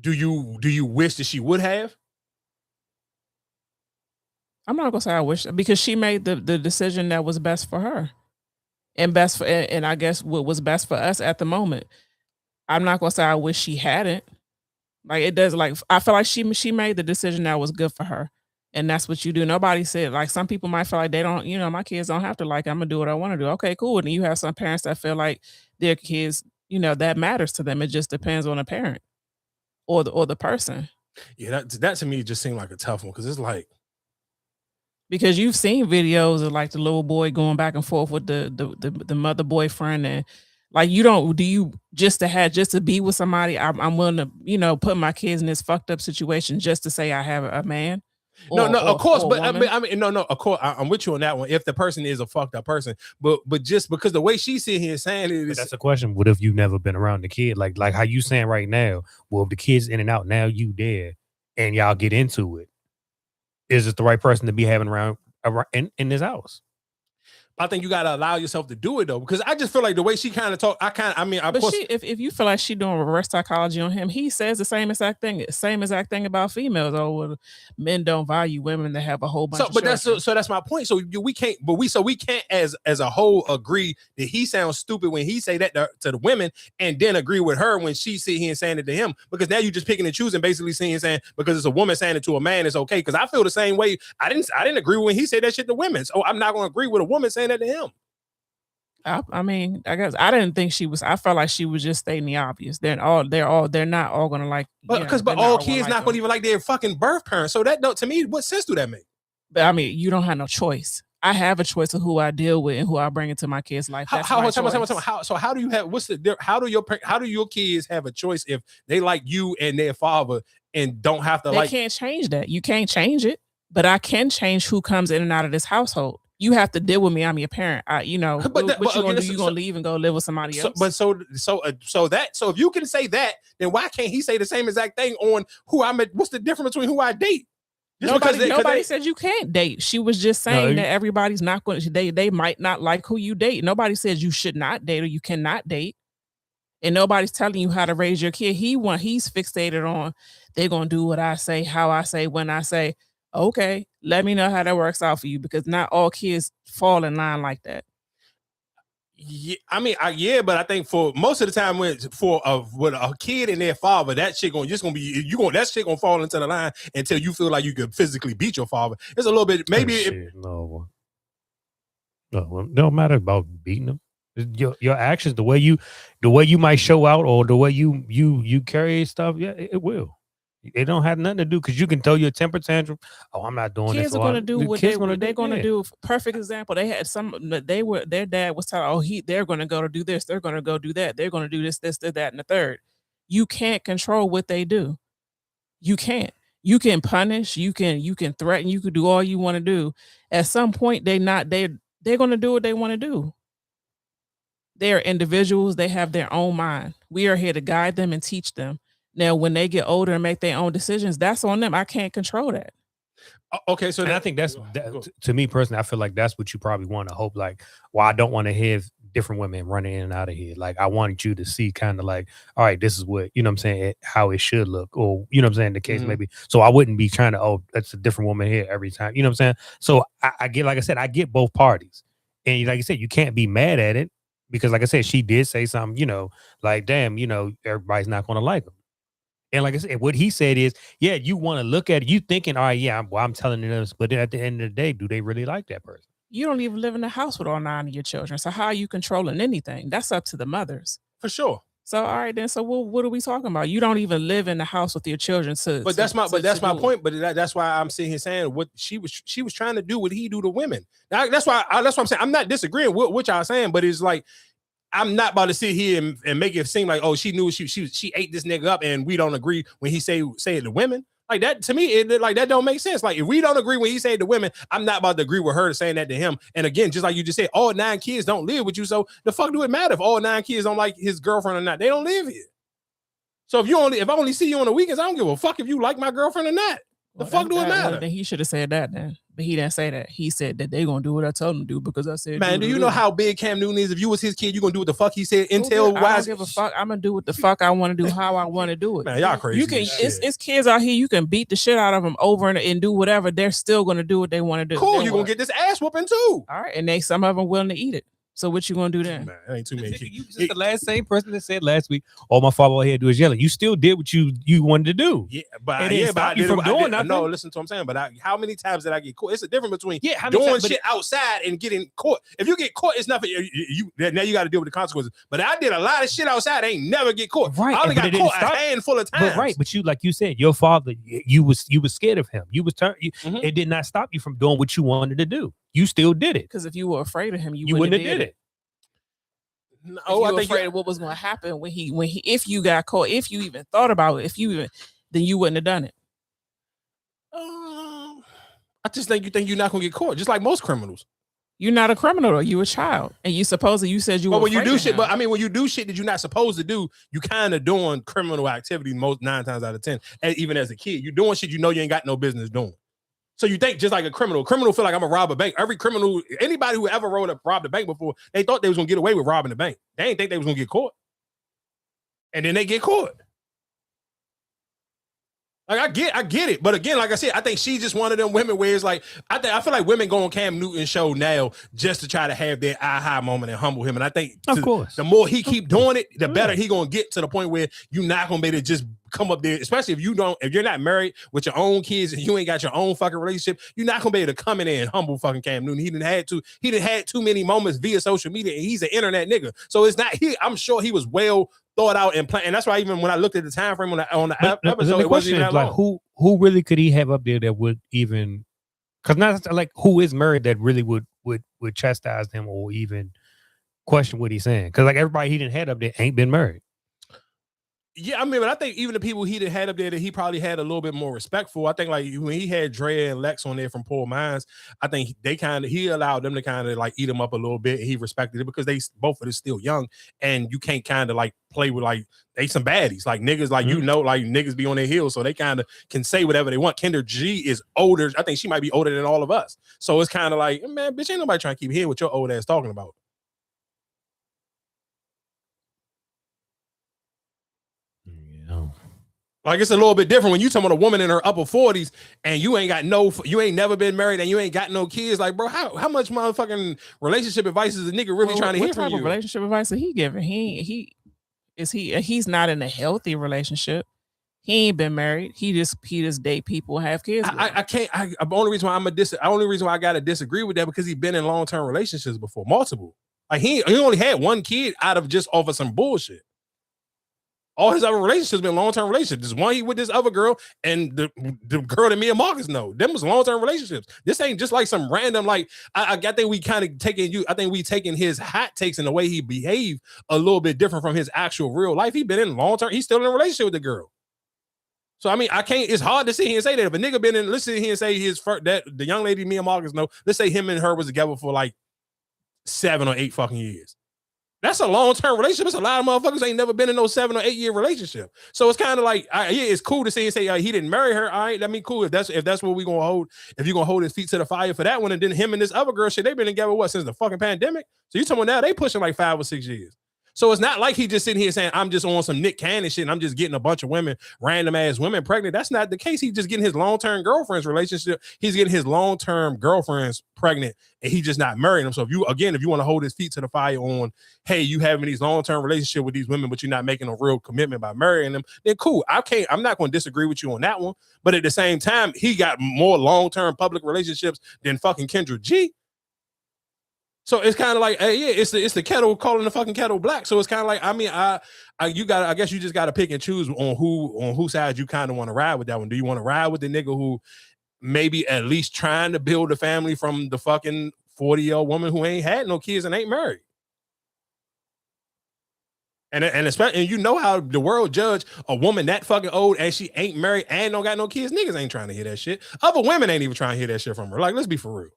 E: do you wish that she would have?
F: I'm not gonna say I wish, because she made the decision that was best for her, and and I guess what was best for us at the moment. I'm not gonna say I wish she hadn't. Like it does. Like I feel like she made the decision that was good for her, and that's what you do. Nobody said, like, some people might feel like they don't. My kids don't have to like. I'm gonna do what I want to do. Okay, cool. And you have some parents that feel like their kids, that matters to them. It just depends on the parent or the person.
E: Yeah, that to me just seemed like a tough one, because it's like,
F: because you've seen videos of like the little boy going back and forth with the mother boyfriend, and like just to be with somebody, I'm willing to put my kids in this fucked up situation just to say I have a man.
E: Of course, but I mean, of course, I'm with you on that one. If the person is a fucked up person, but just because the way she's sitting here saying it is,
G: that's a question. What if you never been around the kid? Like how you saying right now? Well, if the kid's in and out, now you there, and y'all get into it. Is it the right person to be having around in this house?
E: I think you got to allow yourself to do it though, because I just feel like the way she kind of talk,
F: if you feel like she doing reverse psychology on him, he says the same exact thing about females. Oh, well, men don't value women that have a whole bunch.
E: That's my point. So we can't as a whole agree that he sounds stupid when he say that to the women, and then agree with her when she sit here and saying it to him, because now you just picking and choosing, basically saying because it's a woman saying it to a man, it's okay. Because I feel the same way. I didn't agree when he said that shit to women, so I'm not going to agree with a woman saying that to him.
F: I mean, I guess I didn't think she was. I felt like she was just stating the obvious. They're not all gonna like.
E: But all kids not gonna even like their fucking birth parents. So that to me, what sense do that make?
F: But I mean, you don't have no choice. I have a choice of who I deal with and who I bring into my kids' life.
E: How do you have? What's the? How do your kids have a choice if they like you and their father and don't have to
F: They
E: like?
F: can't change that. You can't change it, but I can change who comes in and out of this household. You have to deal with me. I'm your parent. What you gonna do? You gonna leave and go live with somebody else?
E: So if you can say that, then why can't he say the same exact thing on who I'm? What's the difference between who I date?
F: Nobody said you can't date. She was just saying that everybody's not going to date. They might not like who you date. Nobody says you should not date or you cannot date. And nobody's telling you how to raise your kid. He's fixated on they're gonna do what I say, how I say, when I say. Okay, let me know how that works out for you because not all kids fall in line like that.
E: Yeah, I mean, but I think for most of the time with a kid and their father, that shit that shit gonna fall into the line until you feel like you could physically beat your father. It's a little bit
G: no, it don't matter about beating them. Your actions, the way you might show out or the way you carry stuff, yeah, it will. It don't have nothing to do because you can throw your temper tantrum. Oh, I'm not doing this.
F: Kids are going to do what they're going to do. Perfect example. They had their dad was telling, they're going to go to do this. They're going to go do that. They're going to do this, that, and the third. You can't control what they do. You can't. You can punish. You can threaten. You can do all you want to do. At some point, they're going to do what they want to do. They're individuals. They have their own mind. We are here to guide them and teach them. Now, when they get older and make their own decisions, that's on them. I can't control that.
E: Okay, so
G: I think to me personally, I feel like that's what you probably want to hope. Like, well, I don't want to have different women running in and out of here. Like, I wanted you to see kind of like, all right, this is what, you know what I'm saying, how it should look. Or, you know what I'm saying, the case maybe. So I wouldn't be trying to, that's a different woman here every time. You know what I'm saying? So I get, like I said, I get both parties. And like I said, you can't be mad at it because, like I said, she did say something, like, damn, everybody's not going to like him. And like I said, what he said is, yeah, you want to look at it. You thinking, all right, yeah, I'm telling them this. But then at the end of the day, do they really like that person?
F: You don't even live in a house with all 9 of your children. So how are you controlling anything? That's up to the mothers.
E: For sure.
F: So, all right, then. So what are we talking about? You don't even live in the house with your children.
E: That's my point. But that's why I'm sitting here saying what she was trying to do, what he do to women. That's why I'm saying I'm not disagreeing with what y'all saying, but it's like, I'm not about to sit here and make it seem like, oh, she knew she ate this nigga up and we don't agree when he say it to women. Like that, to me, that don't make sense. Like if we don't agree when he say it to women, I'm not about to agree with her saying that to him. And again, just like you just said, all 9 kids don't live with you. So the fuck do it matter if all 9 kids don't like his girlfriend or not? They don't live here. So if I only see you on the weekends, I don't give a fuck if you like my girlfriend or not. The fuck do it matter?
F: Then he should have said that then. But he didn't say that. He said that they're gonna do what I told them to do because I said.
E: Man, do you know how big Cam Newton is? If you was his kid, you gonna do what the fuck he said. Intel wise,
F: I don't give a fuck. I'm gonna do what the fuck I want to do, how I want to do it.
E: Man, y'all crazy.
F: You can. It's kids out here. You can beat the shit out of them over and do whatever. They're still gonna do what they want to do.
E: Cool. You gonna get this ass whooping too.
F: All right, and some of them willing to eat it. So what you gonna do then?
E: Man, ain't too many.
G: You just the same person that said last week, all my father here do is yelling. You still did what you wanted to do.
E: Yeah, but you from doing nothing. No, listen to what I'm saying. But how many times did I get caught? It's a difference between doing shit outside and getting caught. If you get caught, it's nothing. Now you got to deal with the consequences. But I did a lot of shit outside. I ain't never get caught.
G: Right,
E: I only got caught a handful of times.
G: But right, but you, like you said, your father, you was scared of him. You was It did not stop you from doing what you wanted to do. You still did it.
F: Because if you were afraid of him, you
G: wouldn't have did it.
F: No, I think afraid of what was going to happen when he if you got caught, if you even thought about it, then you wouldn't have done it.
E: I just think you're not going to get caught, just like most criminals.
F: You're not a criminal, though. You're a child, and you said you.
E: But when you do shit, but I mean, when you do shit that you're not supposed to do, you kind of doing criminal activity 9 times out of 10. And even as a kid, you're doing shit you know you ain't got no business doing. So you think just like a criminal feel like I'm gonna rob a bank. Every criminal, anybody who ever robbed a bank before, they thought they was gonna get away with robbing the bank. They didn't think they was gonna get caught. And then they get caught. Like I get it. But again, like I said, I think she's just one of them women where it's like, I feel like women go on Cam Newton's show now just to try to have their aha moment and humble him. And I think
G: of course,
E: the more he keep doing it, the better he gonna get to the point where you're not gonna be able to just come up there, especially if you're not married with your own kids and you ain't got your own fucking relationship, you're not gonna be able to come in there and humble fucking Cam Newton. He didn't had too many moments via social media, and he's an internet nigga. So it's not I'm sure he was well thought out and planned. And that's why even when I looked at the time frame on the episode, it wasn't even that long.
G: Who really could he have up there that would even, because not like who is married that really would chastise him or even question what he's saying? Because like everybody he didn't had up there ain't been married.
E: Yeah, I mean, but I think even the people he had up there that he probably had a little bit more respect for. I think like when he had Dre and Lex on there from Poor Minds, I think he allowed them to kind of like eat him up a little bit. He respected it because they both of them still young, and you can't kind of like play with like they some baddies like niggas like like niggas be on their heels, so they kind of can say whatever they want. Kendra G is older. I think she might be older than all of us, so it's kind of like, man, bitch, ain't nobody trying to keep hearing what your old ass talking about. Like it's a little bit different when you talking about a woman in her upper 40s and you ain't never been married and you ain't got no kids. Like, bro, how much motherfucking relationship advice is a nigga really trying to hear from you? What type of
F: relationship advice is he giving? He's not in a healthy relationship. He ain't been married. He just date people and have kids.
E: The only reason why I gotta disagree with that because he's been in long-term relationships before, multiple. Like he only had one kid out of just off of some bullshit. All his other relationships been long-term relationships. This one he with this other girl and the girl that me and Marcus know. Them was long-term relationships. This ain't just like some random, like I think we kind of taking his hot takes and the way he behaved a little bit different from his actual real life. He been in long-term, he's still in a relationship with the girl. So I mean, it's hard to sit here and say that. If a nigga been in, let's sit here and say the young lady me and Marcus know, let's say him and her was together for like 7 or 8 fucking years. That's a long-term relationship. It's a lot of motherfuckers ain't never been in no 7 or 8 year relationship. So it's kind of like, it's cool to say he didn't marry her. All right, that mean cool. If that's what we gonna hold, if you're gonna hold his feet to the fire for that one, and then him and this other girl shit, they've been together since the fucking pandemic. So you talking about now they pushing like 5 or 6 years. So it's not like he just sitting here saying, I'm just on some Nick Cannon shit and I'm just getting a bunch of women, random ass women pregnant. That's not the case. He's just getting his long-term girlfriend's relationship. He's getting his long-term girlfriends pregnant and he just not marrying them. So if you want to hold his feet to the fire on, hey, you having these long-term relationship with these women, but you're not making a real commitment by marrying them, then cool. I'm not going to disagree with you on that one. But at the same time, he got more long-term public relationships than fucking Kendra G. So it's kind of like, hey, yeah, it's the kettle calling the fucking kettle black. So it's kind of like, I mean, I guess you just got to pick and choose on whose side you kind of want to ride with that one. Do you want to ride with the nigga who maybe at least trying to build a family from the fucking 40-year-old woman who ain't had no kids and ain't married? And especially, and you know how the world judge a woman that fucking old and she ain't married and don't got no kids. Niggas ain't trying to hear that shit. Other women ain't even trying to hear that shit from her. Like, let's be for real.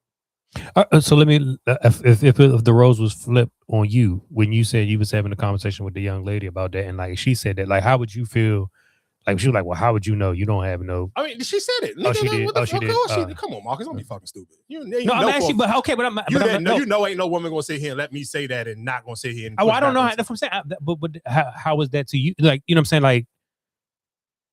G: So let me, if the roles was flipped on you when you said you was having a conversation with the young lady about that, and like she said that, like how would you feel? Like she was like, well, how would you know? You don't have no.
E: I mean, she said it.
G: Nigga, she did.
E: What the
G: She
E: fuck?
G: did.
E: Come on, Marcus, don't be fucking stupid.
G: I'm asking, but okay, but
E: you know, ain't no woman gonna sit here and let me say that and not gonna sit here. And
G: I don't know. That's what I'm saying. But how was that to you? Like, you know what I'm saying? Like,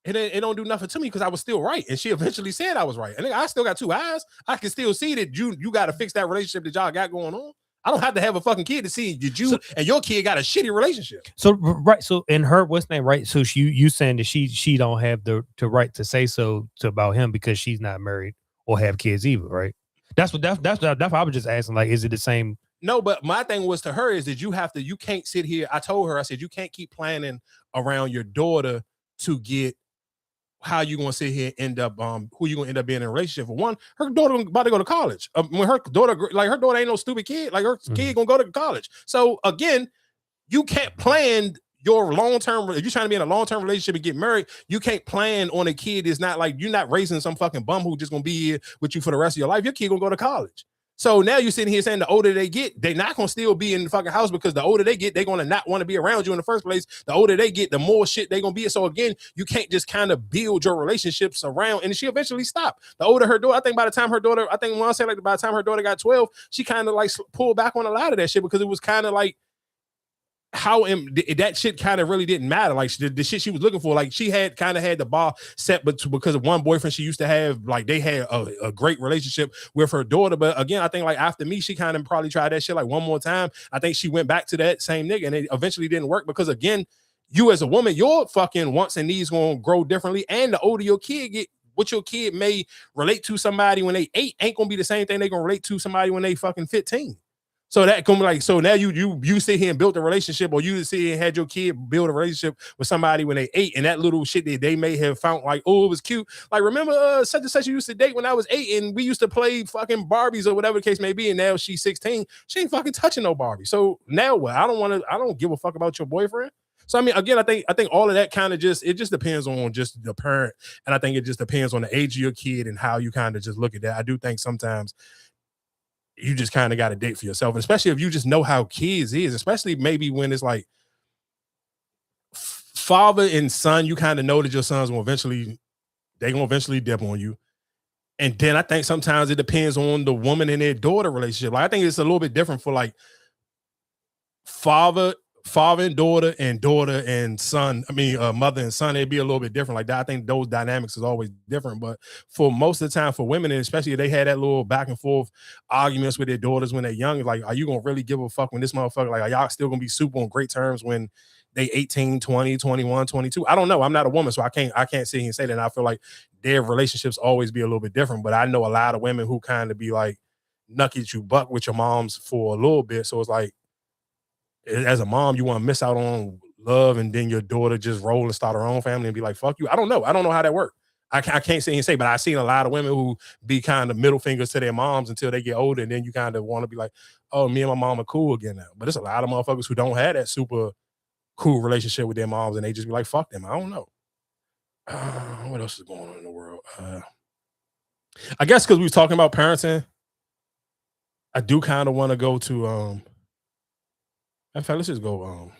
E: it don't do nothing to me because I was still right, and she eventually said I was right. And I still got 2 eyes. I can still see that you got to fix that relationship that y'all got going on. I don't have to have a fucking kid to see that and your kid got a shitty relationship.
G: So right, so in her what's name right? So you saying that she don't have the right to say so about him because she's not married or have kids either, right? That's what I was just asking. Like, is it the same?
E: No, but my thing was to her is that you can't sit here. I told her, I said, you can't keep planning around your daughter to get how you gonna sit here and end up who you gonna end up being in a relationship with. One, her daughter about to go to college. When her daughter ain't no stupid kid, like her kid gonna go to college. So again, you can't plan your long-term. If you're trying to be in a long-term relationship and get married, you can't plan on a kid. It's not like you're not raising some fucking bum who just gonna be here with you for the rest of your life. Your kid gonna go to college. So now you're sitting here saying the older they get, they're not going to still be in the fucking house because the older they get, they're going to not want to be around you in the first place. The older they get, the more shit they're going to be. So again, you can't just kind of build your relationships around, and she eventually stopped. The older her daughter, I think by the time her daughter got 12, she kind of like pulled back on a lot of that shit because it was kind of like, how that shit kind of really didn't matter. Like the shit she was looking for, like she had kind of had the bar set, but because of one boyfriend she used to have, like they had a great relationship with her daughter. But again, I think like after me, she kind of probably tried that shit like one more time. I think she went back to that same nigga and it eventually didn't work because again, you as a woman, your fucking wants and needs gonna grow differently. And the older your kid get, what your kid may relate to somebody when they 8 ain't gonna be the same thing they gonna relate to somebody when they fucking 15. So that can be like, so now you sit here and built a relationship, or you sit here and had your kid build a relationship with somebody when they 8, and that little shit that they may have found like, oh, it was cute. Like, remember such and such you used to date when I was 8, and we used to play fucking Barbies or whatever the case may be, and now she's 16. She ain't fucking touching no Barbie. So now what? I don't give a fuck about your boyfriend. So I mean, again, I think all of that kind of just depends on just the parent, and I think it just depends on the age of your kid and how you kind of just look at that. I do think sometimes you just kind of got to date for yourself, and especially if you just know how kids is, especially maybe when it's like father and son, you kind of know that your sons will eventually dip on you. And then I think sometimes it depends on the woman and their daughter relationship. Like, I think it's a little bit different for like father and daughter and son. I mean, mother and son, it'd be a little bit different like that. I think those dynamics is always different. But for most of the time, for women, and especially if they had that little back and forth arguments with their daughters when they're young, like, are you gonna really give a fuck when this motherfucker, like, are y'all still gonna be super on great terms when they 18, 20, 21, 22? I don't know. I'm not a woman, so I can't sit here and say that. And I feel like their relationships always be a little bit different. But I know a lot of women who kind of be like, nuck at you buck with your moms for a little bit. So it's like, as a mom, you want to miss out on love, and then your daughter just roll and start her own family and be like, fuck you. I don't know how that works. I can't sit and say, but I've seen a lot of women who be kind of middle fingers to their moms until they get older, and then you kind of want to be like, oh, me and my mom are cool again now. But there's a lot of motherfuckers who don't have that super cool relationship with their moms, and they just be like, fuck them. I don't know. What else is going on in the world? I guess because we was talking about parenting, I do kind of want to go to in fact, let's just go.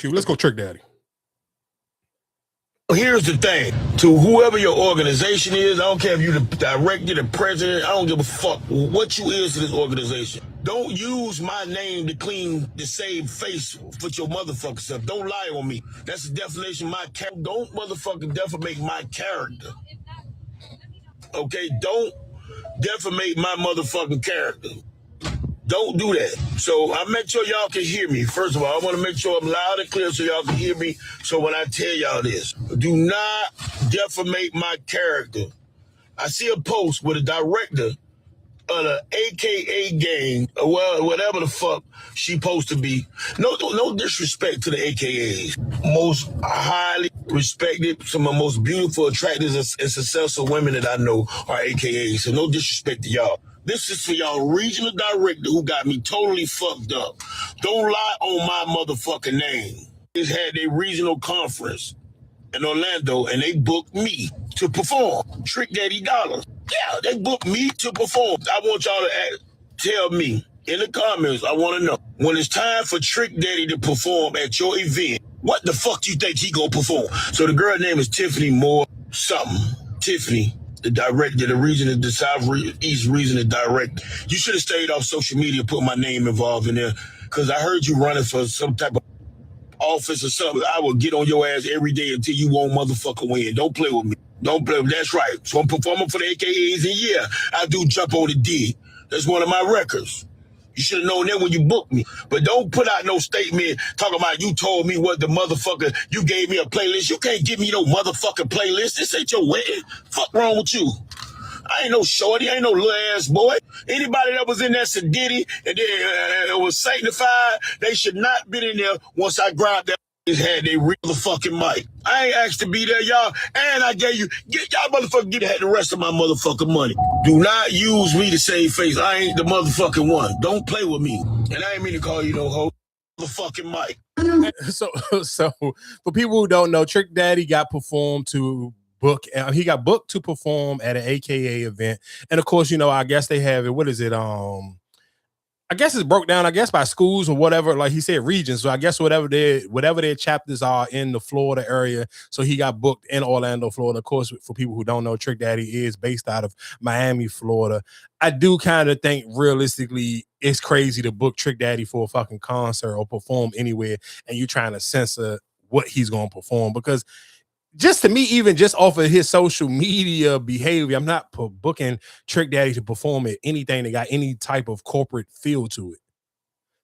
E: Let's go Trick Daddy.
C: Here's the thing. To whoever your organization is, I don't care if you're the director, the president, I don't give a fuck what you is to this organization. Don't use my name to clean the same face with your motherfucking self. Don't lie on me. That's the definition of my character. Don't motherfucking defamate my character. Okay? Don't defamate my motherfucking character. Don't do that. So I make sure y'all can hear me. First of all, I want to make sure I'm loud and clear so y'all can hear me. So when I tell y'all this, do not defamate my character. I see a post with a director of the AKA gang, well, whatever the fuck she supposed to be. No disrespect to the AKAs. Most highly respected, some of the most beautiful, attractive, and successful women that I know are AKAs. So no disrespect to y'all. This is for y'all regional director who got me totally fucked up. Don't lie on my motherfucking name. They had a regional conference in Orlando, and they booked me to perform. Trick Daddy Dollars. Yeah, they booked me to perform. I want y'all to tell me in the comments, I want to know, when it's time for Trick Daddy to perform at your event, what the fuck do you think he gonna perform? So the girl name is Tiffany Moore something. Tiffany, the director, the Southeast regional director. You should have stayed off social media, put my name involved in there, because I heard you running for some type of office or something. I will get on your ass every day until you won't motherfucking win. Don't play with me. Don't play with me. That's right. So I'm performing for the AKAs, and yeah, I do jump on the D. That's one of my records. You should have known that when you booked me. But don't put out no statement talking about you told me what the motherfucker, you gave me a playlist. You can't give me no motherfucking playlist. This ain't your wedding. Fuck wrong with you? I ain't no shorty. I ain't no little ass boy. Anybody that was in that sedity and was sanctified, they should not been in there once I grabbed that had they real the fucking mic. I ain't asked to be there, y'all. And I gave you, y'all motherfucking get the rest of my motherfucking money. Do not use me to save face. I ain't the motherfucking one. Don't play with me. And I ain't mean to call you no hoe. The fucking mic.
E: So for people who don't know, Trick Daddy got performed to book. He got booked to perform at an AKA event, and of course, you know, I guess they have it. What is it? I guess it's broke down, I guess, by schools or whatever. Like he said, regions. So I guess whatever their chapters are in the Florida area. So he got booked in Orlando, Florida. Of course, for people who don't know, Trick Daddy is based out of Miami, Florida. I do kind of think realistically it's crazy to book Trick Daddy for a fucking concert or perform anywhere, and you're trying to censor what he's going to perform, because just to me, even just off of his social media behavior, I'm not booking Trick Daddy to perform at anything that got any type of corporate feel to it.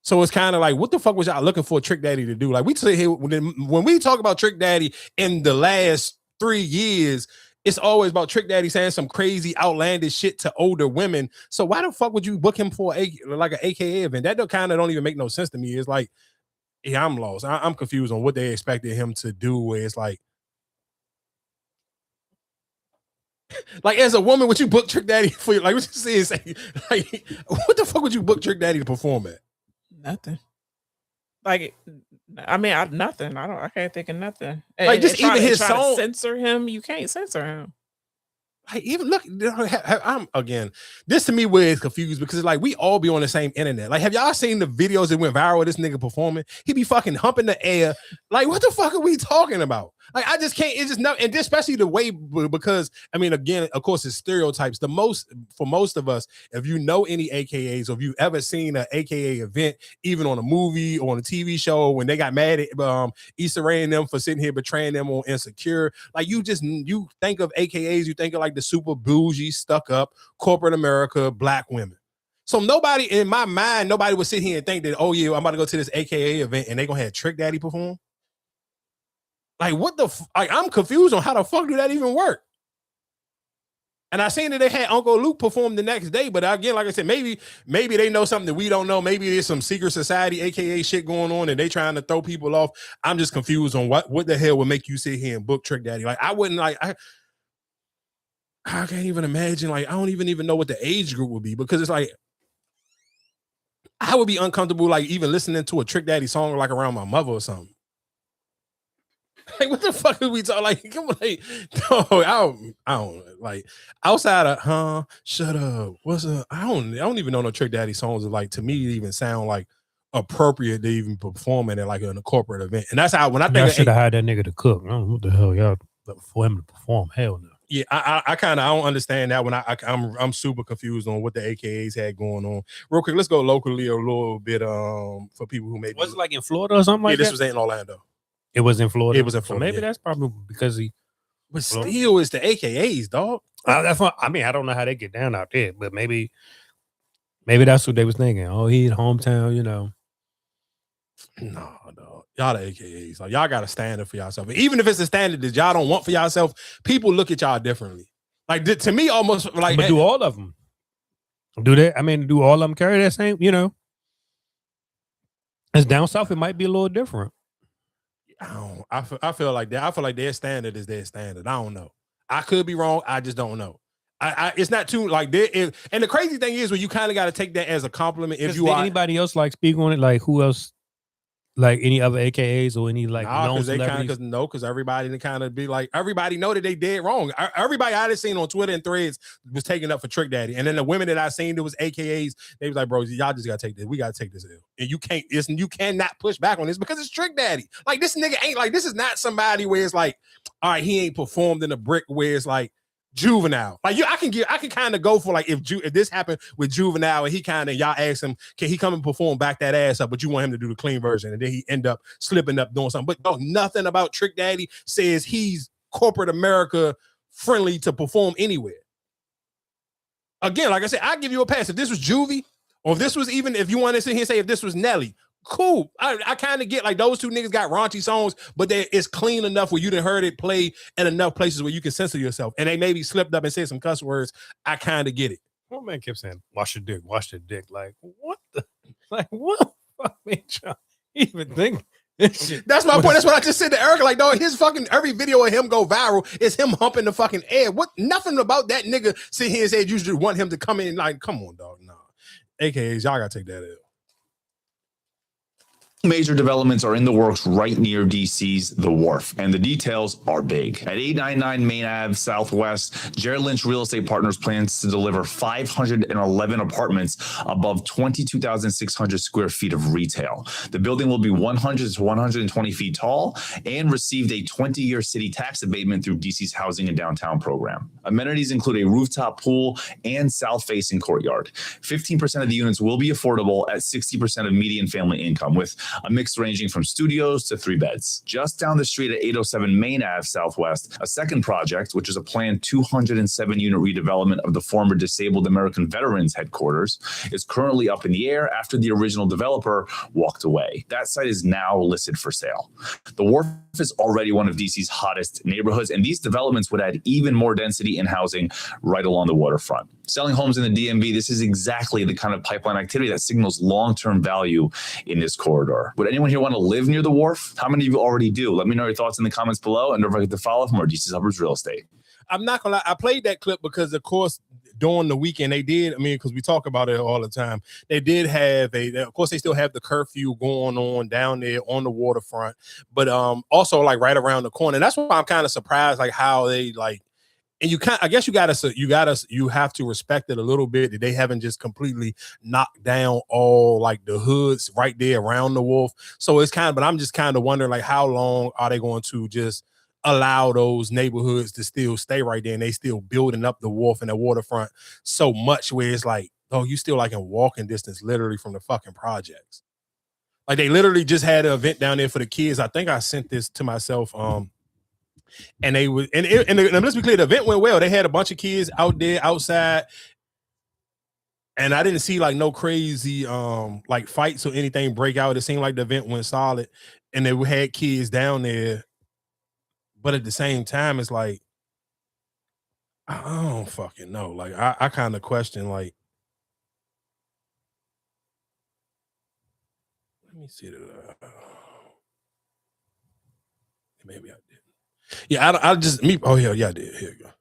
E: So it's kind of like, what the fuck was y'all looking for Trick Daddy to do? Like we sit here when we talk about Trick Daddy in the last 3 years, it's always about Trick Daddy saying some crazy outlandish shit to older women. So why the fuck would you book him for like an AKA event? That don't even make no sense to me. It's like, yeah, I'm lost. I'm confused on what they expected him to do. Where it's like as a woman, would you book Trick Daddy for like what you say? Like, what the fuck would you book Trick Daddy to perform at?
F: Nothing. Like, I mean, nothing. I can't think of nothing.
E: Like, just even his song.
F: Censor him. You can't censor him.
E: Like, even look, I'm again. This to me where it's confused because it's like we all be on the same internet. Like, have y'all seen the videos that went viral of this nigga performing? He be fucking humping the air. Like, what the fuck are we talking about? Like, I just can't. It's just not, and especially the way because I mean, again, of course, it's stereotypes. For most of us, if you know any AKAs or if you've ever seen an AKA event, even on a movie or on a TV show, when they got mad at Issa Rae and them for sitting here betraying them on Insecure, like you think of AKAs, you think of like the super bougie, stuck up corporate America black women. So nobody in my mind, nobody would sit here and think that, oh yeah, I'm about to go to this AKA event and they gonna have Trick Daddy perform. Like, what the like, I'm confused on how the fuck do that even work? And I seen that they had Uncle Luke perform the next day, but again, like I said, maybe they know something that we don't know. Maybe there's some secret society, AKA shit going on, and they trying to throw people off. I'm just confused on what the hell would make you sit here and book Trick Daddy. Like, I wouldn't like. I can't even imagine. Like, I don't even know what the age group would be because it's like I would be uncomfortable, like even listening to a Trick Daddy song like around my mother or something. Like, what the fuck are we talking? Like, come on, like, no, I don't like outside of shut up. What's up? I don't even know no Trick Daddy songs that like to me even sound like appropriate to even perform at like in a corporate event. And that's how when I think
G: I should have had that nigga to cook. I don't know what the hell y'all for him to perform. Hell no.
E: Yeah, I kind of don't understand that when I'm super confused on what the AKAs had going on. Real quick, let's go locally a little bit for people who maybe
G: was it like in Florida or something like that?
E: This was in Orlando.
G: It was in Florida.
E: It was in Florida.
G: So maybe that's probably because he.
E: But still, it's the AKAs, dog.
G: That's what, I mean, I don't know how they get down out there, but maybe that's what they was thinking. Oh, he hometown, you know.
E: No, dog. Y'all the AKAs. Like, y'all got a standard for yourself. Even if it's a standard that y'all don't want for yourself, people look at y'all differently. Like, to me, almost like.
G: But do all of them? Do they? I mean, do all of them carry that same? You know, as down south, it might be a little different.
E: I feel like that. I feel like their standard is their standard. I don't know. I could be wrong. I just don't know. It's not too like there. And the crazy thing is, when you kind of got to take that as a compliment. If you are
G: anybody else like speak on it, like who else, like any other AKAs or any like known celebrities?
E: Because everybody kind of be like everybody know that they did wrong. Everybody I had seen on Twitter and Threads was taking up for Trick Daddy, and then the women that I seen that was AKAs, they was like, bro, y'all just gotta take this. We gotta take this L. And you cannot push back on this because it's Trick Daddy. Like, this nigga ain't like, this is not somebody where it's like, all right, he ain't performed in a brick where it's like Juvenile. Like, I can kind of go for like if this happened with Juvenile and he kind of y'all ask him, can he come and perform back that ass up? But you want him to do the clean version, and then he end up slipping up doing something. But no, nothing about Trick Daddy says he's corporate America friendly to perform anywhere. Again, like I said, I give you a pass. If this was Juvie, or if this was even if you want to sit here and say if this was Nelly, cool. I kind of get like those two niggas got raunchy songs, but it's clean enough where you done heard it play in enough places where you can censor yourself. And they maybe slipped up and said some cuss words. I kind of get it.
G: One man kept saying, wash your dick. Like, what the? Like, what the fuck made y'all even think?
E: That's my point. That's what I just said to Erica. Like, dog, his fucking every video of him go viral is him humping the fucking air. What? Nothing about that nigga sit here and say you just want him to come in. Like, come on, dog. Nah. AKAs, y'all gotta take that L.
L: Major developments are in the works right near DC's The Wharf, and the details are big. At 899 Main Ave Southwest, Jared Lynch Real Estate Partners plans to deliver 511 apartments above 22,600 square feet of retail. The building will be 100 to 120 feet tall and received a 20-year city tax abatement through DC's Housing and Downtown program. Amenities include a rooftop pool and south-facing courtyard. 15% of the units will be affordable at 60% of median family income, with a mix ranging from studios to 3 beds. Just down the street at 807 Main Ave Southwest, a second project, which is a planned 207-unit redevelopment of the former Disabled American Veterans headquarters, is currently up in the air after the original developer walked away. That site is now listed for sale. The Wharf is already one of DC's hottest neighborhoods, and these developments would add even more density and housing right along the waterfront. Selling homes in the DMV, this is exactly the kind of pipeline activity that signals long-term value in this corridor. Would anyone here want to live near the Wharf? How many of you already do? Let me know your thoughts in the comments below, and don't forget to follow for more DC Suburbs Real Estate.
E: I'm not gonna lie, I played that clip because, of course, during the weekend they did. I mean, because we talk about it all the time. They did have of course, they still have the curfew going on down there on the waterfront, but also like right around the corner. And that's why I'm kind of surprised, like how they like. And I guess you have to respect it a little bit that they haven't just completely knocked down all like the hoods right there around the Wharf. So it's but I'm just kind of wondering, like, how long are they going to just allow those neighborhoods to still stay right there, and they still building up the Wharf and the waterfront so much where it's like, oh, you still like in walking distance literally from the fucking projects. Like they literally just had an event down there for the kids. I think I sent this to myself. And they would, and let's be clear, the event went well. They had a bunch of kids out there outside, and I didn't see like no crazy like fights or anything break out. It seemed like the event went solid, and they had kids down there. But at the same time, it's like, I don't fucking know. Like I kind of question, like, let me see that. Maybe I did. Yeah, I just me. Oh yeah, I did. Here you go.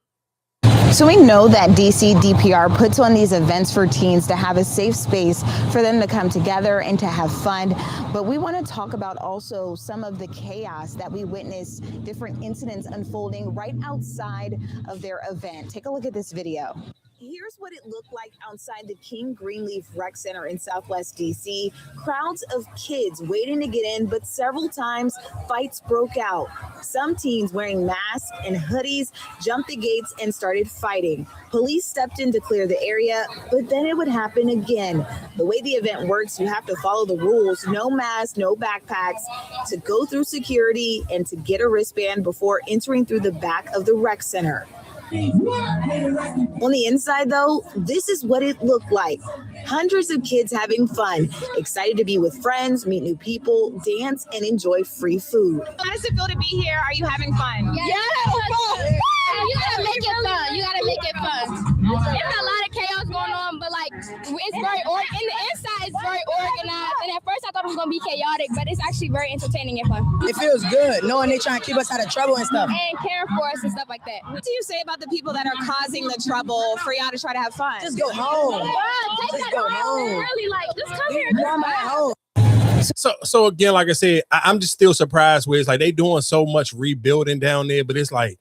M: So we know that DC DPR puts on these events for teens to have a safe space for them to come together and to have fun. But we want to talk about also some of the chaos that we witnessed, different incidents unfolding right outside of their event. Take a look at this video.
O: Here's what it looked like outside the King Greenleaf Rec Center in Southwest DC. Crowds of kids waiting to get in, but several times fights broke out. Some teens wearing masks and hoodies jumped the gates and started fighting. Police stepped in to clear the area, but then it would happen again. The way the event works, you have to follow the rules. No masks, no backpacks, to go through security and to get a wristband before entering through the back of the rec center. On the inside, though, this is what it looked like. Hundreds of kids having fun, excited to be with friends, meet new people, dance, and enjoy free food.
R: How does it feel to be here? Are you having fun?
T: Yes. You gotta make it fun. You gotta make it fun. There's a lot of chaos going on, but like it's very in the inside, it's very organized. And at first, I thought it was gonna be chaotic, but it's actually very entertaining and fun.
X: It feels good knowing they trying to keep us out of trouble and stuff,
T: and care for us and stuff like that.
R: What do you say about the people that are causing the trouble for y'all to try to have fun?
X: Just go home.
T: Just go home. Really, like just come here.
X: Home.
E: So again, like I said, I'm just still surprised where it's like they doing so much rebuilding down there, but it's like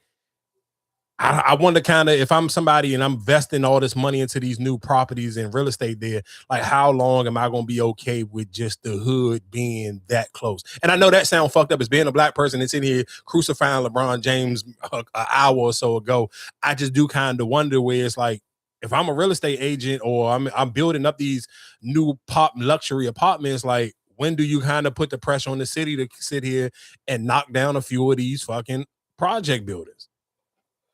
E: I wonder kind of if I'm somebody and I'm investing all this money into these new properties and real estate there, like how long am I going to be okay with just the hood being that close? And I know that sounds fucked up as being a black person that's in here crucifying LeBron James an hour or so ago. I just do kind of wonder where it's like, if I'm a real estate agent or I'm building up these new pop luxury apartments, like when do you kind of put the pressure on the city to sit here and knock down a few of these fucking project buildings?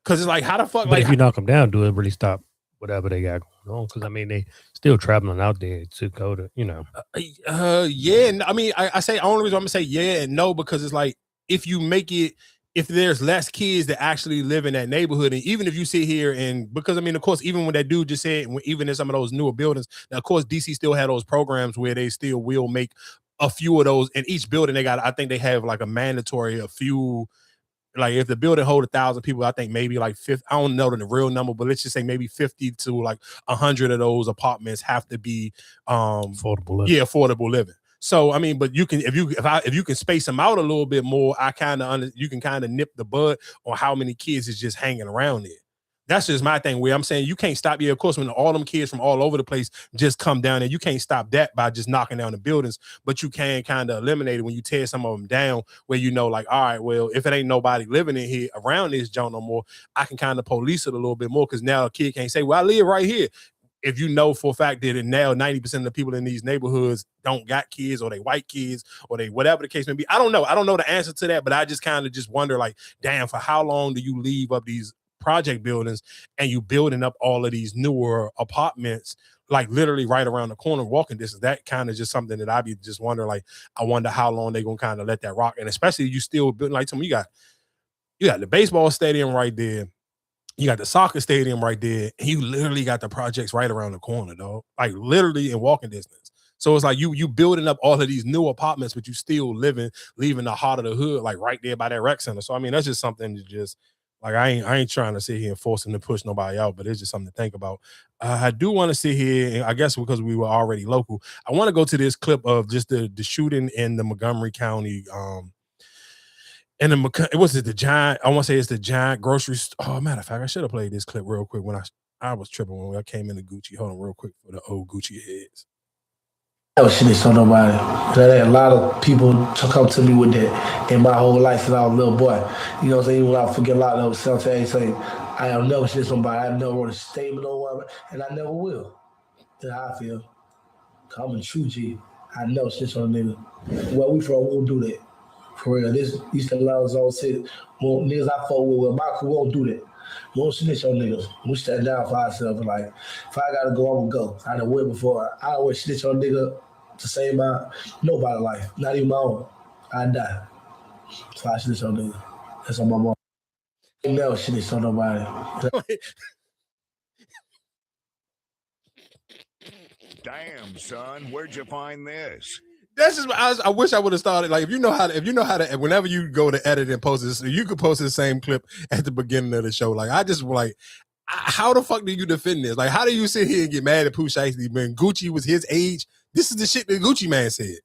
E: Because it's like, how the fuck?
G: But
E: like,
G: if you knock them down, do it really stop whatever they got going on? Because I mean, they still traveling out there to go to, you know.
E: Yeah. I mean, I say only reason I'm gonna say yeah and no, because it's like if you make it, if there's less kids that actually live in that neighborhood, and even if you sit here and because I mean, of course, even when that dude just said, even in some of those newer buildings, now of course DC still had those programs where they still will make a few of those in each building. They got, I think they have like a mandatory a few. Like if the building hold 1,000 people, I think maybe like 50, I don't know the real number, but let's just say maybe 50 to like 100 of those apartments have to be
G: affordable living.
E: Yeah, affordable living. So I mean, but you can if you can space them out a little bit more, you can kind of nip the bud on how many kids is just hanging around there. That's just my thing where I'm saying you can't stop. Yeah, of course, when all them kids from all over the place just come down there, you can't stop that by just knocking down the buildings, but you can kind of eliminate it when you tear some of them down where you know, like, all right, well, if it ain't nobody living in here around this joint no more, I can kind of police it a little bit more because now a kid can't say, well, I live right here. if you know for a fact that now 90% of the people in these neighborhoods don't got kids, or they white kids, or they whatever the case may be. I don't know. I don't know the answer to that, but I just kind of just wonder, like, damn, for how long do you leave up these project buildings and you building up all of these newer apartments, like literally right around the corner, walking distance? That kind of just something that I be just wondering, like, I wonder how long they gonna kind of let that rock. And especially you still building, like, you got the baseball stadium right there. You got the soccer stadium right there. And you literally got the projects right around the corner, dog. Like literally in walking distance. So it's like you building up all of these new apartments, but you still leaving the heart of the hood, like right there by that rec center. So I mean, that's just something to just, like, I ain't trying to sit here and force them to push nobody out, but it's just something to think about. I do want to sit here, and I guess because we were already local, I want to go to this clip of just the shooting in the Montgomery County. And it was the giant. I want to say it's the giant grocery store. Oh, matter of fact, I should have played this clip real quick when I was tripping when I came into Gucci. Hold on, real quick for the old Gucci heads.
N: Oh shit, it's on nobody. A lot of people come to me with that in my whole life since I was a little boy. You know what I'm saying? When I forget a lot of those sometimes say, I have never shit somebody. I never wrote a statement on one, and I never will. That's how I feel. I'm a true G. I never shit on a nigga. Where we from, we won't do that. For real. This East Carolina's old city. Well, niggas I fuck with my crew won't do that. We won't snitch on niggas. We stand down for ourselves. Like, if I gotta go, I'm gonna go. I done went before. I don't want to snitch on nigga to save nobody's life, not even my own. I die. So I snitch on nigga. That's on my mom. I never snitch on nobody.
P: Damn, son, where'd you find this?
E: That's just, I wish I would have started, like, if you know how to, whenever you go to edit and post this, you could post the same clip at the beginning of the show. Like, I just, like, how the fuck do you defend this? Like, how do you sit here and get mad at Pooh Shiesty when Gucci was his age? This is the shit that Gucci Man said.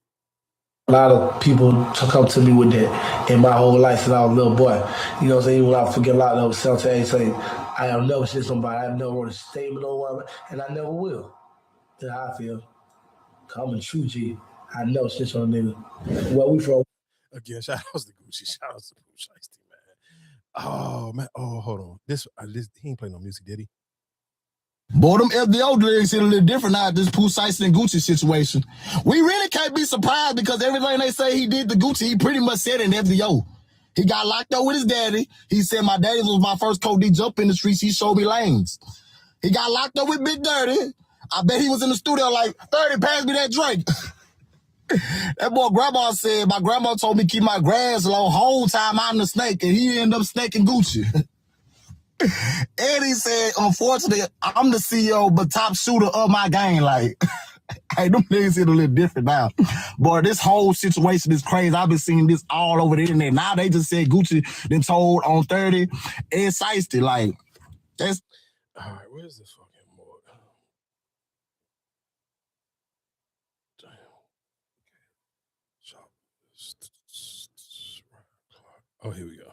N: A lot of people come to me with that in my whole life since I was a little boy. You know what I'm saying? When I forget a lot of those sometimes say, I have never shit somebody. I never wrote a statement on one, and I never will. That's how I feel. I'm a true G. I know shit on a nigga. Where we from?
E: Again, shout outs to Gucci. Shout outs to Pooh Shiesty, man. Oh, man. Oh, hold on. This he ain't playing no music, did he?
V: Boy, them FDO lyrics hit a little different now, this Pooh Shiesty and Gucci situation. We really can't be surprised because everything they say he did to Gucci, he pretty much said in FDO. He got locked up with his daddy. He said, my daddy was my first code D jump in the streets. He showed me lanes. He got locked up with Big Dirty. I bet he was in the studio like, 30, pass me that Drake. That boy grandma said, my grandma told me keep my grass low whole time I'm the snake, and he ended up snaking Gucci. And he said, unfortunately, I'm the CEO, but top shooter of my game. Like, hey, them niggas hit a little different now. Boy, this whole situation is crazy. I've been seeing this all over the internet. Now they just said Gucci then told on 30 and Shiesty. Like, that's...
E: All right, where's this fucking board? Damn. Oh, here we go.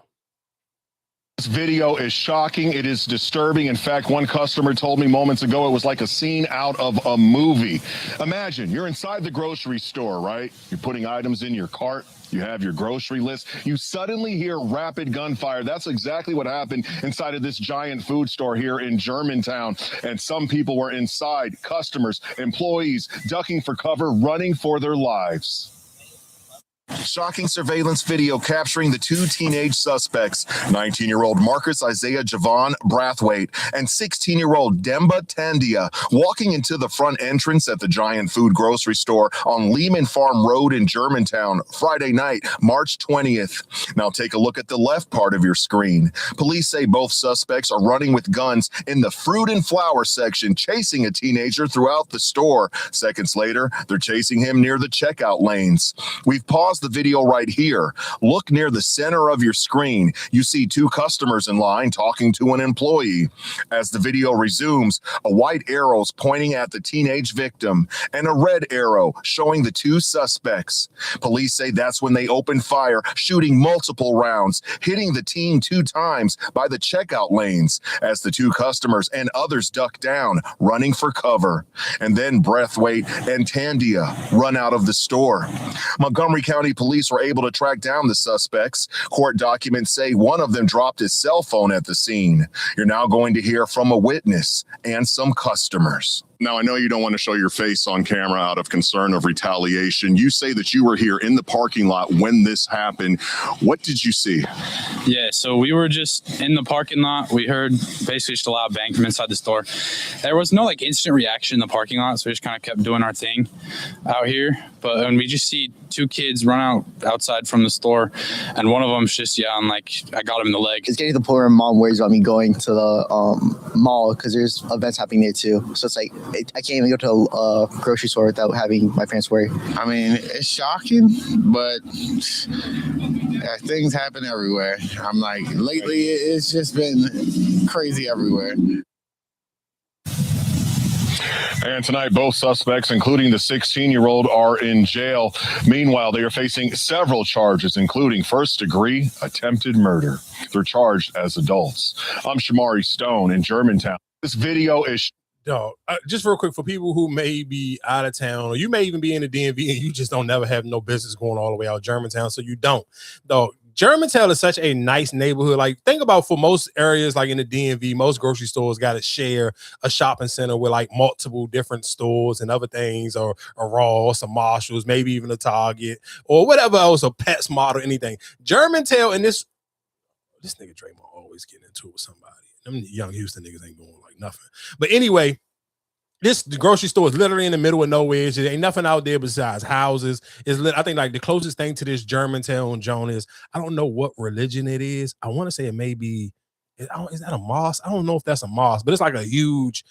Q: This video is shocking. It is disturbing. In fact, one customer told me moments ago it was like a scene out of a movie. Imagine you're inside the grocery store, right? You're putting items in your cart. You have your grocery list. You suddenly hear rapid gunfire. That's exactly what happened inside of this giant food store here in Germantown. And some people were inside, customers, employees, ducking for cover, running for their lives.
S: Shocking surveillance video capturing the two teenage suspects, 19-year-old Marcus Isaiah Javon Brathwaite and 16-year-old Demba Tandia, walking into the front entrance at the giant food grocery store on Lehman Farm Road in Germantown, Friday night, March 20th. Now take a look at the left part of your screen. Police say both suspects are running with guns in the fruit and flower section, chasing a teenager throughout the store. Seconds later, they're chasing him near the checkout lanes. We've paused the video right here. Look near the center of your screen. You see two customers in line talking to an employee. As the video resumes, a white arrow's pointing at the teenage victim and a red arrow showing the two suspects. Police say that's when they opened fire, shooting multiple rounds, hitting the teen 2 times by the checkout lanes as the two customers and others duck down, running for cover. And then Brathwaite and Tandia run out of the store. Montgomery County police were able to track down the suspects. Court documents say one of them dropped his cell phone at the scene. You're now going to hear from a witness and some customers.
Q: Now, I know you don't want to show your face on camera out of concern of retaliation. You say that you were here in the parking lot when this happened. What did you see?
A: Yeah, so we were just in the parking lot. We heard basically just a loud bang from inside the store. There was no like instant reaction in the parking lot, so we just kind of kept doing our thing out here. But when we just see two kids run outside from the store, and one of them's just yelling like, I got him in the leg.
B: It's getting to the point where mom worries about me going to the mall because there's events happening there too. So it's like, I can't even go to a grocery store without having my parents worry.
D: I mean, it's shocking, but things happen everywhere. I'm like, lately it's just been crazy everywhere.
Q: And tonight, both suspects, including the 16-year-old, are in jail. Meanwhile, they are facing several charges, including first-degree attempted murder. They're charged as adults. I'm Shamari Stone in Germantown. This video is...
E: Just real quick, for people who may be out of town, or you may even be in the DMV and you just don't never have no business going all the way out Germantown, so you don't. Dog, Germantown is such a nice neighborhood. Like, think about for most areas, like in the DMV, most grocery stores got to share a shopping center with like multiple different stores and other things, or a Ross, a Marshalls, maybe even a Target, or whatever else, a PetSmart or anything. Germantown, and this nigga Draymond always getting into it with somebody. Them young Houston niggas ain't going like nothing. But anyway, the grocery store is literally in the middle of nowhere. There ain't nothing out there besides houses. I think like the closest thing to this Germantown Joan is, I don't know what religion it is. I want to say it may be, is that a mosque? I don't know if that's a mosque, but it's like a huge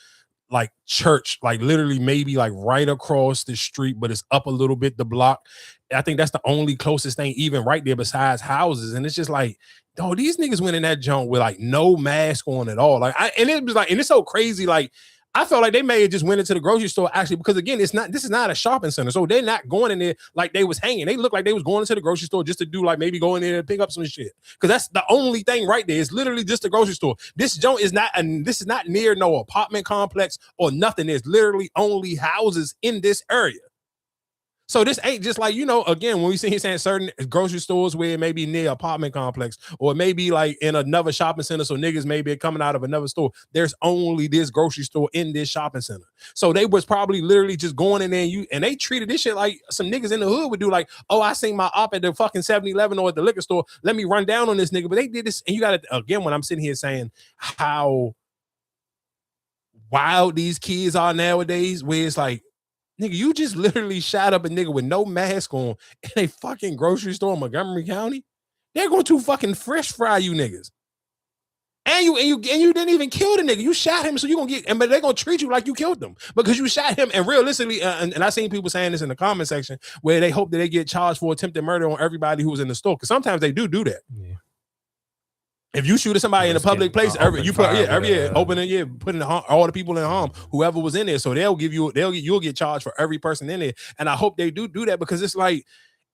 E: like church, like literally maybe like right across the street, but it's up a little bit the block. I think that's the only closest thing even right there besides houses. And it's just like, oh, these niggas went in that joint with like no mask on at all. Like, and it's so crazy. Like, I felt like they may have just went into the grocery store actually, because again, this is not a shopping center. So they're not going in there like they was hanging. They look like they was going into the grocery store just to do like maybe go in there and pick up some shit. Because that's the only thing right there. It's literally just a grocery store. This joint is not, and this is not near no apartment complex or nothing. There's literally only houses in this area. So this ain't just like, you know, again, when we see him saying certain grocery stores where it may be near apartment complex, or it may be like in another shopping center, so niggas may be coming out of another store. There's only this grocery store in this shopping center. So they was probably literally just going in there and they treated this shit like some niggas in the hood would do, like, oh, I seen my op at the fucking 7-Eleven or at the liquor store. Let me run down on this nigga. But they did this, and you got to, again, when I'm sitting here saying how wild these kids are nowadays, where it's like, nigga, you just literally shot up a nigga with no mask on in a fucking grocery store in Montgomery County. They're going to fucking fresh fry you niggas. And you didn't even kill the nigga. You shot him, so you gonna get, but they're gonna treat you like you killed them because you shot him. And realistically, and I seen people saying this in the comment section where they hope that they get charged for attempted murder on everybody who was in the store, because sometimes they do that. Yeah. If you shoot at somebody in a public place, putting all the people in harm, whoever was in there, so you'll get charged for every person in there. And I hope they do that, because it's like,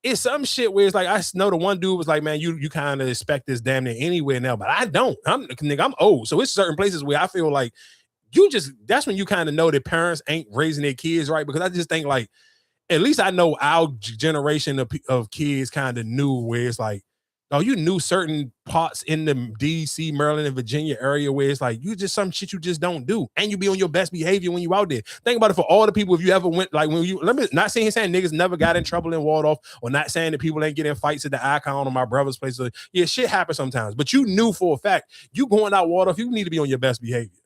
E: it's some shit where it's like, I know the one dude was like, man, you kind of expect this damn near anywhere now, but I don't. I'm old, so it's certain places where I feel like that's when you kind of know that parents ain't raising their kids right, because I just think like, at least I know our generation of kids kind of knew where it's like, oh, you knew certain parts in the DC, Maryland, and Virginia area where it's like, you just some shit you just don't do. And you be on your best behavior when you out there. Think about it for all the people, if you ever went, like when you, not saying niggas never got in trouble in Waldorf, or not saying that people ain't getting fights at the Icon or my brother's place. So, yeah, shit happens sometimes. But you knew for a fact, you going out Waldorf, you need to be on your best behavior.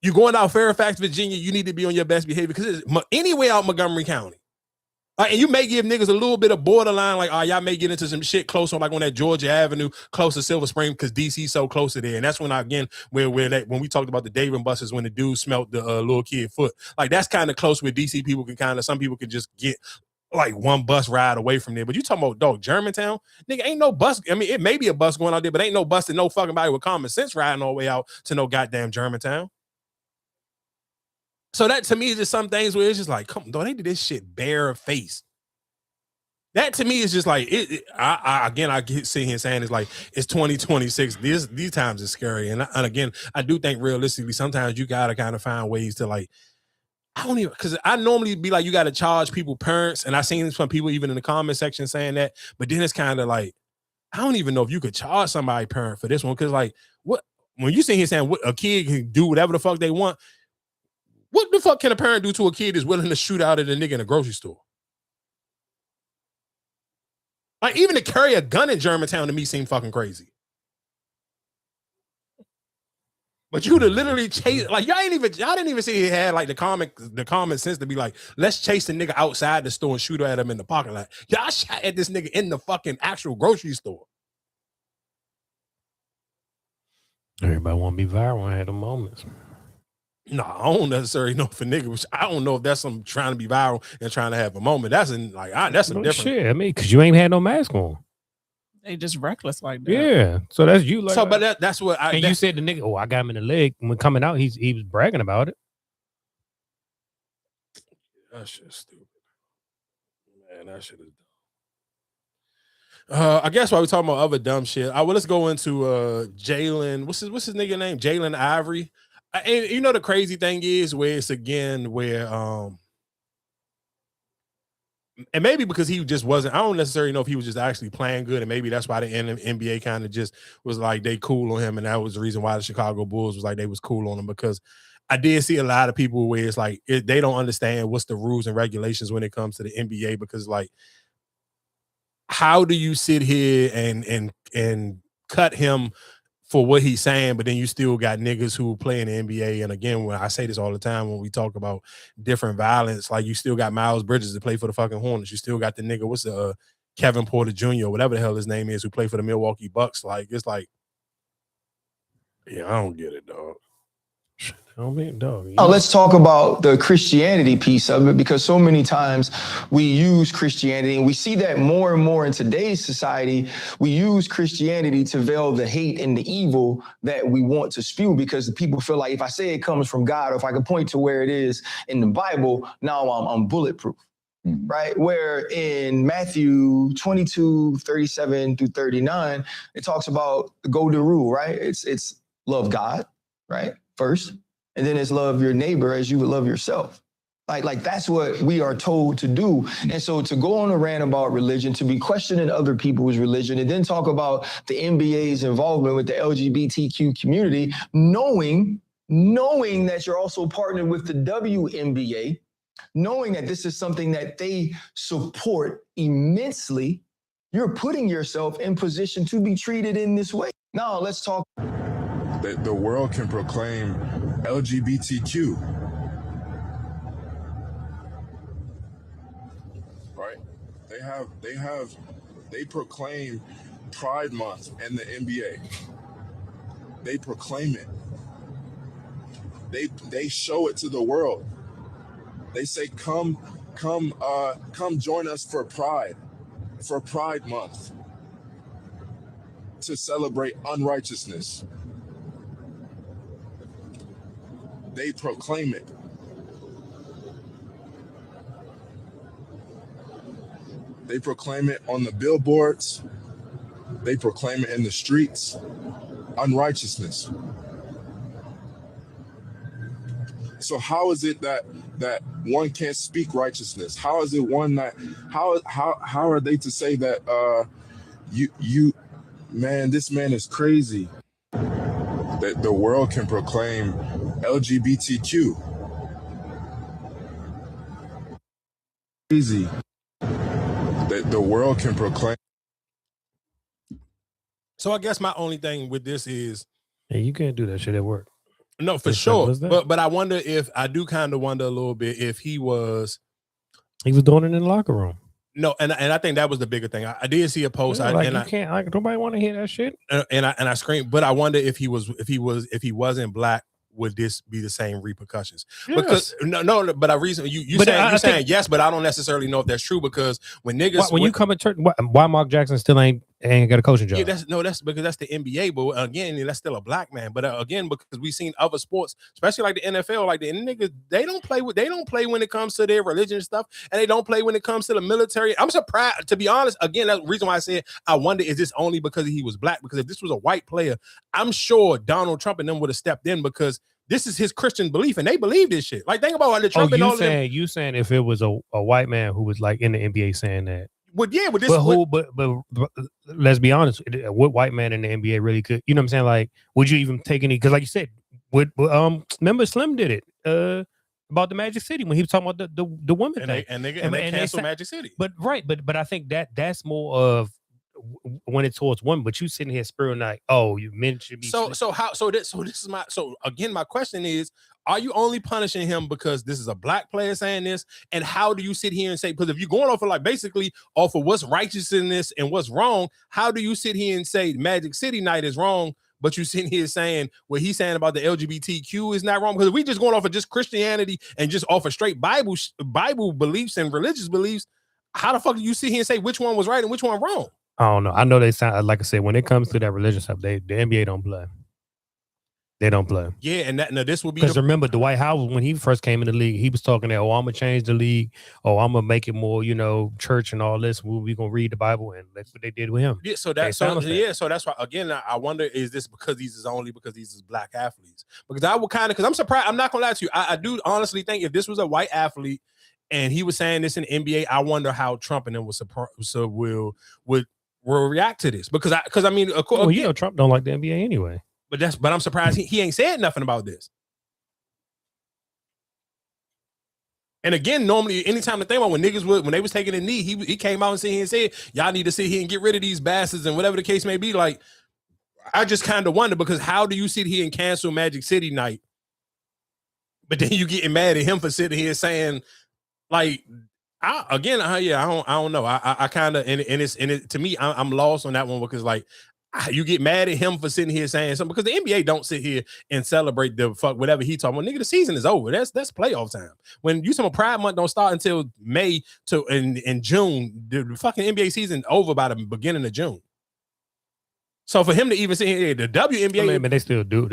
E: You going out Fairfax, Virginia, you need to be on your best behavior, because it's anywhere out Montgomery County. And you may give niggas a little bit of borderline, like, oh, y'all may get into some shit close on, like on that Georgia Avenue, close to Silver Spring, because DC's so close to there. And that's when when we talked about the Dave and Buster's, when the dude smelt the little kid foot. Like, that's kind of close where DC people can some people can just get like one bus ride away from there. But you talking about, dog, Germantown? Nigga, ain't no bus. I mean, it may be a bus going out there, but ain't no bus to no fucking body with common sense riding all the way out to no goddamn Germantown. So that to me is just some things where it's just like, come on, they did this shit bare face. That to me is just like I get sitting here saying it's like it's 2026. These times is scary, and again, I do think realistically sometimes you gotta kind of find ways to, like, I don't even, because I normally be like, you gotta charge people parents, and I seen some people even in the comment section saying that, but then it's kind of like, I don't even know if you could charge somebody parent for this one, because like, what when you sit here saying what a kid can do whatever the fuck they want. What the fuck can a parent do to a kid that's willing to shoot out at a nigga in a grocery store? Like, even to carry a gun in Germantown to me seemed fucking crazy. But you to literally chase, like, y'all didn't even see he had like the common sense to be like, let's chase the nigga outside the store and shoot at him in the parking lot. Y'all shot at this nigga in the fucking actual grocery store.
G: Everybody want to be viral at the moments.
E: No, I don't necessarily know for niggas. I don't know if that's some trying to be viral and trying to have a moment. That's that's a different
G: shit. I mean, because you ain't had no mask on.
F: They just reckless like that.
G: Yeah, so that's you. Like,
E: so, but that's what I.
G: And you said the nigga, oh, I got him in the leg. When coming out, he was bragging about it.
E: That shit's stupid. Man, that shit is dumb. I guess while we're talking about other dumb shit, let's go into Jalen. What's his nigga name? Jalen Ivory. And you know the crazy thing is where it's again where and maybe because he just wasn't, I don't necessarily know if he was just actually playing good, and maybe that's why the NBA kind of just was like they cool on him, and that was the reason why the Chicago Bulls was like they was cool on him, because I did see a lot of people where it's like they don't understand what's the rules and regulations when it comes to the NBA, because like how do you sit here and cut him for what he's saying, but then you still got niggas who play in the NBA. And again, when I say this all the time, when we talk about different violence, like you still got Miles Bridges to play for the fucking Hornets. You still got the nigga, what's the Kevin Porter Jr., whatever the hell his name is, who played for the Milwaukee Bucks. Like, it's like, yeah, I don't get it, dog.
H: Oh, let's talk about the Christianity piece of it, because so many times we use Christianity, and we see that more and more in today's society. We use Christianity to veil the hate and the evil that we want to spew, because the people feel like if I say it comes from God, or if I can point to where it is in the Bible, now I'm bulletproof. Right? Where in Matthew 22:37 through 39, it talks about the golden rule, right? It's love God, right? First. And then it's love your neighbor as you would love yourself. Like that's what we are told to do. And so to go on a rant about religion, to be questioning other people's religion, and then talk about the NBA's involvement with the LGBTQ community, knowing that you're also partnered with the WNBA, knowing that this is something that they support immensely, you're putting yourself in position to be treated in this way. Now let's talk.
I: The world can proclaim LGBTQ, right? They proclaim Pride Month and the NBA. They proclaim it. They show it to the world. They say, come join us for Pride Month, to celebrate unrighteousness. They proclaim it. They proclaim it on the billboards. They proclaim it in the streets. Unrighteousness. So how is it that one can't speak righteousness? How is it one that how are they to say that man, this man is crazy? That the world can proclaim LGBTQ. Crazy. That the world can proclaim.
E: So I guess my only thing with this is,
G: hey, you can't do that shit at work.
E: No, for sure. But I wonder if I do kind of wonder a little bit if he was
G: doing it in the locker room.
E: No, and I think that was the bigger thing. I did see a post.
G: Yeah, can't nobody want to hear that shit.
E: And I screamed, but I wonder if he wasn't black, would this be the same repercussions?
G: Yes.
E: Because no, but I reason you saying yes, but I don't necessarily know if that's true, because when niggas
G: you come at church, why Mark Jackson still ain't got a coaching job?
E: Yeah, that's because that's the NBA, but again, that's still a black man. But again, because we've seen other sports, especially like the NFL, like the niggas, they don't play when it comes to their religion and stuff, and they don't play when it comes to the military. I'm surprised, to be honest. Again, that's the reason why I said I wonder, is this only because he was black? Because if this was a white player, I'm sure Donald Trump and them would have stepped in, because this is his Christian belief, and they believe this shit. Like, think about how the Trump and all of them.
G: You saying if it was a white man who was like in the NBA saying that?
E: But
G: let's be honest, what white man in the NBA really could? You know what I'm saying? Like, would you even take any? Because like you said, remember Slim did it. about the Magic City when he was talking about the women thing.
E: And they canceled Magic City.
G: But I think that's more of when it's towards women. But you sitting here spurring like, oh, you men should be.
E: So this is my my question is, are you only punishing him because this is a black player saying this? And how do you sit here and say, because if you're going off of like basically off of what's righteous in this and what's wrong, how do you sit here and say Magic City night is wrong? But you sitting here saying what he's saying about the LGBTQ is not wrong, because if we just going off of just Christianity and just off of straight Bible beliefs and religious beliefs, how the fuck do you sit here and say which one was right and which one wrong?
G: I don't know. I know they sound like I said when it comes to that religious stuff, the NBA don't play. They don't play.
E: Yeah, and this will be
G: because remember Dwight Howard when he first came in the league, he was talking that I'm gonna change the league, I'm gonna make it more, church and all this. We gonna read the Bible, and that's what they did with him.
E: Yeah, so that's why again I wonder, is this because these is black athletes? Because I would because I'm surprised. I'm not gonna lie to you. I do honestly think if this was a white athlete and he was saying this in the NBA, I wonder how Trump and them would react to this, because I mean, of course,
G: Trump don't like the NBA anyway.
E: But I'm surprised he ain't said nothing about this. And again, normally, anytime when they was taking a knee, he came out and said, y'all need to sit here and get rid of these bastards and whatever the case may be. Like, I just kind of wonder, because how do you sit here and cancel Magic City night, but then you getting mad at him for sitting here saying, like, I don't know. I kind of, and it to me, I'm lost on that one, because like, you get mad at him for sitting here saying something, because the NBA don't sit here and celebrate the fuck whatever he talking about. Nigga, the season is over. That's playoff time. When you say Pride Month don't start until May to in June, the fucking NBA season over by the beginning of June. So for him to even sit here, the WNBA,
G: but they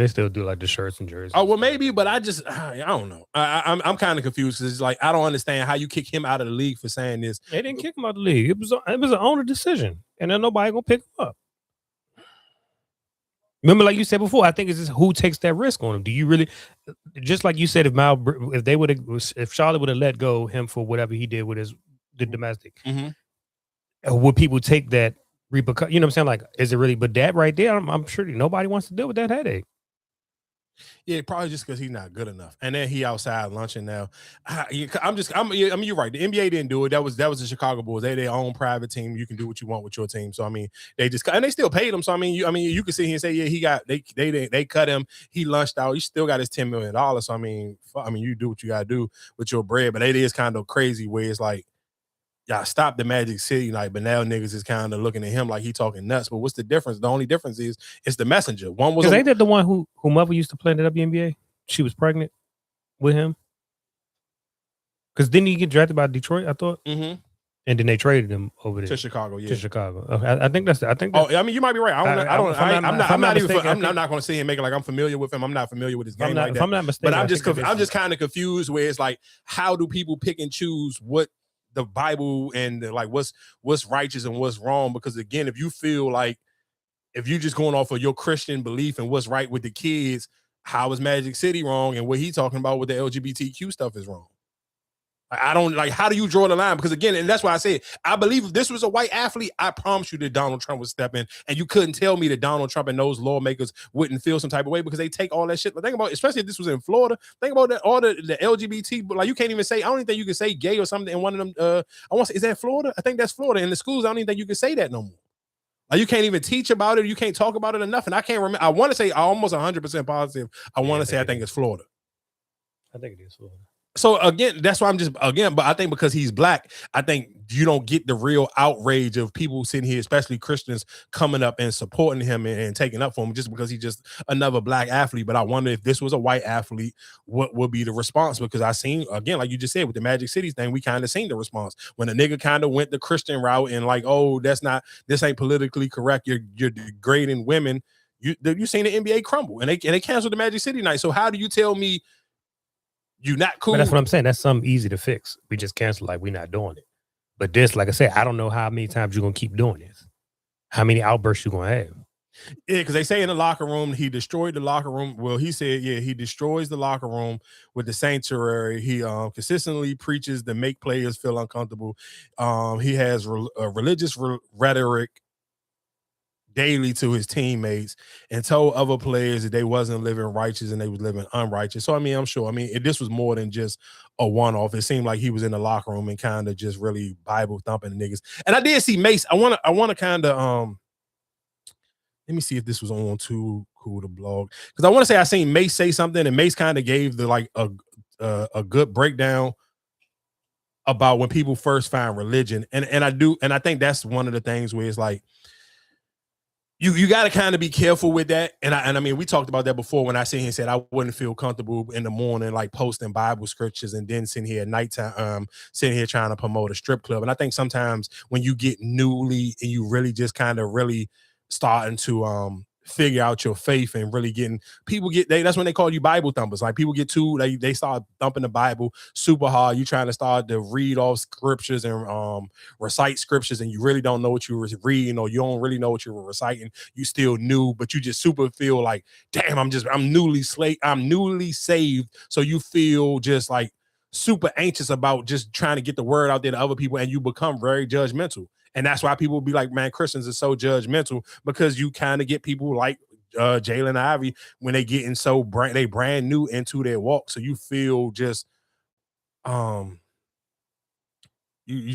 G: still do like the shirts and jerseys.
E: Oh well, maybe, but I don't know. I'm kind of confused, because it's like I don't understand how you kick him out of the league for saying this.
G: They didn't kick him out of the league. It was an owner decision, and then nobody gonna pick him up. Remember, like you said before, I think it's just who takes that risk on him. Do you really, just like you said, if Charlotte would have let go him for whatever he did with the domestic, would people take that repercussion? You know what I'm saying? Like, is it really? But that right there, I'm sure nobody wants to deal with that headache.
E: Yeah, probably just because he's not good enough, and then he outside lunching now. I mean, you're right. The NBA didn't do it. That was the Chicago Bulls. They their own private team. You can do what you want with your team. So I mean, they still paid him. So I mean, you can sit here and say, yeah, they cut him. He lunched out. He still got his $10 million. So I mean, you do what you gotta do with your bread. But it is kind of crazy where it's like, y'all stopped the Magic City night, but now niggas is kind of looking at him like he talking nuts. But what's the difference? The only difference is it's the messenger. One was,
G: because ain't that the one who mother used to play in the WNBA? She was pregnant with him. Because didn't he get drafted by Detroit? I thought, and then they traded him over there
E: to Chicago. Yeah,
G: to Chicago. Okay, I think that's. I
E: mean, you might be right. I'm not going to sit here and make it like I'm familiar with him. I'm not familiar with his game like that.
G: I'm not mistaken,
E: but I'm just kind of confused where it's like, how do people pick and choose what the Bible and like what's righteous and what's wrong? Because again, if you feel like if you're just going off of your Christian belief and what's right with the kids, how is Magic City wrong, and what he talking about with the LGBTQ stuff is wrong? I don't like, how do you draw the line? Because again, and that's why I said, I believe if this was a white athlete, I promise you that Donald Trump would step in, and you couldn't tell me that Donald Trump and those lawmakers wouldn't feel some type of way, because they take all that shit. Think about, especially if this was in Florida, think about that, all the LGBT, but like you can't even say, I don't even think you can say gay or something in one of them. I want to say, is that Florida? I think that's Florida. In the schools, I don't even think you can say that no more. Like you can't even teach about it. You can't talk about it enough. And I can't remember. I want to say almost 100% positive. I want to say, I think it's Florida.
G: I think it is Florida.
E: So again, that's why but I think because he's black, I think you don't get the real outrage of people sitting here, especially Christians, coming up and supporting him and taking up for him just because he's just another black athlete. But I wonder if this was a white athlete, what would be the response? Because I seen, again, like you just said with the Magic City thing, we kind of seen the response when a nigga kind of went the Christian route and like, oh, this ain't politically correct. You're degrading women. You seen the NBA crumble, and they canceled the Magic City night. So how do you tell me you not cool?
G: But that's what I'm saying. That's something easy to fix. We just cancel, like we're not doing it. But this, like I said, I don't know how many times you're gonna keep doing this. How many outbursts you're gonna have?
E: Yeah, because they say in the locker room he destroyed the locker room. Well, he said, yeah, he destroys the locker room with the sanctuary. He consistently preaches to make players feel uncomfortable. He has religious rhetoric daily to his teammates and told other players that they wasn't living righteous and they was living unrighteous. So, I mean, I'm sure, this was more than just a one-off. It seemed like he was in the locker room and kind of just really Bible thumping the niggas. And I did see Mace. I want to kind of, let me see if this was on Too Cool to Blog. Because I want to say I seen Mace say something and Mace kind of gave the like a good breakdown about when people first find religion. And I think that's one of the things where it's like, you got to kind of be careful with that. And I mean, we talked about that before when I seen him said I wouldn't feel comfortable in the morning, like posting Bible scriptures and then sitting here at nighttime, sitting here trying to promote a strip club. And I think sometimes when you get newly and you really just kind of really starting to figure out your faith and really getting people that's when they call you Bible thumpers. Like people get too, they start thumping the Bible super hard. You trying to start to read off scriptures and recite scriptures and you really don't know what you're reading or you don't really know what you're reciting. You still new, but you just super feel like, damn, I'm newly saved. So you feel just like super anxious about just trying to get the word out there to other people and you become very judgmental. And that's why people be like, man, Christians are so judgmental because you kind of get people like Jalen Ivey when they getting so brand new into their walk. So you feel just, you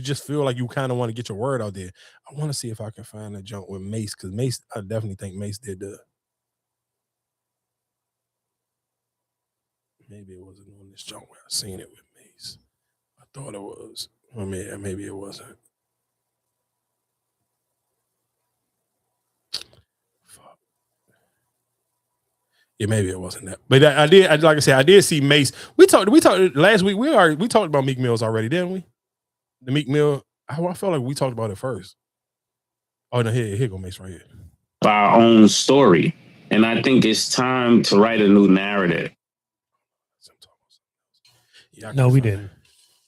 E: just feel like you kind of want to get your word out there. I want to see if I can find a jump with Mace because Mace, I definitely think Mace did maybe it wasn't on this jump where I seen it with Mace. I thought it was. Well, maybe it wasn't. Yeah, maybe it wasn't that. But I did, like I said, I did see Mace. We talked last week. We talked about Meek Mills already, didn't we? The Meek Mill. I felt like we talked about it first. Oh no, here go Mace right here.
J: Our own story. And I think it's time to write a new narrative.
E: Yeah,
G: no, we didn't.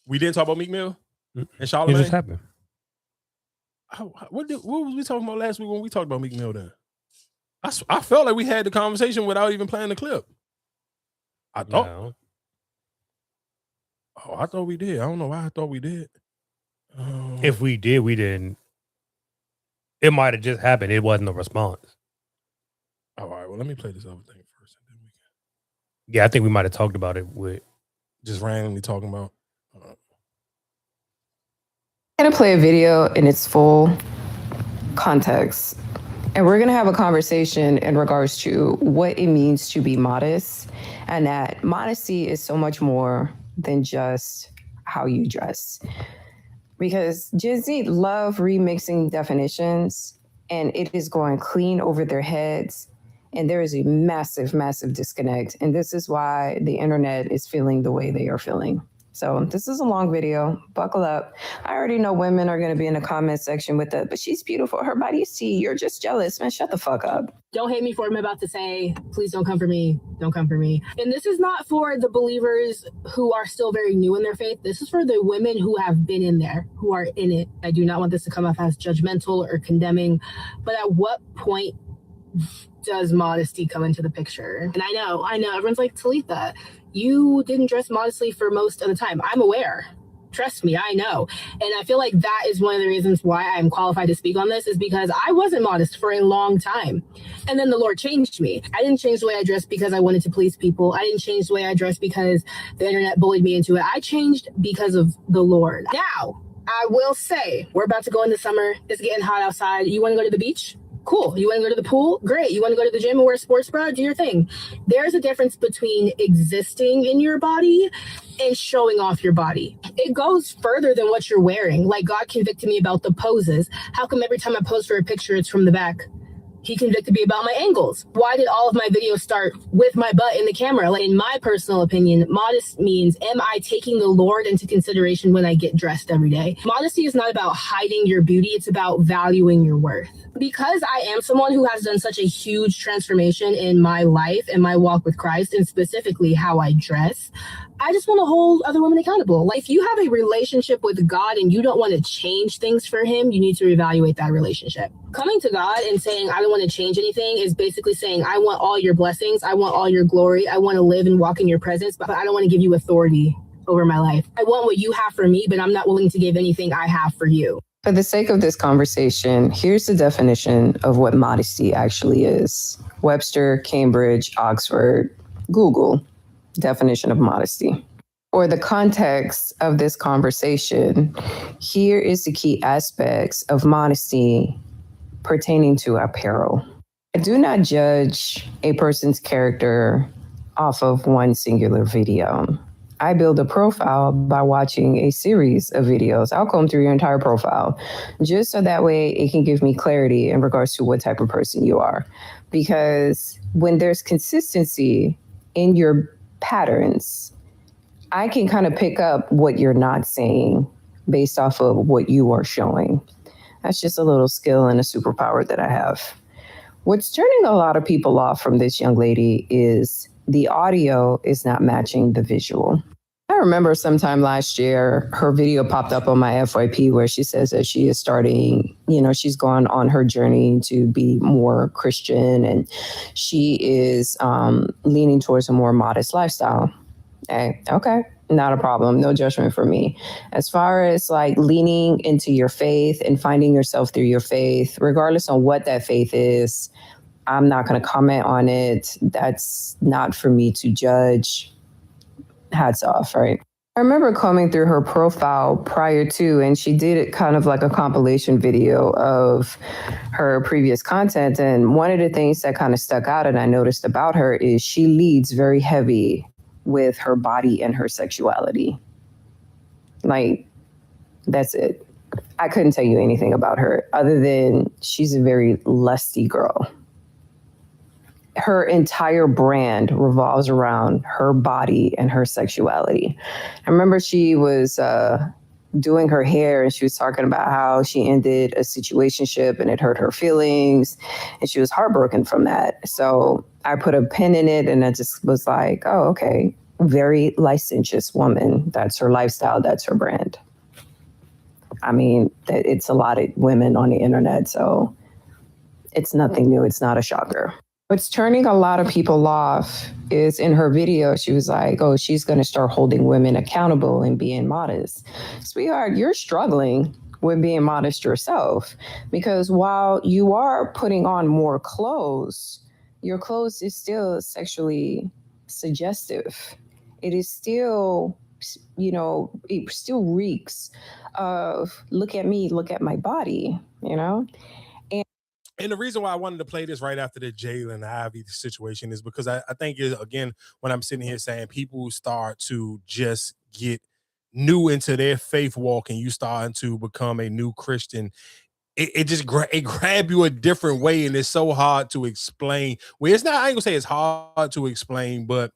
E: We didn't talk about Meek Mill and Charlamagne?
G: It just happened.
E: What was we talking about last week when we talked about Meek Mill then? I felt like we had the conversation without even playing the clip. I thought. No. Oh, I thought we did. I don't know why I thought we did.
G: If we did, we didn't. It might have just happened. It wasn't a response.
E: All right. Well, let me play this other thing first. And then we can...
G: Yeah, I think we might have talked about it with
E: just randomly talking about.
K: I'm going to play a video in its full context. And we're going to have a conversation in regards to what it means to be modest and that modesty is so much more than just how you dress. Because Gen Z love remixing definitions and it is going clean over their heads. And there is a massive, massive disconnect. And this is why the internet is feeling the way they are feeling. So this is a long video. Buckle up. I already know women are going to be in the comment section with it, but she's beautiful. Her body is tea. You're just jealous. Man, shut the fuck up.
U: Don't hate me for what I'm about to say. Please don't come for me. Don't come for me. And this is not for the believers who are still very new in their faith. This is for the women who have been in there, who are in it. I do not want this to come off as judgmental or condemning, but at what point does modesty come into the picture? And I know, everyone's like, Talitha, you didn't dress modestly for most of the time. I'm aware. Trust me, I know. And I feel like that is one of the reasons why I'm qualified to speak on this is because I wasn't modest for a long time. And then the Lord changed me. I didn't change the way I dressed because I wanted to please people. I didn't change the way I dressed because the internet bullied me into it. I changed because of the Lord. Now, I will say, we're about to go into summer. It's getting hot outside. You want to go to the beach? Cool. You want to go to the pool? Great. You want to go to the gym and wear a sports bra? Do your thing. There's a difference between existing in your body and showing off your body. It goes further than what you're wearing. Like God convicted me about the poses. How come every time I pose for a picture, it's from the back? He convicted me about my angles. Why did all of my videos start with my butt in the camera? Like, in my personal opinion, modest means, am I taking the Lord into consideration when I get dressed every day? Modesty is not about hiding your beauty. It's about valuing your worth. Because I am someone who has done such a huge transformation in my life and my walk with Christ, and specifically how I dress, I just want to hold other women accountable. Like, if you have a relationship with God and you don't want to change things for him, you need to reevaluate that relationship. Coming to God and saying, I don't want to change anything is basically saying, I want all your blessings. I want all your glory. I want to live and walk in your presence, but I don't want to give you authority over my life. I want what you have for me, but I'm not willing to give anything I have for you.
K: For the sake of this conversation, here's the definition of what modesty actually is. Webster, Cambridge, Oxford, Google, definition of modesty. For the context of this conversation, here is the key aspects of modesty pertaining to apparel. I do not judge a person's character off of one singular video. I build a profile by watching a series of videos. I'll comb through your entire profile just so that way it can give me clarity in regards to what type of person you are. Because when there's consistency in your patterns, I can kind of pick up what you're not saying based off of what you are showing. That's just a little skill and a superpower that I have. What's turning a lot of people off from this young lady is the audio is not matching the visual. I remember sometime last year, her video popped up on my FYP where she says that she is starting, she's gone on her journey to be more Christian and she is leaning towards a more modest lifestyle. Okay, not a problem. No judgment for me. As far as like leaning into your faith and finding yourself through your faith, regardless on what that faith is, I'm not going to comment on it. That's not for me to judge. Hats off, right? I remember combing through her profile prior to, and she did it kind of like a compilation video of her previous content. And one of the things that kind of stuck out and I noticed about her is she leads very heavy with her body and her sexuality. Like, that's it. I couldn't tell you anything about her other than she's a very lusty girl. Her entire brand revolves around her body and her sexuality. I remember she was doing her hair and she was talking about how she ended a situationship and it hurt her feelings and she was heartbroken from that. So I put a pin in it and I just was like, oh, okay, very licentious woman. That's her lifestyle. That's her brand. I mean, it's a lot of women on the internet, so it's nothing new. It's not a shocker. What's turning a lot of people off is in her video, she was like, oh, she's going to start holding women accountable and being modest. Sweetheart, you're struggling with being modest yourself because while you are putting on more clothes, your clothes is still sexually suggestive. It is still, it still reeks of look at me, look at my body,
E: And the reason why I wanted to play this right after the Jalen Ivy situation is because I think, again, when I'm sitting here saying people start to just get new into their faith walk and you starting to become a new Christian, it just grab you a different way and it's so hard to explain. Well, it's not, I ain't gonna say it's hard to explain, but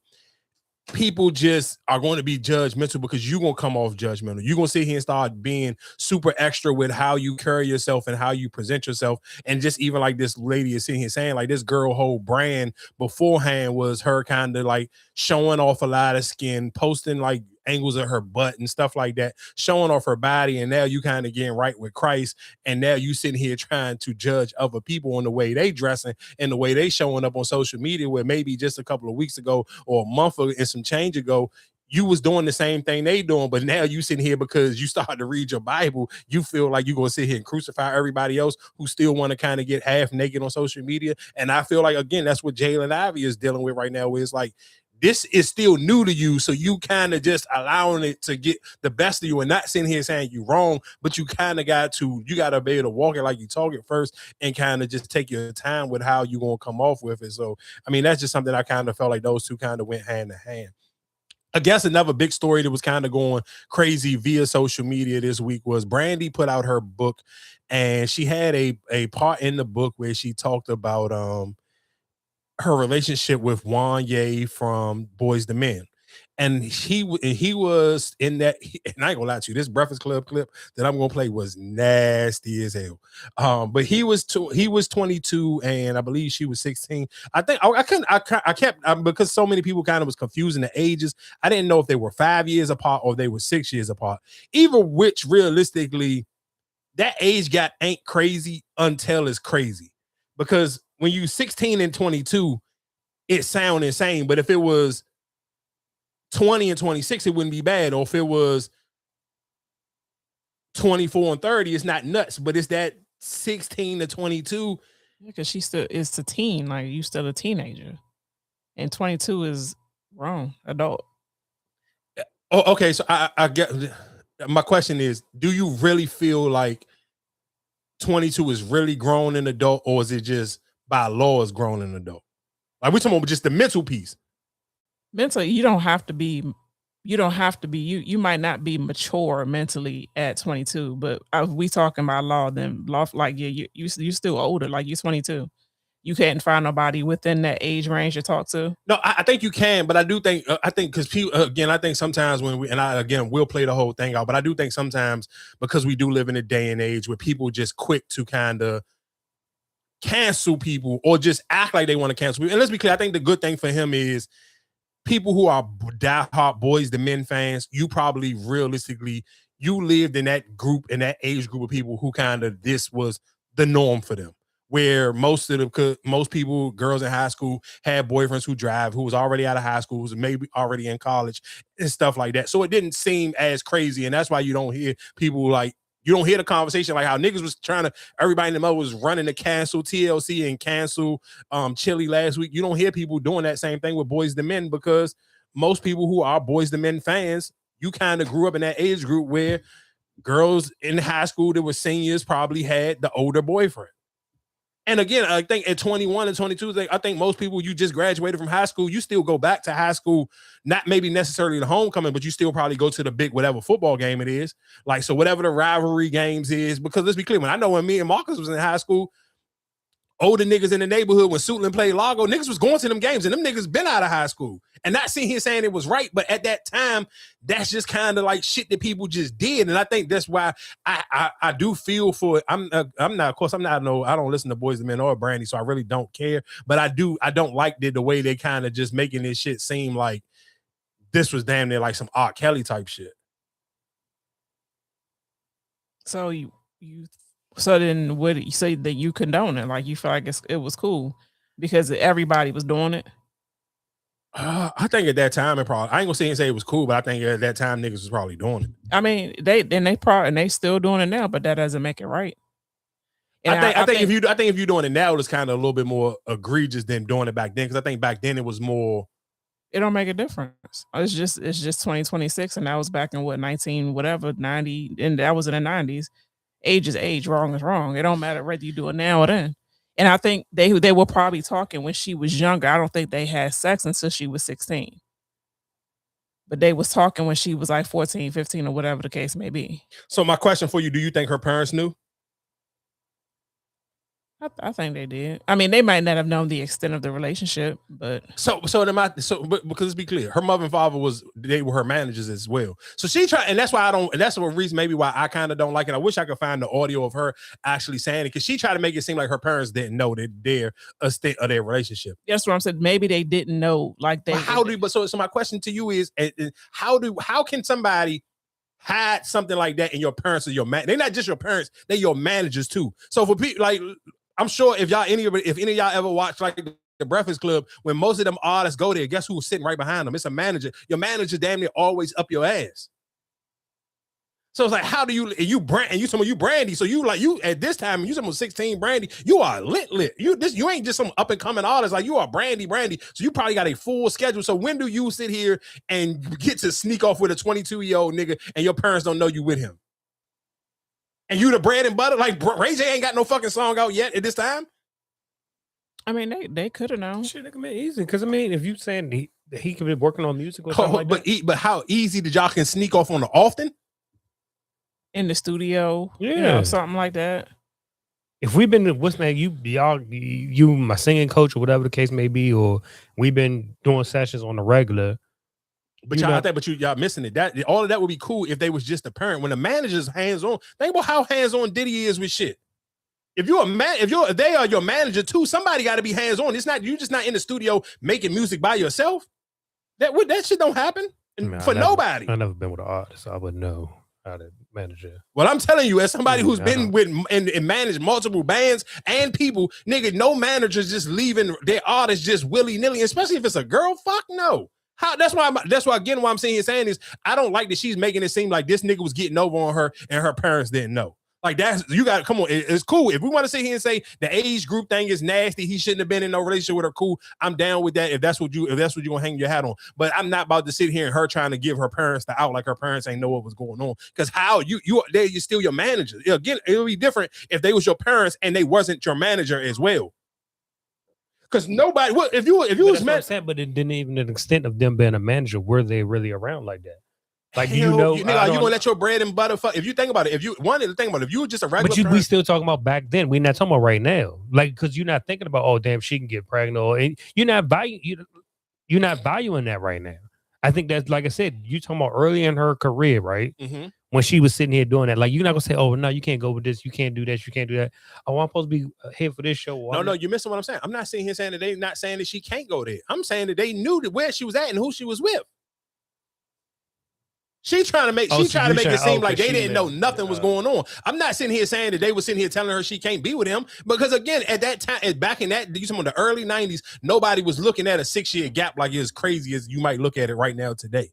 E: people just are going to be judgmental because you're going to come off judgmental. You're going to sit here and start being super extra with how you carry yourself and how you present yourself. And just even like this lady is sitting here saying, like, this girl whole brand beforehand was her kind of like showing off a lot of skin, posting like angles of her butt and stuff like that, showing off her body. And now you kind of getting right with Christ. And now you sitting here trying to judge other people on the way they dressing and the way they showing up on social media, where maybe just a couple of weeks ago or a month and some change ago, you was doing the same thing they doing, but now you sitting here because you started to read your Bible, you feel like you're going to sit here and crucify everybody else who still want to kind of get half naked on social media. And I feel like, again, that's what Jalen Ivy is dealing with right now, where it's like, this is still new to you, so you kind of just allowing it to get the best of you and not sitting here saying you wrong, but you kind of got to be able to walk it like you talk it first and kind of just take your time with how you're going to come off with it. So, I mean, that's just something I kind of felt like those two kind of went hand in hand. I guess another big story that was kind of going crazy via social media this week was Brandy put out her book, and she had a part in the book where she talked about her relationship with Wanye from Boys II Men. And he was in that, and I ain't gonna lie to you, this Breakfast Club clip that I'm gonna play was nasty as hell. But he was 22, and I believe she was 16. I think I kept because so many people kind of was confusing the ages. I didn't know if they were 5 years apart or they were 6 years apart. Either which, realistically, that age gap ain't crazy until it's crazy. Because when you 16 and 22, it sound insane. But if it was 20 and 26, it wouldn't be bad. Or if it was 24 and 30, it's not nuts, but it's that 16 to 22.
F: Because she still is a teen, like you still a teenager. And 22 is wrong, adult.
E: Oh, okay. So I get my question is, do you really feel like 22 is really grown an adult, or is it just by law is grown an adult? Like we're talking about just the mental piece.
F: Mentally, you don't have to be you might not be mature mentally at 22, but we talking about law, then law, like you still older, like you're 22. You can't find nobody within that age range to talk to.
E: No, I think you can, but I do think because people again, I think sometimes when we'll play the whole thing out, but I do think sometimes because we do live in a day and age where people just quick to kind of cancel people or just act like they want to cancel people. And let's be clear, I think the good thing for him is people who are diehard Boys the Men fans, you probably realistically, you lived in that group, in that age group of people who kind of this was the norm for them. Where most people, girls in high school, had boyfriends who drive, who was already out of high school, who's maybe already in college and stuff like that. So it didn't seem as crazy. And that's why you don't hear people like, you don't hear the conversation like how niggas was trying to, everybody in the mother was running to cancel TLC and cancel Chili last week. You don't hear people doing that same thing with Boys the Men because most people who are Boys the Men fans, you kind of grew up in that age group where girls in high school that were seniors probably had the older boyfriend. And again, I think at 21 and 22, I think most people, you just graduated from high school, you still go back to high school, not maybe necessarily the homecoming, but you still probably go to the big whatever football game it is. Like, so whatever the rivalry games is, because let's be clear, when I know when me and Marcus was in high school, older niggas in the neighborhood, when Suitland played Largo, niggas was going to them games, and them niggas been out of high school. And not sitting here saying it was right, but at that time, that's just kind of like shit that people just did. And I think that's why I do feel for it. I don't listen to Boys and Men or Brandy, so I really don't care. But I don't like the way they kind of just making this shit seem like this was damn near like some R. Kelly type shit.
F: So So then what you say that you condone it? Like you feel like it was cool because everybody was doing it?
E: I think at that time, I ain't gonna say it was cool, but I think at that time niggas was probably doing it.
F: I mean, they still doing it now, but that doesn't make it right. And
E: I think if you're doing it now, it's kind of a little bit more egregious than doing it back then. Because I think back then it was more.
F: It don't make a difference. It's just 2026, and that was back in 90, and that was in the 90s. Age is age, wrong is wrong. It don't matter whether you do it now or then. And I think they were probably talking when she was younger. I don't think they had sex until she was 16. But they was talking when she was like 14, 15, or whatever the case may be.
E: So my question for you, do you think her parents knew?
F: I think they did. I mean, they might not have known the extent of the relationship, but
E: but because let's be clear, her mother and father they were her managers as well. So she tried, and that's why that's the reason maybe why I kind of don't like it. I wish I could find the audio of her actually saying it, because she tried to make it seem like her parents didn't know their extent of their relationship.
F: That's what I'm saying. Maybe they didn't know, like they.
E: So my question to you is, how can somebody hide something like that, and your parents are they're not just your parents, they're your managers too. So for people like, I'm sure if any of y'all ever watched like the Breakfast Club, when most of them artists go there, guess who was sitting right behind them? It's a manager. Your manager damn near always up your ass. So it's like, how do you Brandy? So you at this time, you someone 16 Brandy, you are lit. You ain't just some up and coming artist, like you are Brandy. So you probably got a full schedule. So when do you sit here and get to sneak off with a 22-year-old nigga and your parents don't know you with him? And you the bread and butter? Like Ray J ain't got no fucking song out yet at this time?
F: I mean, they could have known.
G: Shit, it could be easy. Because I mean, if you saying he could be working on music or something like that.
E: But how easy did y'all can sneak off on the often?
F: In the studio, yeah, something like that.
G: If we've been you my singing coach or whatever the case may be, or we've been doing sessions on the regular.
E: But y'all missing it. That all of that would be cool if they was just a parent. When the manager's hands on, think about how hands on Diddy is with shit. If they are your manager too, somebody got to be hands on. It's not you just not in the studio making music by yourself. That shit don't happen nobody.
G: I've never been with an artist, so I wouldn't know how to manage it.
E: Well, I'm telling you, as somebody who's been with and managed multiple bands and people, nigga, no manager's just leaving their artists just willy nilly, especially if it's a girl. Fuck no. How? That's why again, why I'm sitting here saying is I don't like that she's making it seem like this nigga was getting over on her and her parents didn't know. Like that's you got come on. It's cool if we want to sit here and say the age group thing is nasty. He shouldn't have been in no relationship with her. Cool, I'm down with that. If that's what you gonna hang your hat on. But I'm not about to sit here and her trying to give her parents the out like her parents ain't know what was going on. Because how you're still your manager. Again, it would be different if they was your parents and they wasn't your manager as well. Because nobody, well, if you was mad,
G: but it didn't even to the extent of them being a manager, were they really around like that? Like, do you
E: hell,
G: know?
E: you gonna let your bread and butter fuck? If you think about it, if you were just a regular,
G: but we still talking about back then. We're not talking about right now. Like, because you're not thinking about, oh damn, she can get pregnant, or you're not valuing that right now. I think that's like I said, you talking about early in her career, right?
E: Mm-hmm.
G: When she was sitting here doing that, like you're not gonna say, "Oh no, you can't go with this, you can't do that, you can't do that." Oh, I'm supposed to be here for this show.
E: No, you're missing what I'm saying. I'm not sitting here saying that they're not saying that she can't go there. I'm saying that they knew where she was at and who she was with. She trying to make it seem like they didn't know nothing was going on. I'm not sitting here saying that they were sitting here telling her she can't be with him because again, at that time, back in that, you talking about the early 90s, nobody was looking at a 6-year gap like as crazy as you might look at it right now today.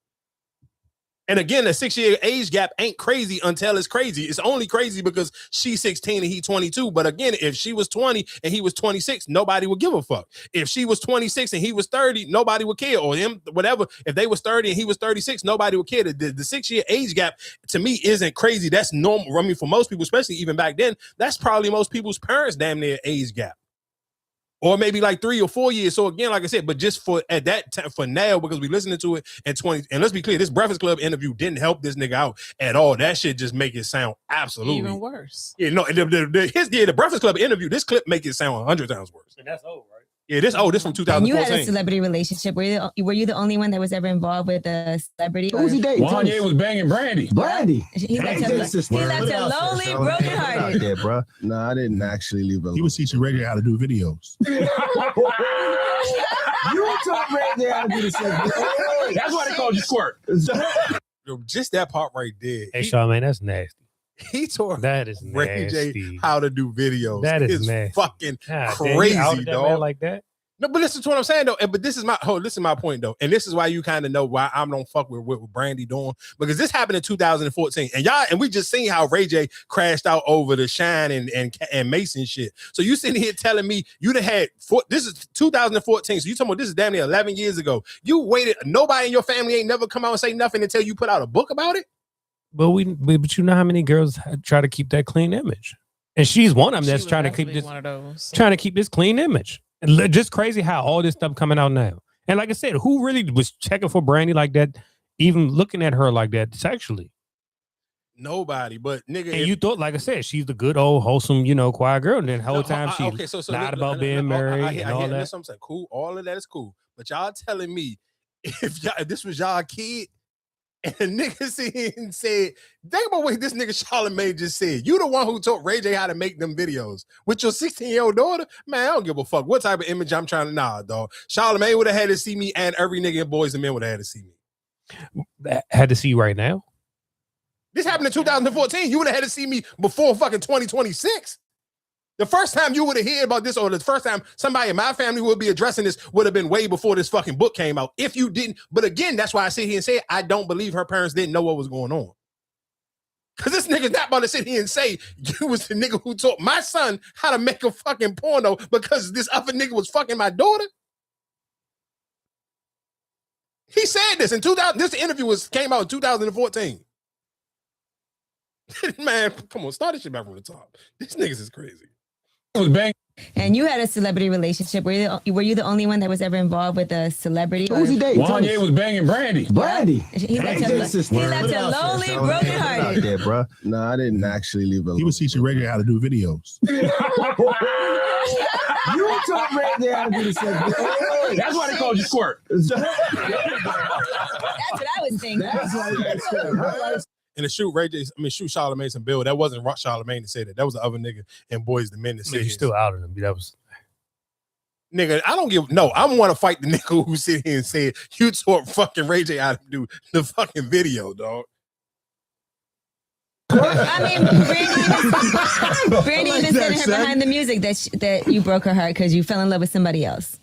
E: And again, the 6-year age gap ain't crazy until it's crazy. It's only crazy because she's 16 and he's 22. But again, if she was 20 and he was 26, nobody would give a fuck. If she was 26 and he was 30, nobody would care. Or him, whatever. If they was 30 and he was 36, nobody would care. The 6-year age gap to me isn't crazy. That's normal. I mean, for most people, especially even back then, that's probably most people's parents' damn near age gap. Or maybe like 3 or 4 years. So again, like I said, but just for at that time, for now, because we listening to it in 20, and let's be clear, this Breakfast Club interview didn't help this nigga out at all. That shit just make it sound absolutely
F: even worse.
E: Yeah, no, the Breakfast Club interview, this clip make it sound 100 times worse.
G: And that's old, right?
E: Yeah, this from 2014.
C: And you had a celebrity relationship. Were you the only one that was ever involved with a celebrity?
L: Who was he dating? Wanye was banging Brandy.
C: He left her lonely, brokenhearted.
L: Yeah, bro. No, I didn't actually leave her. He was teaching Ray J how to do videos. You taught Ray J how to do the same. That's why they called you Squirt.
E: Just that part right there.
G: Hey, Charmaine, that's nasty.
E: He taught
G: that is
E: Ray J how to do videos.
G: That is
E: it's
G: nasty.
E: Fucking
G: God,
E: crazy,
G: damn,
E: dog.
G: Like that.
E: No, but listen to what I'm saying though. But this is my point though, and this is why you kind of know why I don't fuck with what Brandy doing, because this happened in 2014, and we just seen how Ray J crashed out over the Shine and Mason shit. So you sitting here telling me you'd have had this is 2014, so you talking about this is damn near 11 years ago. You waited. Nobody in your family ain't never come out and say nothing until you put out a book about it.
G: But but you know how many girls try to keep that clean image, and she's one of them that's trying to keep this clean image. And just crazy how all this stuff coming out now. And like I said, who really was checking for Brandy like that, even looking at her like that sexually?
E: Nobody, but nigga.
G: And you thought, like I said, she's the good old wholesome, quiet girl, and then the whole time she lied about being married and all that.
E: That's what I'm saying. Cool, all of that is cool. But y'all telling me if this was y'all kid, and the nigga sit and said, think about what this nigga Charlamagne just said. You the one who taught Ray J how to make them videos with your 16-year-old daughter? Man, I don't give a fuck what type of image I'm trying to, dog. Charlamagne would have had to see me, and every nigga in Boys and Men would have had to see me.
G: Had to see you right now?
E: This happened in 2014. You would have had to see me before fucking 2026. The first time you would have heard about this, or the first time somebody in my family would be addressing this, would have been way before this fucking book came out. If you didn't, but again, that's why I sit here and say I don't believe her parents didn't know what was going on. Because this nigga's not about to sit here and say you was the nigga who taught my son how to make a fucking porno because this other nigga was fucking my daughter. He said this in 2000. This interview came out in 2014. Man, come on, start this shit back from the top. These niggas is crazy.
C: And you had a celebrity relationship. Were you the only one that was ever involved with a celebrity?
L: Who was he dating? Wanye was banging Brandy.
C: He left her lonely, brokenhearted.
L: Yeah, bro. No, I didn't actually leave her. He was teaching Ray J how to do videos. You taught Ray J how to do the same. That's why they called you Squirt.
C: That's what I was thinking. That's why
E: And to shoot Charlamagne some bill, that wasn't Charlamagne to say that. That was the other nigga and Boys the Men that said
G: you still out of them. That was
E: nigga. I don't give I want to fight the nigga who sit here and said you taught fucking Ray J how to do the fucking video, dog.
C: I mean, Brandy even said in her behind the music that you broke her heart because you fell in love with somebody else.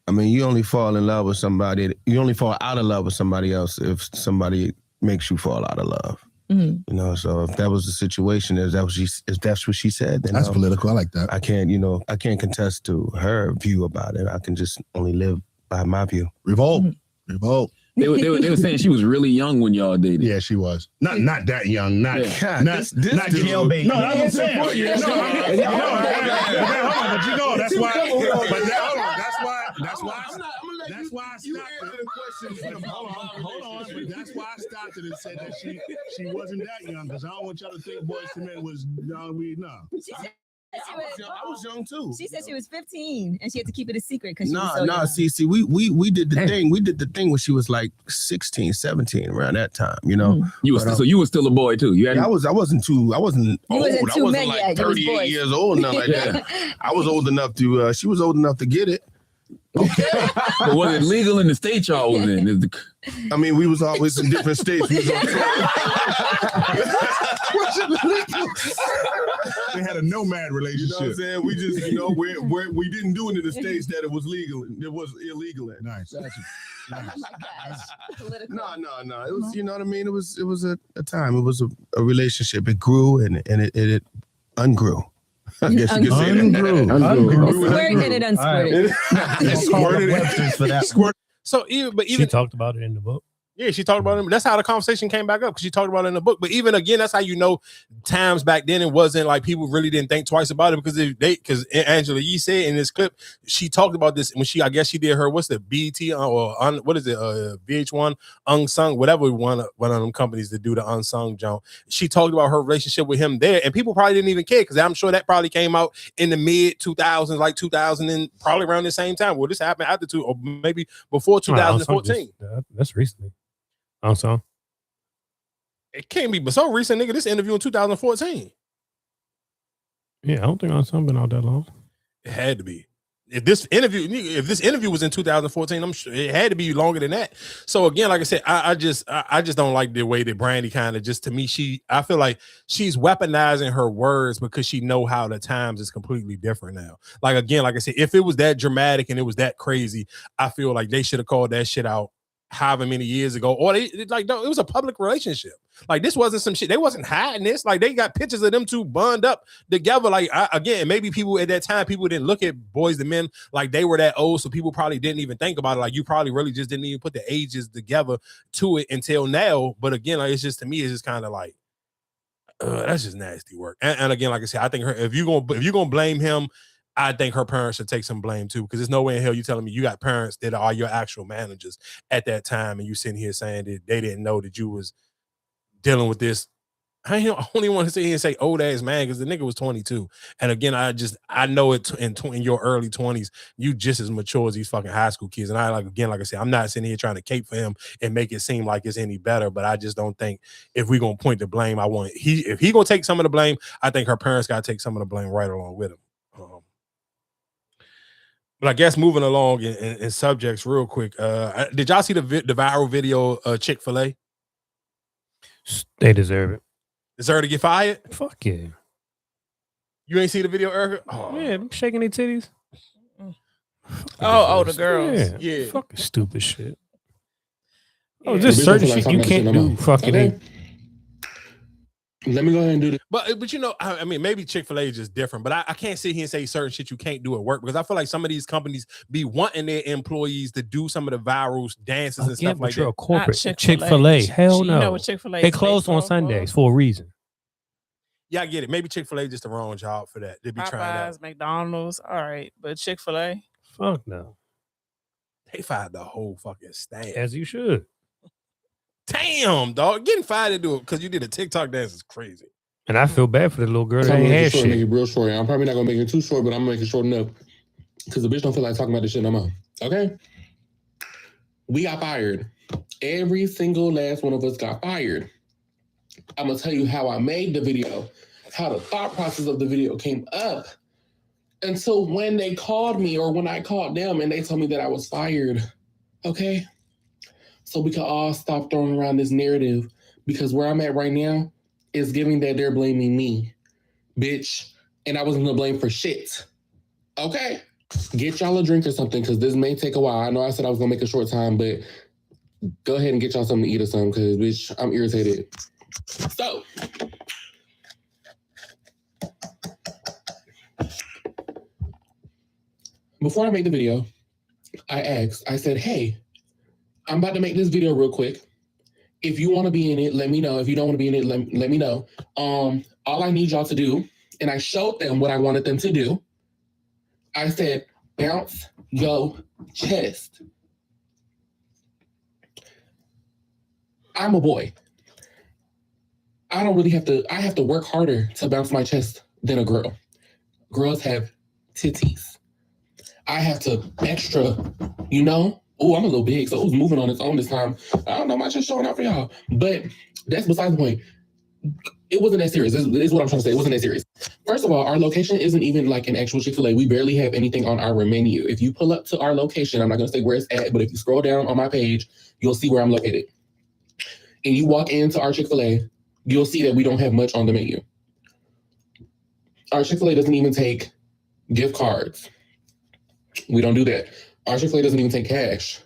L: I mean, you only fall in love with somebody. You only fall out of love with somebody else if somebody makes you fall out of love.
C: Mm-hmm.
L: You know, so if that was the situation, if that's what she said, then that's political. I like that. I can't contest to her view about it. I can just only live by my view.
V: Revolt. Revolt.
M: They were saying she was really young when y'all dated.
L: Yeah, she was. Not that young. Not
V: jailbait.
L: No, that's what I'm saying.
V: But you know, that's why. That's why I stopped it. Hold on. But that's why I stopped it and said that she wasn't that young, because I don't want y'all to think Boys to Men was young. No.
C: I
L: was young too.
C: She said she was 15 and she had to keep it a secret because
L: see, we did the thing. We did the thing when she was like 16, 17, around that time, you know.
M: So you were still a boy too.
L: I wasn't old. I wasn't like
C: yet.
L: 38 years old, nothing like that. I was old enough to she was old enough to get it.
M: Okay. But was it legal in the state y'all was in?
L: I mean, we was always in different states. We
V: had a nomad relationship.
L: You know what I'm saying? We just, we didn't do it in the states that it was legal. It was illegal in.
V: Nice.
L: No. It was, you know what I mean? It was a time. It was a relationship. It grew and it ungrew. I guess you could say
C: Ungrew. Squirted and unsquirted.
E: So even
G: she talked about it in the book.
E: Yeah, she talked about it. That's how the conversation came back up, because she talked about it in the book. But even again, that's how you know times back then it wasn't like people really didn't think twice about it, because Angela Yee said in this clip, she talked about this when I guess she did her what's the BET or what is it VH1 unsung, whatever one of them companies that do the unsung jump. She talked about her relationship with him there, and people probably didn't even care, because I'm sure that probably came out in the mid 2000s, like 2000 and probably around the same time. Well, this happened after or maybe before 2014.
G: That's recently. Unsung.
E: It can't be but so recent, nigga. This interview in 2014.
G: Yeah, I don't think Unsung been out that long.
E: It had to be. If this interview was in 2014, I'm sure it had to be longer than that. So again, like I said, I just don't like the way that Brandy kind of just, to me, I feel like she's weaponizing her words because she know how the times is completely different now. Like again, like I said, if it was that dramatic and it was that crazy, I feel like they should have called that shit out however many years ago, or it was a public relationship. Like this wasn't some shit. They wasn't hiding this. Like they got pictures of them two bundled up together. Like again, maybe people at that time, people didn't look at Boys to Men like they were that old, so people probably didn't even think about it. Like you probably really just didn't even put the ages together to it until now. But again, like it's just, to me, it's just kind of like that's just nasty work. And again, like I said, I think if you're gonna blame him, I think her parents should take some blame too, because there's no way in hell you telling me you got parents that are your actual managers at that time, and you sitting here saying that they didn't know that you was dealing with this. I only want to sit here and say old ass man, because the nigga was 22. And again, I know it in your early 20s, you just as mature as these fucking high school kids. And like I said, I'm not sitting here trying to cape for him and make it seem like it's any better, but I just don't think if we're gonna point the blame, if he gonna take some of the blame, I think her parents gotta take some of the blame right along with him. But I guess moving along in subjects real quick, did y'all see the viral video Chick-fil-A?
G: They deserve it.
E: Deserve to get fired?
G: Fuck yeah.
E: You ain't see the video, Erica? Oh.
G: Yeah, I'm shaking their titties.
F: Oh, the girls.
E: Yeah.
G: Fucking stupid shit.
F: Yeah.
G: Oh, just certain shit you can't do. Fucking
O: Let me go ahead and do this.
E: But you know, I mean, maybe Chick-fil-A is just different, but I can't sit here and say certain shit you can't do at work, because I feel like some of these companies be wanting their employees to do some of the viral dances and stuff like that.
G: You're a corporate. Chick-fil-A. Hell no.
F: You know what Chick-fil-A
G: they closed on Sundays for a reason.
E: Yeah, I get it. Maybe Chick-fil-A just the wrong job for that. They be trying
F: Popeyes, McDonald's, all right, but Chick-fil-A,
G: fuck no.
E: They fired the whole fucking staff.
G: As you should.
E: Damn, dog. Getting fired to do it because you did a TikTok dance is crazy.
G: And I feel bad for the little girl that
O: I'm
G: ain't
O: gonna
G: had
O: make
G: shit.
O: it real short. I'm probably not gonna make it too short, but I'm gonna make it short enough because the bitch don't feel like talking about this shit no more. Okay? We got fired. Every single last one of us got fired. I'm gonna tell you how I made the video, how the thought process of the video came up until when they called me or when I called them and they told me that I was fired. Okay? So we can all stop throwing around this narrative, because where I'm at right now is giving that they're blaming me, bitch, and I wasn't to blame for shit. Okay? Get y'all a drink or something, because this may take a while. I know I said I was gonna make a short time, but go ahead and get y'all something to eat or something, because bitch, I'm irritated. So before I made the video, I said, hey, I'm about to make this video real quick. If you want to be in it, let me know. If you don't want to be in it, let me know. All I need y'all to do, and I showed them what I wanted them to do. I said, bounce your chest. I'm a boy. I don't really have to work harder to bounce my chest than a girl. Girls have titties. I have to extra, you know? Oh, I'm a little big, so it was moving on its own this time. I don't know, my chest showing out for y'all. But that's besides the point. It wasn't that serious. This is what I'm trying to say. It wasn't that serious. First of all, our location isn't even like an actual Chick-fil-A. We barely have anything on our menu. If you pull up to our location, I'm not going to say where it's at, but if you scroll down on my page, you'll see where I'm located. And you walk into our Chick-fil-A, you'll see that we don't have much on the menu. Our Chick-fil-A doesn't even take gift cards. We don't do that. Our Chick-fil-A doesn't even take cash.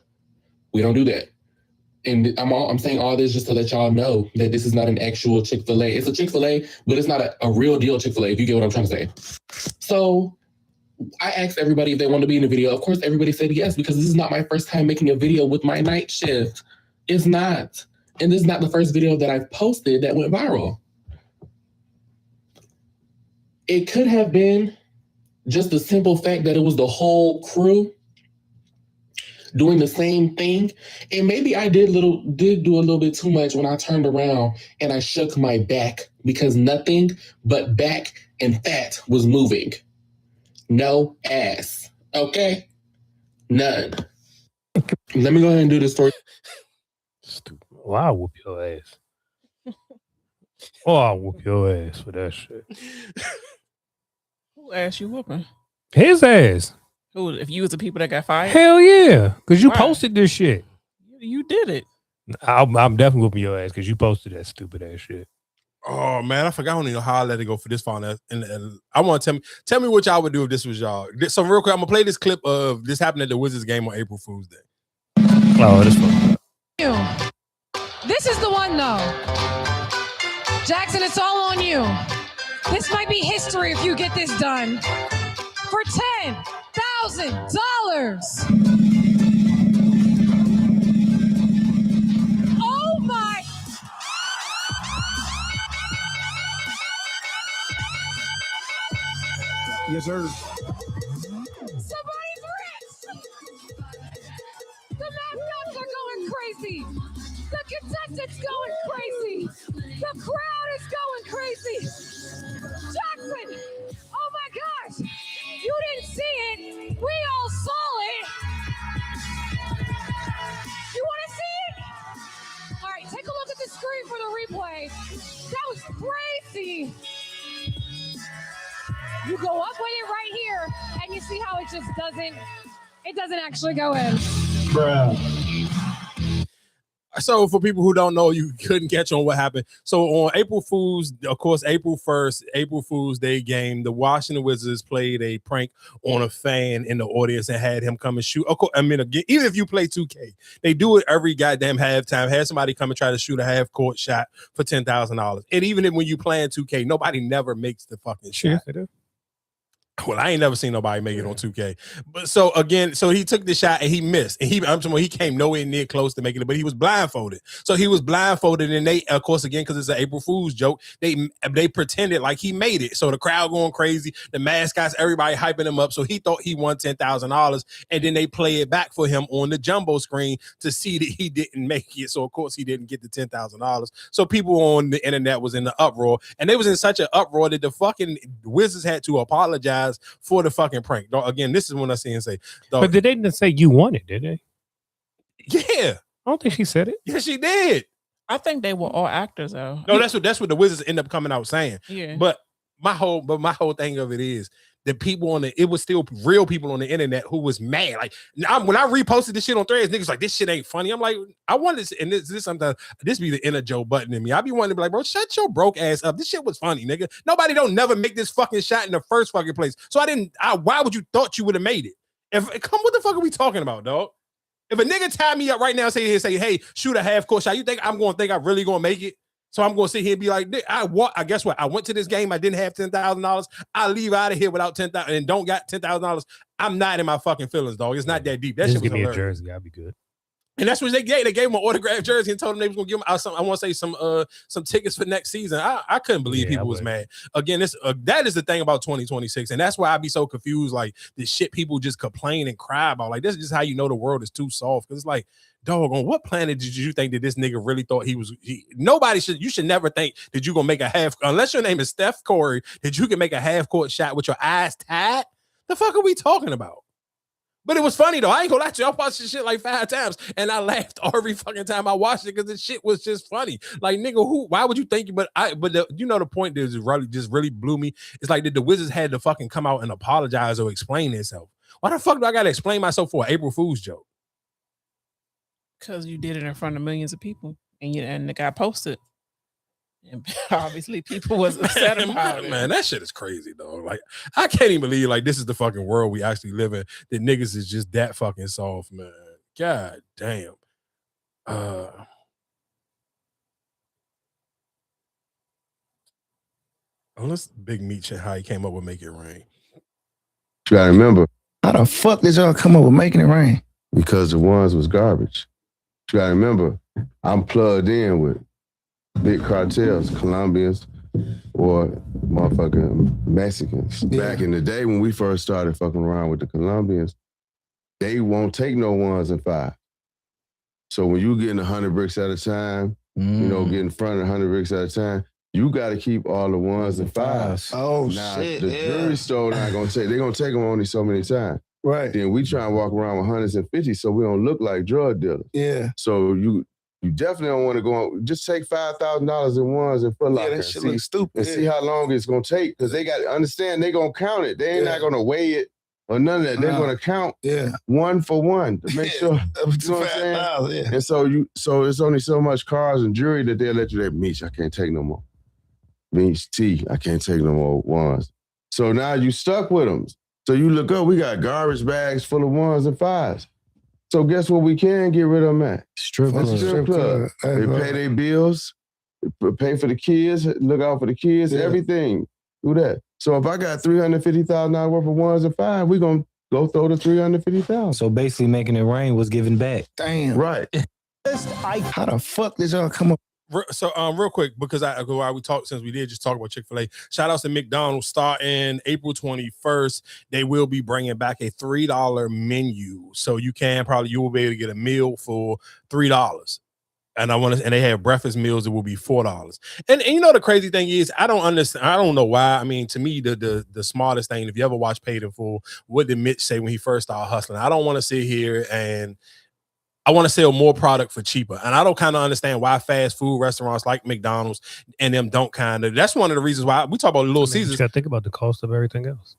O: We don't do that. And I'm saying all this just to let y'all know that this is not an actual Chick-fil-A. It's a Chick-fil-A, but it's not a real deal Chick-fil-A, if you get what I'm trying to say. So I asked everybody if they wanted to be in the video. Of course, everybody said yes, because this is not my first time making a video with my night shift. It's not. And this is not the first video that I've posted that went viral. It could have been just the simple fact that it was the whole crew doing the same thing. And maybe I did do a little bit too much when I turned around and I shook my back, because nothing but back and fat was moving. No ass. Okay? None. Let me go ahead and do this story.
G: Stupid. Well, I'll whoop your ass. Oh, I'll whoop your ass for that shit.
F: Who asked you whooping?
G: His ass.
F: Who? If you was the people that got fired?
G: Hell yeah. Because you posted this shit.
F: You did it.
G: I'm definitely whooping your ass because you posted that stupid ass shit.
E: Oh man, I forgot. I don't even know how I let it go for this far. And I want to tell me what y'all would do if this was y'all. So real quick, I'm gonna play this clip of this happened at the Wizards game on April Fool's Day.
G: Oh, this one.
R: This is the one though. Jackson, it's all on you. This might be history if you get this done. For $10,000. Oh my.
T: Yes, sir.
R: Somebody's rich. The mascots are going crazy. The contestants going crazy. The crowd is going crazy. Jackson, oh my gosh. You didn't see it. We all saw it. You want to see it? All right, take a look at the screen for the replay. That was crazy. You go up with it right here, and you see how it just doesn't actually go in.
E: Bruh. So for people who don't know, you couldn't catch on what happened. So on April Fool's, of course, April 1st, April Fool's Day game, the Washington Wizards played a prank on a fan in the audience and had him come and shoot. Of course, I mean, again, even if you play 2K, they do it every goddamn halftime. Had somebody come and try to shoot a half-court shot for $10,000. And even when you playing 2K, nobody never makes the fucking shot.
G: Yeah,
E: Well, I ain't never seen nobody make it on 2K. But so again, so he took the shot and he missed. And he came nowhere near close to making it, but he was blindfolded. So he was blindfolded, and they, of course, again, because it's an April Fool's joke, they pretended like he made it. So the crowd going crazy, the mascots, everybody hyping him up. So he thought he won $10,000, and then they play it back for him on the jumbo screen to see that he didn't make it. So of course he didn't get the $10,000. So people on the internet was in the uproar, and they was in such an uproar that the fucking Wizards had to apologize for the fucking prank. Dog, again, this is when I see and say, dog,
G: but did they not say you won it, did they?
E: Yeah.
G: I don't think she said it.
E: Yeah, she did.
F: I think they were all actors though.
E: No, that's what the Wizards end up coming out saying.
F: Yeah.
E: But my whole thing of it is the people it was still real people on the internet who was mad. Like when I reposted this shit on Threads, niggas like, this shit ain't funny. I'm like, I wanted to, and this sometimes this be the inner Joe Button in me. I be wanting to be like, bro, shut your broke ass up. This shit was funny, nigga. Nobody don't never make this fucking shot in the first fucking place. So why would you thought you would have made it? What the fuck are we talking about, dog? If a nigga tie me up right now, say, hey, shoot a half court shot, you think I'm going to think I'm really going to make it? So I'm going to sit here and be like, I guess what? I went to this game. I didn't have $10,000. I leave out of here without $10,000 and don't got $10,000. I'm not in my fucking feelings, dog. It's not that deep. That shit was
G: give me
E: hilarious.
G: a jersey. I'll be good.
E: And that's what they gave. They gave him an autographed jersey and told him they was gonna give him out some. I want to say some tickets for next season. I couldn't believe people was mad. Again, that is the thing about 2026, and that's why I be so confused. Like the shit people just complain and cry about. Like this is just how you know the world is too soft. Because it's like, dog, on what planet did you think that this nigga really thought he was? You should never think that you gonna make a half, unless your name is Steph Curry, that you can make a half court shot with your eyes tied. The fuck are we talking about? But it was funny though. I ain't gonna lie to you. I watched this shit like 5 times and I laughed every fucking time I watched it because this shit was just funny. Like, nigga, why would you think? The point that really blew me is like that the Wizards had to fucking come out and apologize or explain themselves. Why the fuck do I gotta explain myself for an April Fool's joke?
F: Because you did it in front of millions of people and the guy posted. And obviously people was upset about it.
E: Man, that shit is crazy, though. Like, I can't even believe like this is the fucking world we actually live in. That niggas is just that fucking soft, man. God damn. Unless Big Meech and how he came up with Make It Rain.
L: You gotta remember.
V: How the fuck did y'all come up with Making It Rain?
L: Because the ones was garbage. You gotta remember, I'm plugged in with big cartels, Colombians, or motherfucking Mexicans. Yeah. Back in the day when we first started fucking around with the Colombians, they won't take no 1s and 5s. So when you getting 100 bricks at a time, get in front of 100 bricks at a time, you got to keep all the 1s and 5s.
V: Oh,
L: now,
V: shit.
L: The jury store not going to take, they're going to take them only so many times.
V: Right.
L: Then we try and walk around with 100s and 50s so we don't look like drug dealers.
V: Yeah.
L: So you definitely don't want to go on. Just take $5,000 in 1s and Foot Locker.
V: Yeah, that shit looks stupid.
L: And see how long it's going to take because they got to understand they're going to count it. They ain't not going to weigh it or none of that. They're going to count 1 for 1 to make sure. You know what I'm saying? And so it's only so much cars and jewelry that they'll let you there. Meech, I can't take no more. Meech, T, I can't take no more 1s. So now you stuck with them. So you look up, we got garbage bags full of 1s and 5s. So guess what we can get rid of them at? Strip club. They pay their bills, pay for the kids, look out for the kids, everything. Do that. So if I got $350,000 worth of 1s and 5s, we're going to go throw the $350,000.
G: So basically Making It Rain was giving back.
V: Damn.
L: Right.
V: How the fuck did y'all come up?
E: So real quick, because while we talked, since we did just talk about Chick-fil-A, shout outs to McDonald's. Starting April 21st, they will be bringing back a $3 menu. So you will be able to get a meal for $3. And they have breakfast meals that will be $4. And the crazy thing is, I don't understand. I don't know why. I mean, to me, the smartest thing, if you ever watch Paid in Full, what did Mitch say when he first started hustling? I don't want to sit here and I want to sell more product for cheaper. And I don't kind of understand why fast food restaurants like McDonald's and them don't that's one of the reasons why we talk about Little Caesars.
G: You got to think about the cost of everything else.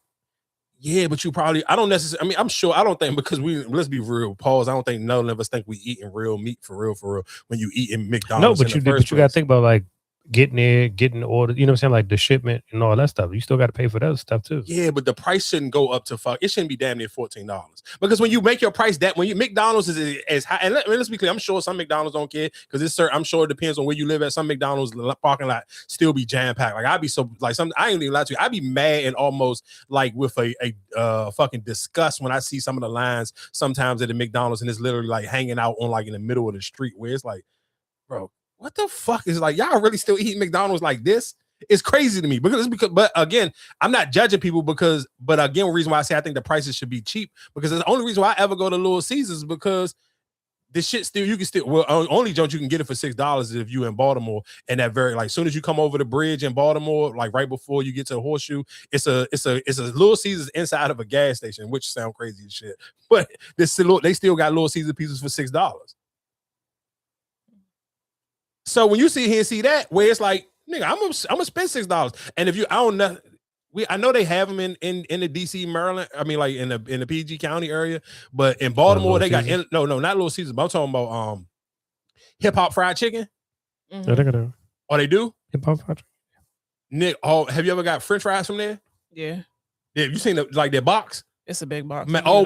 E: Yeah, but I don't necessarily, I'm sure, I don't think, because let's be real, pause, I don't think none of us think we eating real meat for real when you eat in McDonald's.
G: No, but you got to think about like getting there, getting the order, you know what I'm saying? Like the shipment and all that stuff. You still got to pay for that stuff too.
E: Yeah, but the price shouldn't go up to it shouldn't be damn near $14. Because when you make your price McDonald's is as high, and let's be clear, I'm sure some McDonald's don't care because I'm sure it depends on where you live at. Some McDonald's parking lot still be jam packed. Like I'd be I ain't even lie to you. I'd be mad and almost like with a fucking disgust when I see some of the lines sometimes at the McDonald's and it's literally like hanging out on like in the middle of the street where it's like, bro, what the fuck is like y'all really still eating McDonald's like this? It's crazy to me but again, I'm not judging people but again, the reason why I say I think the prices should be cheap because the only reason why I ever go to Little Caesars is because this shit only joint you can get it for $6 if you in Baltimore and that as soon as you come over the bridge in Baltimore, like right before you get to the Horseshoe, it's a Little Caesars inside of a gas station, which sound crazy as shit. But they still got Little Caesar pizzas for $6. So when you sit here and see that, where it's like, nigga, I'm gonna spend $6. And if I don't know, I know they have them in the DC, Maryland. I mean, like in the PG County area, but in Baltimore they got no, not Little Caesars. But I'm talking about Hip Hop Fried Chicken.
G: Mm-hmm.
E: Oh, they do
G: Hip Hop Fried Chicken.
E: Nick, have you ever got French fries from there?
F: Yeah.
E: Yeah, you seen their box?
F: It's a big box.
E: Man, oh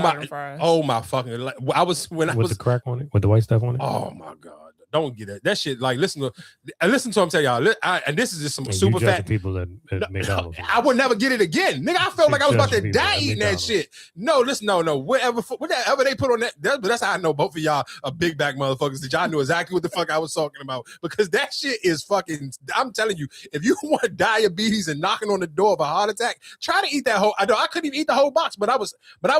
E: my fucking! Like, I was when I
G: with
E: was
G: the crack on it, with the white stuff on it.
E: Oh my god! Don't get that shit. Like listen to him tell y'all. And this is just some
G: And
E: super
G: you judge
E: fat
G: the people at McDonald's.
E: I would never get it again, nigga. I felt like I was about to
G: Judging people
E: die
G: at
E: eating that
G: McDonald's.
E: shit. No, listen, no. Whatever they put on that. That's how I know both of y'all are big back motherfuckers. That y'all knew exactly what the fuck I was talking about because that shit is fucking. I'm telling you, if you want diabetes and knocking on the door of a heart attack, try to eat that whole. I couldn't even eat the whole box, but I was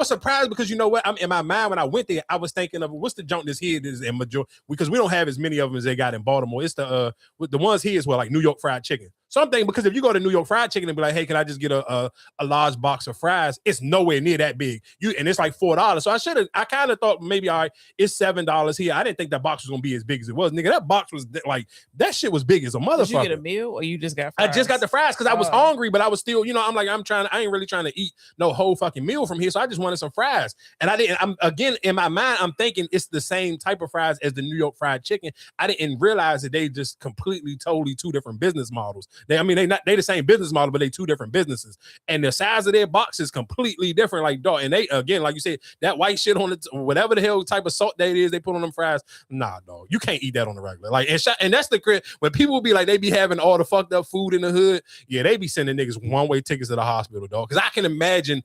E: surprised because you know what? I'm in my mind when I went there, I was thinking of what's the junk this here is in majority because we don't have as many of them as they got in Baltimore. It's the ones here is like New York fried chicken. So I'm thinking because if you go to New York fried chicken and be like, hey, can I just get a large box of fries? It's nowhere near that big. And it's like $4. So I kind of thought maybe all right, it's $7 here. I didn't think that box was gonna be as big as it was. Nigga, that box was like that shit was big as a motherfucker.
F: Did you get a meal or you just got fries?
E: I just got the fries because I was hungry, but I was still, I ain't really trying to eat no whole fucking meal from here. So I just wanted some fries. And I'm again in my mind, I'm thinking it's the same type of fries as the New York fried chicken. I didn't realize that they just completely, totally two different business models. They the same business model, but they two different businesses. And the size of their box is completely different. Like, dog, and they again, like you said, that white shit on it, whatever the hell type of salt that is, they put on them fries. Nah, dog, you can't eat that on the regular. Like, and that's the crit when people be like, they be having all the fucked up food in the hood. Yeah, they be sending niggas one-way tickets to the hospital, dog. Because I can imagine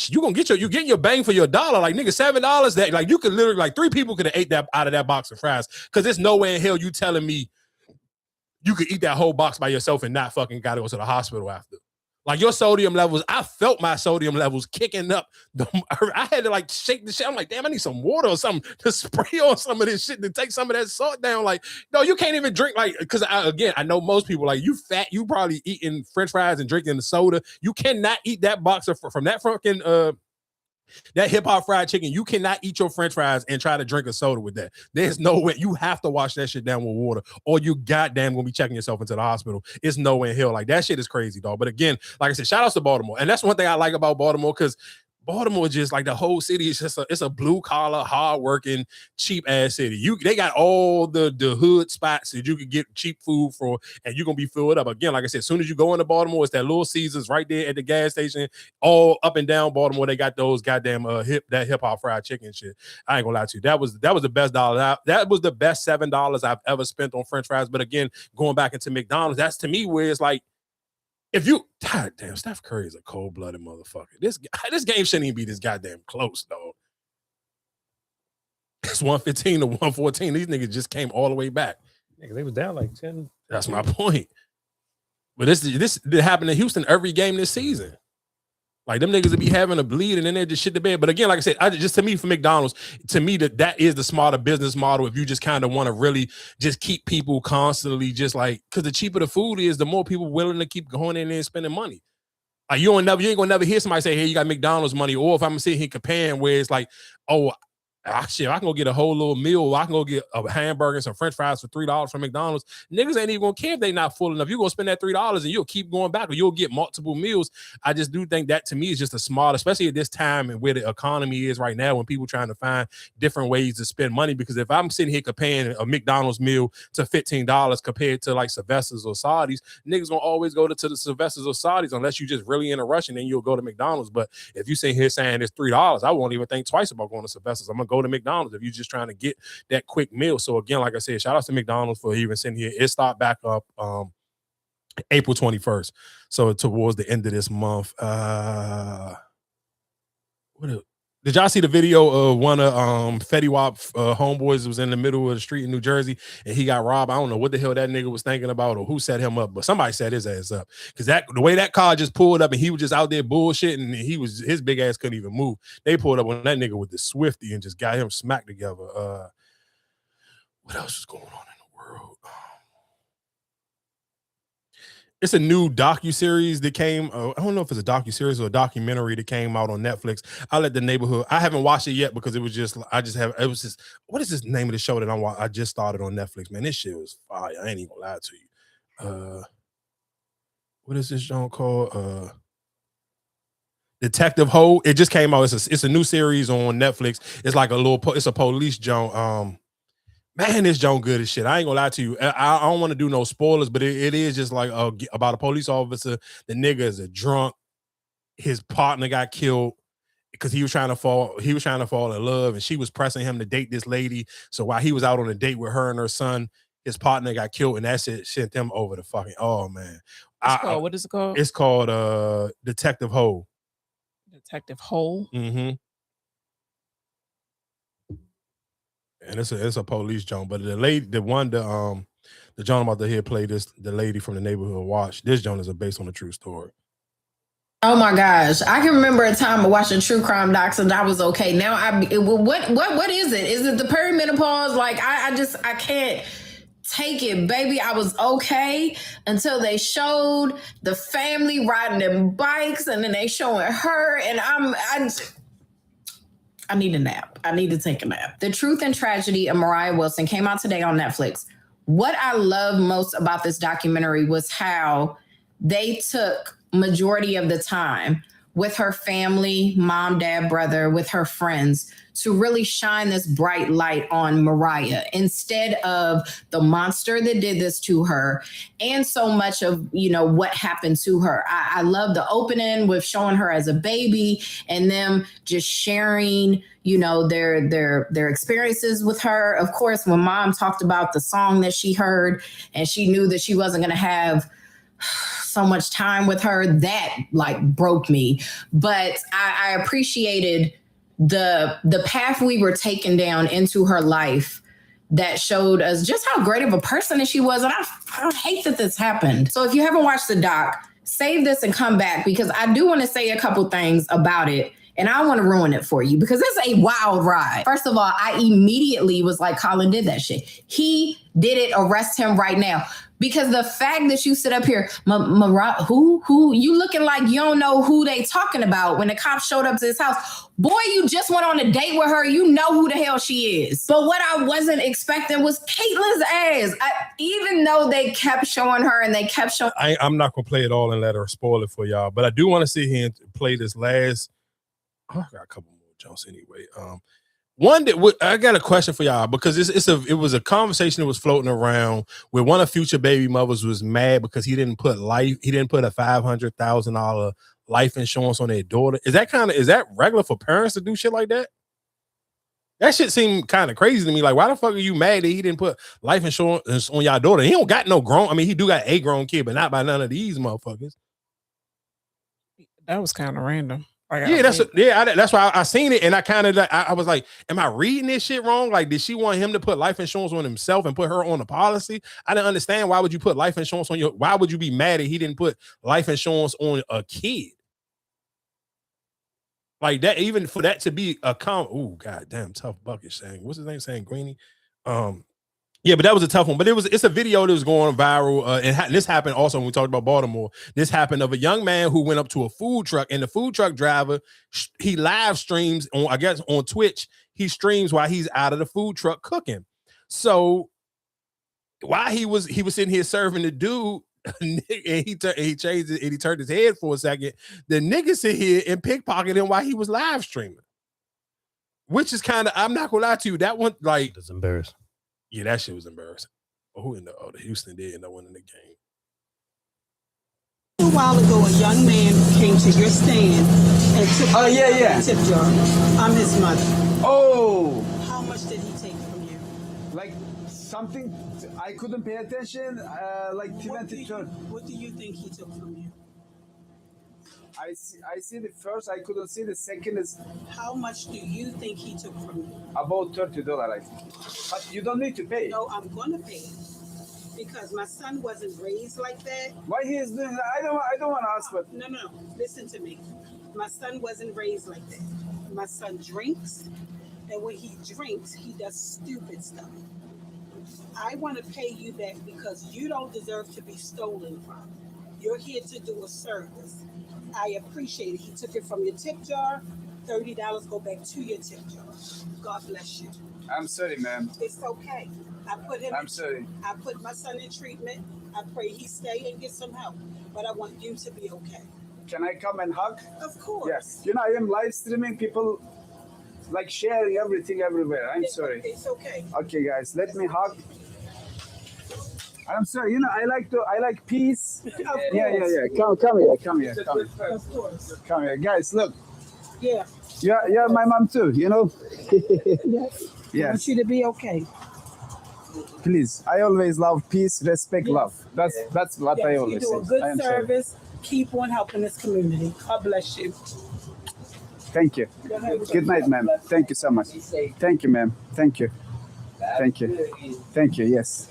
E: you getting your bang for your dollar. Like, nigga, $7 that like you could literally like 3 people could have ate that out of that box of fries. Because there's no way in hell you telling me you could eat that whole box by yourself and not fucking gotta go to the hospital after. Like your sodium levels, I felt my sodium levels kicking up. I had to like shake the shit. I'm like, damn, I need some water or something to spray on some of this shit to take some of that salt down. Like, no, you can't even drink like, because I know most people like you fat, you probably eating French fries and drinking the soda. You cannot eat that box from that fucking that hip hop fried chicken. You cannot eat your French fries and try to drink a soda with that. There's no way. You have to wash that shit down with water, or you goddamn gonna be checking yourself into the hospital. It's no way in hell. Like that shit is crazy, dog. But again, like I said, shout outs to Baltimore, and that's one thing I like about Baltimore because Baltimore just like the whole city is just it's a blue collar, hardworking, cheap ass city. They got all the hood spots that you can get cheap food for, and you're gonna be filled up. Again, like I said, as soon as you go into Baltimore, it's that Little Caesars right there at the gas station. All up and down Baltimore, they got those goddamn hip hop fried chicken shit. I ain't gonna lie to you. That was the best dollar. That was the best $7 I've ever spent on French fries. But again, going back into McDonald's, that's to me where it's like, if you, God damn, Steph Curry is a cold-blooded motherfucker. This game shouldn't even be this goddamn close, though. It's 115 to 114. These niggas just came all the way back.
G: They was down like 10.
E: That's my point. But this happened in Houston every game this season. Like them niggas would be having a bleed and then they just shit the bed. But again, like I said, to me for McDonald's, to me that is the smarter business model. If you just kind of want to really just keep people constantly just like, because the cheaper the food is, the more people willing to keep going in there and spending money. Like you ain't gonna never hear somebody say, hey, you got McDonald's money. Or if I'm sitting here comparing where it's like, oh, shit, I can go get a whole little meal. I can go get a hamburger and some French fries for $3 from McDonald's. Niggas ain't even gonna care if they not full enough. You're gonna spend that $3 and you'll keep going back, or you'll get multiple meals. I just do think that to me is just a smart, especially at this time and where the economy is right now, when people trying to find different ways to spend money. Because if I'm sitting here comparing a McDonald's meal to $15 compared to like Sylvester's or Saudi's, niggas gonna always go to the Sylvester's or Saudi's unless you just really in a rush, and then you'll go to McDonald's. But if you sit here saying it's $3, I won't even think twice about going to Sylvester's. I'm gonna go to McDonald's if you're just trying to get that quick meal. So again, like I said, shout out to McDonald's for even sitting here. It started back up April 21st. So towards the end of this month. Did y'all see the video of one of Fetty Wap homeboys was in the middle of the street in New Jersey and he got robbed? I don't know what the hell that nigga was thinking about or who set him up, but somebody set his ass up. Because the way that car just pulled up and he was just out there bullshitting and his big ass couldn't even move. They pulled up on that nigga with the Swifty and just got him smacked together. What else is going on in the world? It's a new docuseries that came. I don't know if it's a docuseries or a documentary that came out on Netflix. I let the neighborhood. I haven't watched it yet because it was just. What is this name of the show that I just started on Netflix? Man, this shit was fire. I ain't even gonna lie to you. What is this show called? Detective Ho. It just came out. It's a new series on Netflix. It's like it's a police joint. Man, this Joan good as shit. I ain't gonna lie to you. I don't want to do no spoilers, but it is just like about a police officer. The nigga is a drunk. His partner got killed. because he was trying to fall in love, and she was pressing him to date this lady. So while he was out on a date with her and her son, his partner got killed, and that shit sent them over the fucking. Oh man,
F: what is it called?
E: It's called Detective Hole.
F: Detective Hole.
E: Mm-hmm. And it's a police joint, but the John about to hear play this, the lady from the neighborhood watch. This joint is based on a true story.
K: Oh my gosh. I can remember a time of watching true crime docs and I was okay. Now what is it? Is it the perimenopause? Like I can't take it, baby. I was okay until they showed the family riding them bikes and then they showing her and I need a nap. I need to take a nap. The Truth and Tragedy of Mariah Wilson came out today on Netflix. What I love most about this documentary was how they took majority of the time with her family, mom, dad, brother, with her friends, to really shine this bright light on Mariah instead of the monster that did this to her and so much of, what happened to her. I love the opening with showing her as a baby and them just sharing, their experiences with her. Of course, when mom talked about the song that she heard and she knew that she wasn't going to have so much time with her, that broke me. But I appreciated the path we were taken down into her life that showed us just how great of a person that she was. And I hate that this happened. So if you haven't watched the doc, save this and come back, because I do want to say a couple things about it. And I want to ruin it for you because it's a wild ride. First of all, I immediately was like, Colin did that shit. He did it. Arrest him right now. Because the fact that you sit up here, who you looking like you don't know who they talking about when the cops showed up to his house. Boy, you just went on a date with her. You know who the hell she is. But what I wasn't expecting was Caitlin's ass. Even though they kept showing her and they kept showing.
E: I'm not going to play it all and let her spoil it for y'all. But I do want to sit here and play this last. I got a couple more jokes anyway. One that I got a question for y'all because it was a conversation that was floating around where one of Future baby mothers was mad because he didn't put a $500,000 life insurance on their daughter. Is that regular for parents to do shit like that? That shit seemed kind of crazy to me. Like, why the fuck are you mad that he didn't put life insurance on y'all daughter? He don't got no grown. I mean, he do got a grown kid, but not by none of these motherfuckers.
F: That was kind of random.
E: That's why I seen it, and I was like, am I reading this shit wrong? Like, did she want him to put life insurance on himself and put her on the policy? I didn't understand. Why would you put life insurance on why would you be mad that he didn't put life insurance on a kid? Like that, even for that to be a goddamn tough bucket saying. What's his name saying? Greeny? Yeah, but that was a tough one. But it's a video that was going viral. And this happened also when we talked about Baltimore. This happened of a young man who went up to a food truck, and the food truck driver, he live streams on Twitch. He streams while he's out of the food truck cooking. So while he was sitting here serving the dude, and he changed it and he turned his head for a second. The nigga sit here and pickpocket him while he was live streaming, which is kind of, I'm not gonna lie to you, that one
G: That's embarrassing.
E: Yeah, that shit was embarrassing. Who in the Houston did no one in the game?
P: A while ago, a young man came to your stand and took a tip jar. I'm his mother.
T: Oh!
P: How much did he take from you?
T: Like something I couldn't pay attention.
P: What do you think he took from you?
T: I see the first. I couldn't see the second. Is
P: how much do you think he took from you?
T: About $30, I think. But you don't need to pay.
P: No, I'm gonna pay because my son wasn't raised like that.
T: Why he is doing that? I don't want to ask, but
P: no. Listen to me. My son wasn't raised like that. My son drinks, and when he drinks, he does stupid stuff. I want to pay you back because you don't deserve to be stolen from. You're here to do a service. I appreciate it. He took it from your tip jar. $30 go back to your tip jar. God bless you.
T: I'm sorry, ma'am.
P: It's okay.
T: I'm sorry.
P: I put my son in treatment. I pray he stay and get some help. But I want you to be okay.
T: Can I come and hug?
P: Of course.
T: Yes. I am live streaming. People like sharing everything everywhere. I'm sorry.
P: It's okay.
T: Okay, guys, let me hug. I'm sorry. I like peace. Yeah. Come here.
P: Of course.
T: Come here, guys. Look.
P: Yeah.
T: You're my mom too, you know?
P: Yes. I
T: Yes.
P: want you to be okay.
T: Please. I always love peace, respect, love. That's what I
P: Yes, you
T: always
P: do a
T: say.
P: good
T: I am sorry.
P: service. Keep on helping this community. God bless you.
T: Thank you. Good night, ma'am. Thank you so much. Thank you, ma'am. Thank you. Thank you. Thank you. Yes.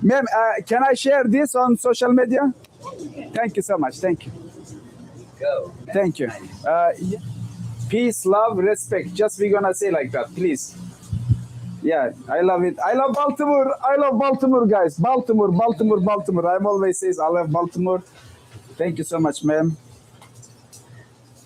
T: Ma'am, can I share this on social media? Thank you so much. Thank you. Thank you. Peace, love, respect. Just we're gonna say like that, please. Yeah, I love it. I love Baltimore. I love Baltimore, guys. Baltimore. I'm always says I love Baltimore. Thank you so much, ma'am.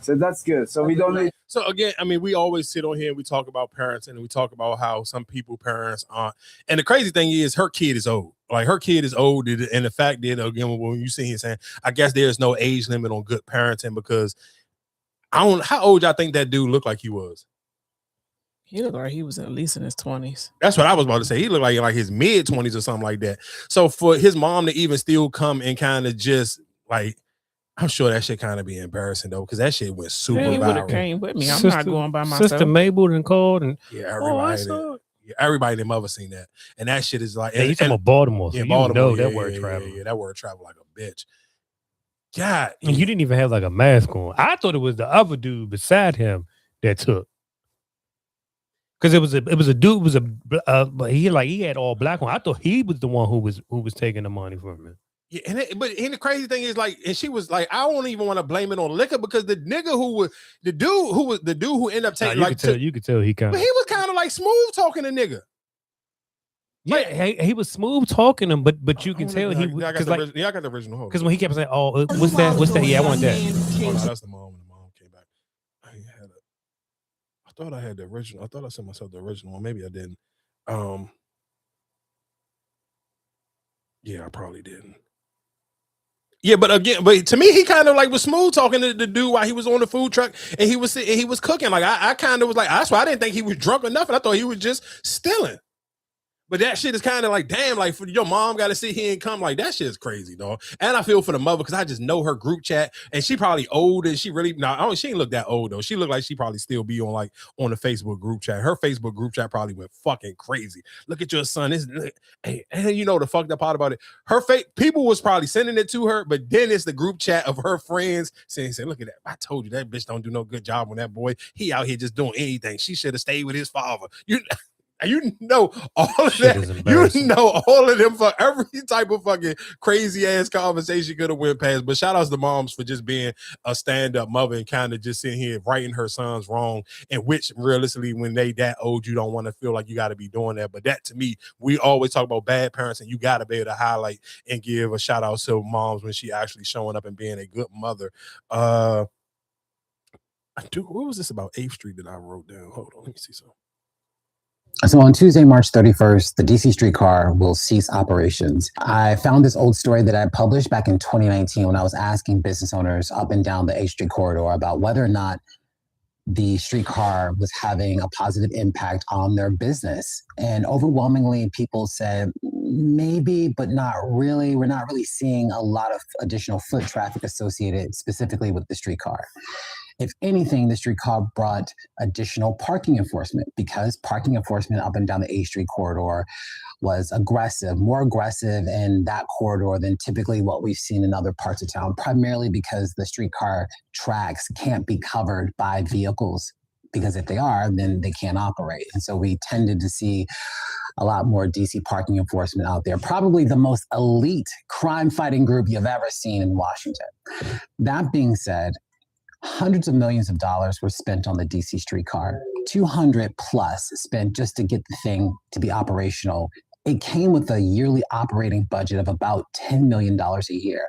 T: So that's good. So we don't need.
E: So again, I mean, we always sit on here and we talk about parents and we talk about how some people parents aren't. And the crazy thing is her kid is old. Like her kid is old. And the fact that, again, when you see him saying, I guess there's no age limit on good parenting because I don't, how old y'all think that dude looked like he was?
F: He looked like he was at least in his 20s.
E: That's what I was about to say. He looked like his mid 20s or something like that. So for his mom to even still come and kind of just like, I'm sure that shit kind of be embarrassing though, because that shit went super
F: He would have
E: viral.
F: came with me. I'm not going by myself.
G: Sister Mabel and called and
E: Everybody in their mother seen that, and that shit is like.
G: Yeah, you talking about Baltimore? So
E: Yeah,
G: you
E: Baltimore.
G: know that word travel.
E: Yeah, that word travel like a bitch. God,
G: and you didn't even have like a mask on. I thought it was the other dude beside him that took. Because it was a dude but he had all black on. I thought he was the one who was taking the money from him.
E: Yeah, and the crazy thing is like, and she was like, I don't even want to blame it on liquor because the dude who ended up taking
G: you could tell he kind
E: but
G: of
E: he was kind of like smooth talking to nigga.
G: Yeah, he was smooth talking him, but you can tell he was
E: I got the original.
G: Because when he kept saying, "Oh, what's that? Yeah, I want that."
E: Oh, no, that's the mom. The mom came back. I thought I had the original. I thought I sent myself the original one. Maybe I didn't. Yeah, I probably didn't. Yeah, but to me, he kind of like was smooth talking to the dude while he was on the food truck and he was cooking. Like I kind of was like, that's why I didn't think he was drunk or nothing. I thought he was just stealing. But that shit is kind of like, damn, like for your mom got to sit here and come, like that shit is crazy, dog. And I feel for the mother because I just know her group chat and she probably old and she really she ain't look that old though. She looked like she probably still be on the Facebook group chat. Her Facebook group chat probably went fucking crazy. Look at your son. And you know the fucked up part about it. People was probably sending it to her, but then it's the group chat of her friends saying, look at that. I told you that bitch don't do no good job on that boy. He out here just doing anything. She should have stayed with his father. You know all of that. You know all of them for every type of fucking crazy ass conversation could have went past. But shout outs to moms for just being a stand-up mother and kind of just sitting here writing her sons wrong. And which realistically, when they that old, you don't want to feel like you got to be doing that. But that to me, we always talk about bad parents, and you got to be able to highlight and give a shout out to moms when she actually showing up and being a good mother. What was this about 8th Street that I wrote down? Hold on, let me see something.
N: So on Tuesday, March 31st, the DC streetcar will cease operations. I found this old story that I published back in 2019 when I was asking business owners up and down the 8th Street corridor about whether or not the streetcar was having a positive impact on their business. And overwhelmingly, people said, maybe, but not really. We're not really seeing a lot of additional foot traffic associated specifically with the streetcar. If anything, the streetcar brought additional parking enforcement because parking enforcement up and down the 8th Street corridor was more aggressive in that corridor than typically what we've seen in other parts of town, primarily because the streetcar tracks can't be covered by vehicles, because if they are, then they can't operate. And so we tended to see a lot more DC parking enforcement out there, probably the most elite crime-fighting group you've ever seen in Washington. That being said, hundreds of millions of dollars were spent on the DC streetcar, 200 plus spent just to get the thing to be operational. It came with a yearly operating budget of about $10 million a year.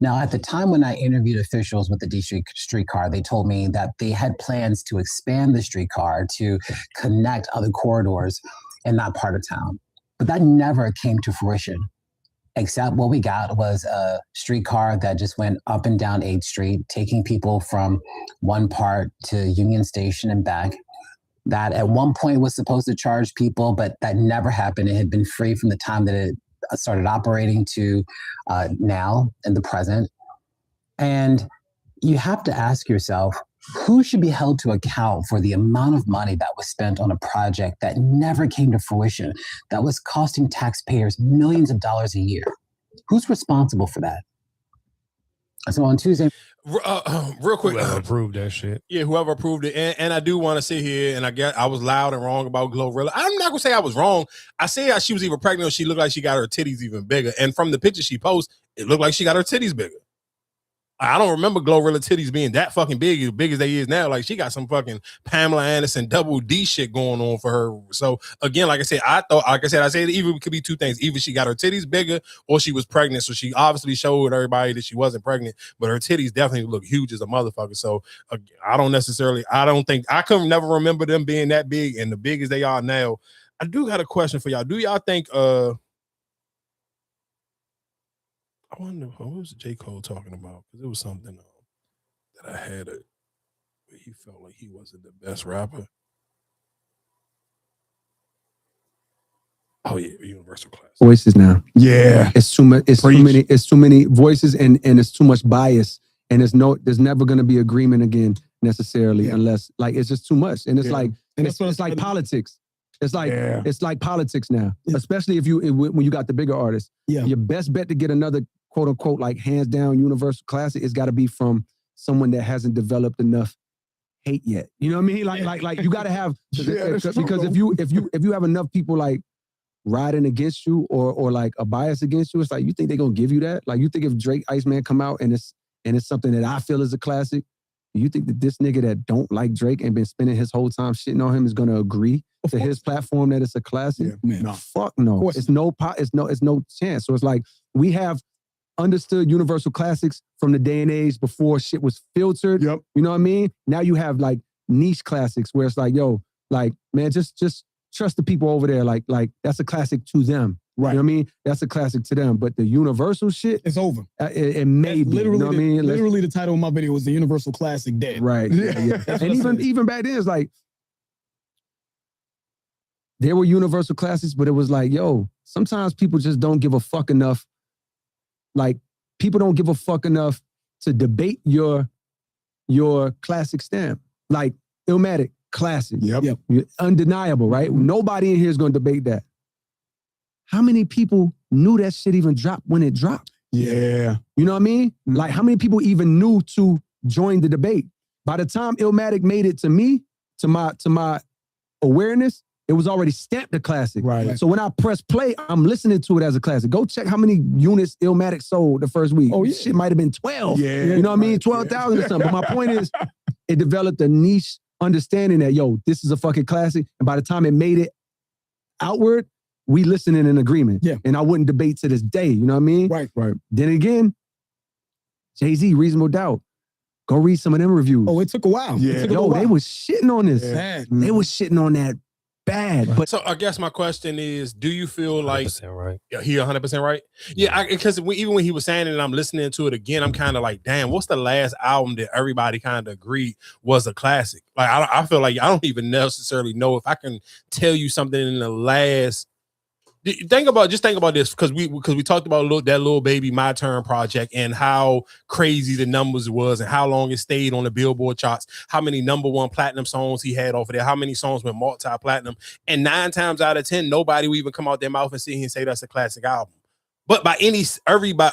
N: Now, at the time when I interviewed officials with the DC streetcar, they told me that they had plans to expand the streetcar to connect other corridors in that part of town. But that never came to fruition. Except what we got was a streetcar that just went up and down 8th Street, taking people from one part to Union Station and back. That at one point was supposed to charge people, but that never happened. It had been free from the time that it started operating to now in the present. And you have to ask yourself, who should be held to account for the amount of money that was spent on a project that never came to fruition, that was costing taxpayers millions of dollars a year? Who's responsible for that? So on Tuesday,
E: real quick,
G: whoever approved that shit.
E: Yeah, whoever approved it. And I do want to sit here, and I guess I was loud and wrong about GloRilla. I'm not gonna say I was wrong. I said she was either pregnant or she looked like she got her titties even bigger. And from the picture she posted, it looked like she got her titties bigger. I don't remember GloRilla titties being that fucking big as they is now. Like, she got some fucking Pamela Anderson double D shit going on for her. So again, like I said, I said either it could be two things. Either she got her titties bigger or she was pregnant. So she obviously showed everybody that she wasn't pregnant, but her titties definitely look huge as a motherfucker. So I could never remember them being that big and the big as they are now. I do got a question for y'all. Do y'all think I wonder what was J. Cole talking about? Because it was something that I had where he felt like he wasn't the best rapper. Oh yeah, universal class.
A: Voices now. Yeah. It's too much, it's too many voices and it's too much bias. And there's never gonna be agreement again necessarily unless like it's just too much. And it's like it's like politics. It's like politics now, especially when you got the bigger artists. Yeah. Your best bet to get another quote unquote like hands down universal classic is got to be from someone that hasn't developed enough hate yet. You know what I mean? Like you got to have because if you have enough people like riding against you or like a bias against you, it's like you think they're gonna give you that? Like you think if Drake Iceman come out and it's something that I feel is a classic, you think that this nigga that don't like Drake and been spending his whole time shitting on him is gonna agree to his platform that it's a classic? Yeah, no. Fuck no. It's no chance. So it's like we have understood universal classics from the day and age before shit was filtered. Yep. You know what I mean? Now you have like niche classics where it's like, yo, like, man, just trust the people over there. Like that's a classic to them. Right. You know what I mean? That's a classic to them. But the universal shit,
S: it's over.
A: It may be.
S: Literally,
A: you know what I mean?
S: Literally the title of my video was the universal classic dead.
A: Right. Yeah. And even back then, it's like, there were universal classics, but it was like, yo, sometimes people just don't give a fuck enough. Like, people don't give a fuck enough to debate your classic stamp. Like, Illmatic, classic. Yep. Undeniable, right? Nobody in here is going to debate that. How many people knew that shit even dropped when it dropped? Yeah. You know what I mean? Like, how many people even knew to join the debate? By the time Illmatic made it to me, to my awareness, it was already stamped a classic. Right. So when I press play, I'm listening to it as a classic. Go check how many units Illmatic sold the first week. Oh, yeah. Shit might have been 12. Yeah. You know what I mean? 12,000 or something. But my point is, it developed a niche understanding that, yo, this is a fucking classic. And by the time it made it outward, we listening in agreement. Yeah. And I wouldn't debate to this day. You know what I mean? Right. Then again, Jay-Z, Reasonable Doubt. Go read some of them reviews. Oh, it took a while. Yeah. They was shitting on this. Yeah. They was shitting on that bad. But
E: so I guess my question is, do you feel like
G: 100% right?
E: Yeah, he 100% right? Yeah, because even when he was saying it and I'm listening to it again, I'm kind of like, damn, what's the last album that everybody kind of agreed was a classic? Like, I feel like I don't even necessarily know if I can tell you something in the last. Think about this, because we talked about that Lil Baby My Turn project and how crazy the numbers was and how long it stayed on the Billboard charts, how many #1 platinum songs he had off of there, how many songs went multi-platinum, and 9 times out of 10 nobody would even come out their mouth and sit here and say that's a classic album. But by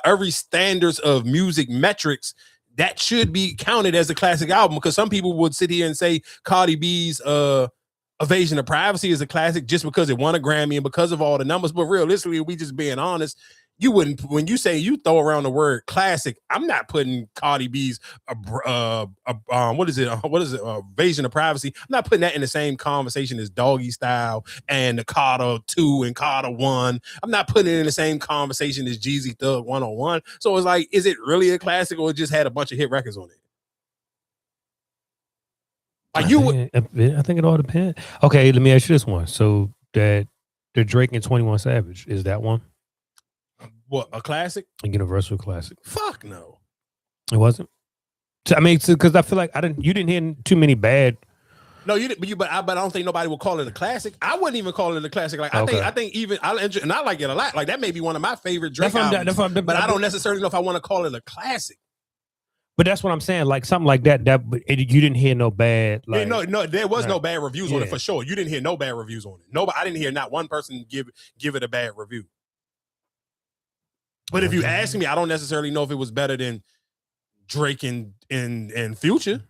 E: every standards of music metrics, that should be counted as a classic album, because some people would sit here and say Cardi B's Invasion of Privacy is a classic just because it won a Grammy and because of all the numbers. But realistically, we just being honest, you wouldn't, when you say you throw around the word classic, I'm not putting Cardi B's Invasion of Privacy. I'm not putting that in the same conversation as Doggy Style and the Carter 2 and Carter 1. I'm not putting it in the same conversation as Jeezy Thug 101. So it's like, is it really a classic, or it just had a bunch of hit records on it?
G: I think it all depends. Okay, let me ask you this one. So that the Drake and 21 Savage, is that one?
E: What, a classic?
G: A universal classic?
E: Fuck no.
G: It wasn't. So, I mean, because I feel like you didn't hear too many bad.
E: No, you didn't. But I don't think nobody would call it a classic. I wouldn't even call it a classic. Like, I think even and I like it a lot. Like, that may be one of my favorite Drake albums. But I don't necessarily know if I want to call it a classic.
G: But that's what I'm saying. Like something like that. You didn't hear no bad. Like,
E: no, there was no bad reviews on it for sure. You didn't hear no bad reviews on it. Nobody, I didn't hear not one person give it a bad review. But if you ask me, I don't necessarily know if it was better than Drake and Future.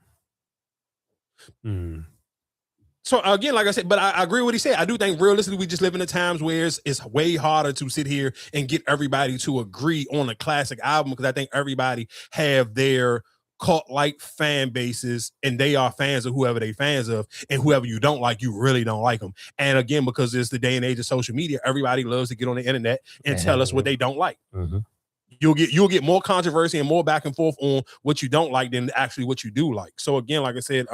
E: So again, like I said, but I agree with what he said. I do think realistically, we just live in the times where it's way harder to sit here and get everybody to agree on a classic album, because I think everybody have their cult-like fan bases and they are fans of whoever they fans of, and whoever you don't like, you really don't like them. And again, because it's the day and age of social media, everybody loves to get on the internet and tell us what they don't like. You'll get more controversy and more back and forth on what you don't like than actually what you do like. So again, like I said,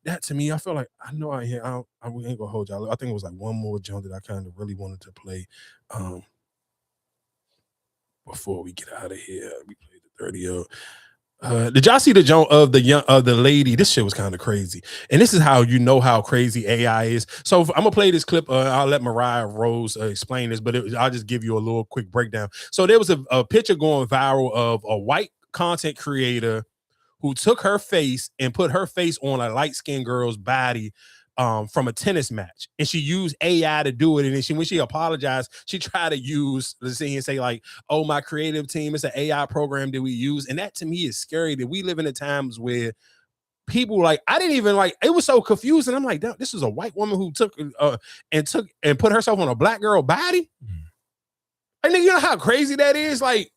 E: that to me, I feel like I know I ain't gonna hold y'all. I think it was like one more jump that I kind of really wanted to play before we get out of here. We played the 30. Did y'all see the jump of the lady? This shit was kind of crazy, and this is how you know how crazy AI is. So I'm gonna play this clip. I'll let Mariah Rose explain this, but I'll just give you a little quick breakdown. So there was a picture going viral of a white content creator who took her face and put her face on a light-skinned girl's body from a tennis match. And she used AI to do it. And then when she apologized, she tried to use, let's see, and say like, oh, my creative team, it's an AI program that we use. And that to me is scary, that we live in the times where people like, I didn't even like, it was so confusing. I'm like, this is a white woman who took and put herself on a black girl body. I think you know how crazy that is? Like,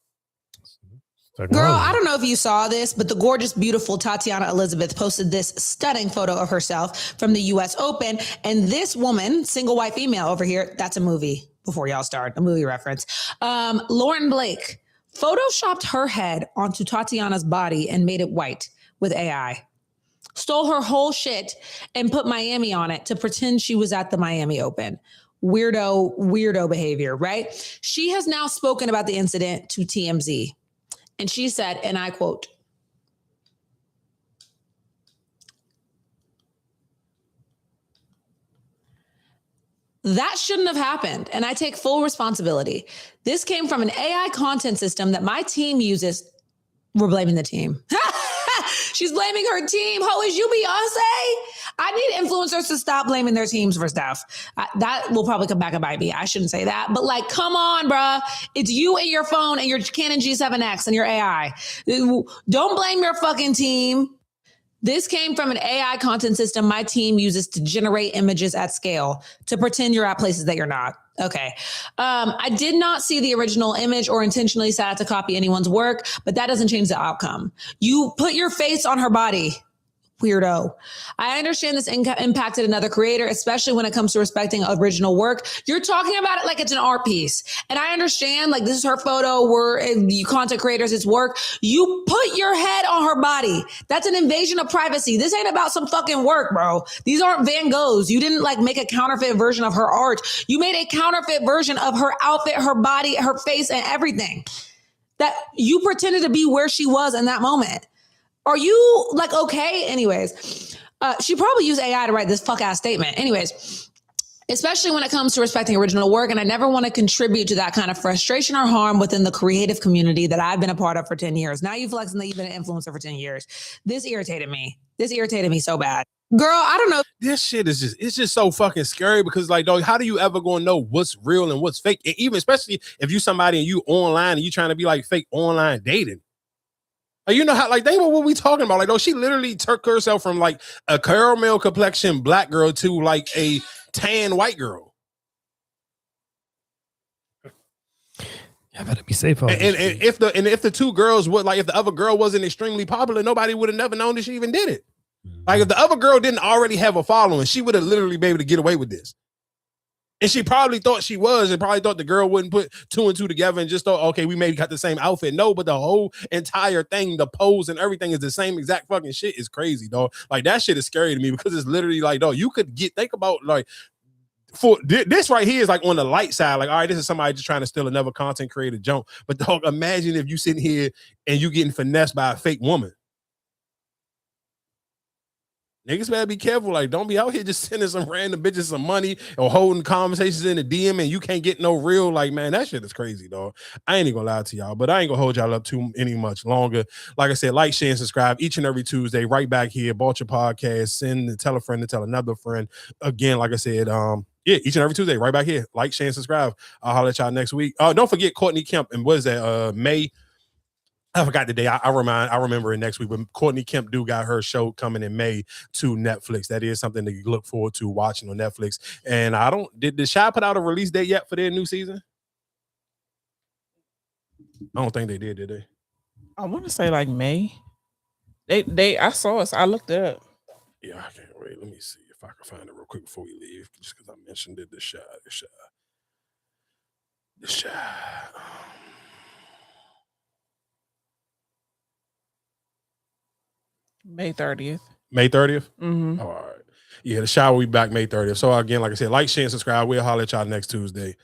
B: girl, I don't know if you saw this, but the gorgeous, beautiful Tatiana Elizabeth posted this stunning photo of herself from the US Open. And this woman, single white female over here, that's a movie before y'all start, a movie reference. Lauren Blake photoshopped her head onto Tatiana's body and made it white with AI. Stole her whole shit and put Miami on it to pretend she was at the Miami Open. Weirdo behavior, right? She has now spoken about the incident to TMZ. And she said, and I quote, "That shouldn't have happened, and I take full responsibility. This came from an AI content system that my team uses." We're blaming the team. She's blaming her team. Ho, is you Beyonce? I need influencers to stop blaming their teams for stuff. That will probably come back and bite me. I shouldn't say that. But like, come on, bruh. It's you and your phone and your Canon G7X and your AI. Don't blame your fucking team. This came from an AI content system my team uses to generate images at scale, to pretend you're at places that you're not. Okay. I did not see the original image or intentionally set out to copy anyone's work, but that doesn't change the outcome. You put your face on her body. Weirdo. I understand this impacted another creator, especially when it comes to respecting original work. You're talking about it like it's an art piece. And I understand, like, this is her photo, you content creators, it's work. You put your head on her body. That's an invasion of privacy. This ain't about some fucking work, bro. These aren't Van Goghs. You didn't like make a counterfeit version of her art. You made a counterfeit version of her outfit, her body, her face, and everything. That you pretended to be where she was in that moment. Are you like, okay? Anyways, she probably used AI to write this fuck ass statement. Anyways, especially when it comes to respecting original work. And I never want to contribute to that kind of frustration or harm within the creative community that I've been a part of for 10 years. Now you flexing that you've been an influencer for 10 years. This irritated me. So bad. Girl, I don't know.
E: This shit is it's just so fucking scary, because like, dog, how do you ever gonna know what's real and what's fake? And even especially if you somebody and you online and you trying to be like fake online dating. You know how, like, they were what we talking about. Like, oh, she literally took herself from like a caramel complexion black girl to like a tan white girl.
G: I better be safe.
E: And if the two girls would, like, if the other girl wasn't extremely popular, nobody would have never known that she even did it. Like, if the other girl didn't already have a following, she would have literally been able to get away with this. And she probably thought she was, and probably thought the girl wouldn't put two and two together and just thought, okay, we maybe got the same outfit. No, but the whole entire thing, the pose and everything is the same exact fucking shit. Is crazy, dog. Like, that shit is scary to me, because it's literally like, dog, you could think about, like, for this right here is like on the light side. Like, all right, this is somebody just trying to steal another content creator jump. But dog, imagine if you sitting here and you getting finessed by a fake woman. Niggas better be careful. Like, don't be out here just sending some random bitches some money or holding conversations in the DM and you can't get no real. Like, man, that shit is crazy, dog. I ain't even gonna lie to y'all, but I ain't gonna hold y'all up too any much longer. Like I said, like, share, and subscribe each and every Tuesday, right back here. Bulture Podcast. Send and tell a friend to tell another friend. Again, like I said, yeah, each and every Tuesday, right back here. Like, share, and subscribe. I'll holler at y'all next week. Don't forget Courtney Kemp and what is that? May. I forgot the day. I remember it next week. But Courtney Kemp got her show coming in May to Netflix. That is something to look forward to watching on Netflix. And did Shy put out a release date yet for their new season? I don't think they did they?
F: I want to say like May. I saw us. I looked it up.
E: Yeah, I can't wait. Let me see if I can find it real quick before we leave. Just because I mentioned it. The Shy.
F: May 30th.
E: May 30th?
F: Mm-hmm.
E: All right. Yeah, the Shy will be back May 30th. So again, like I said, like, share, and subscribe. We'll holler at y'all next Tuesday.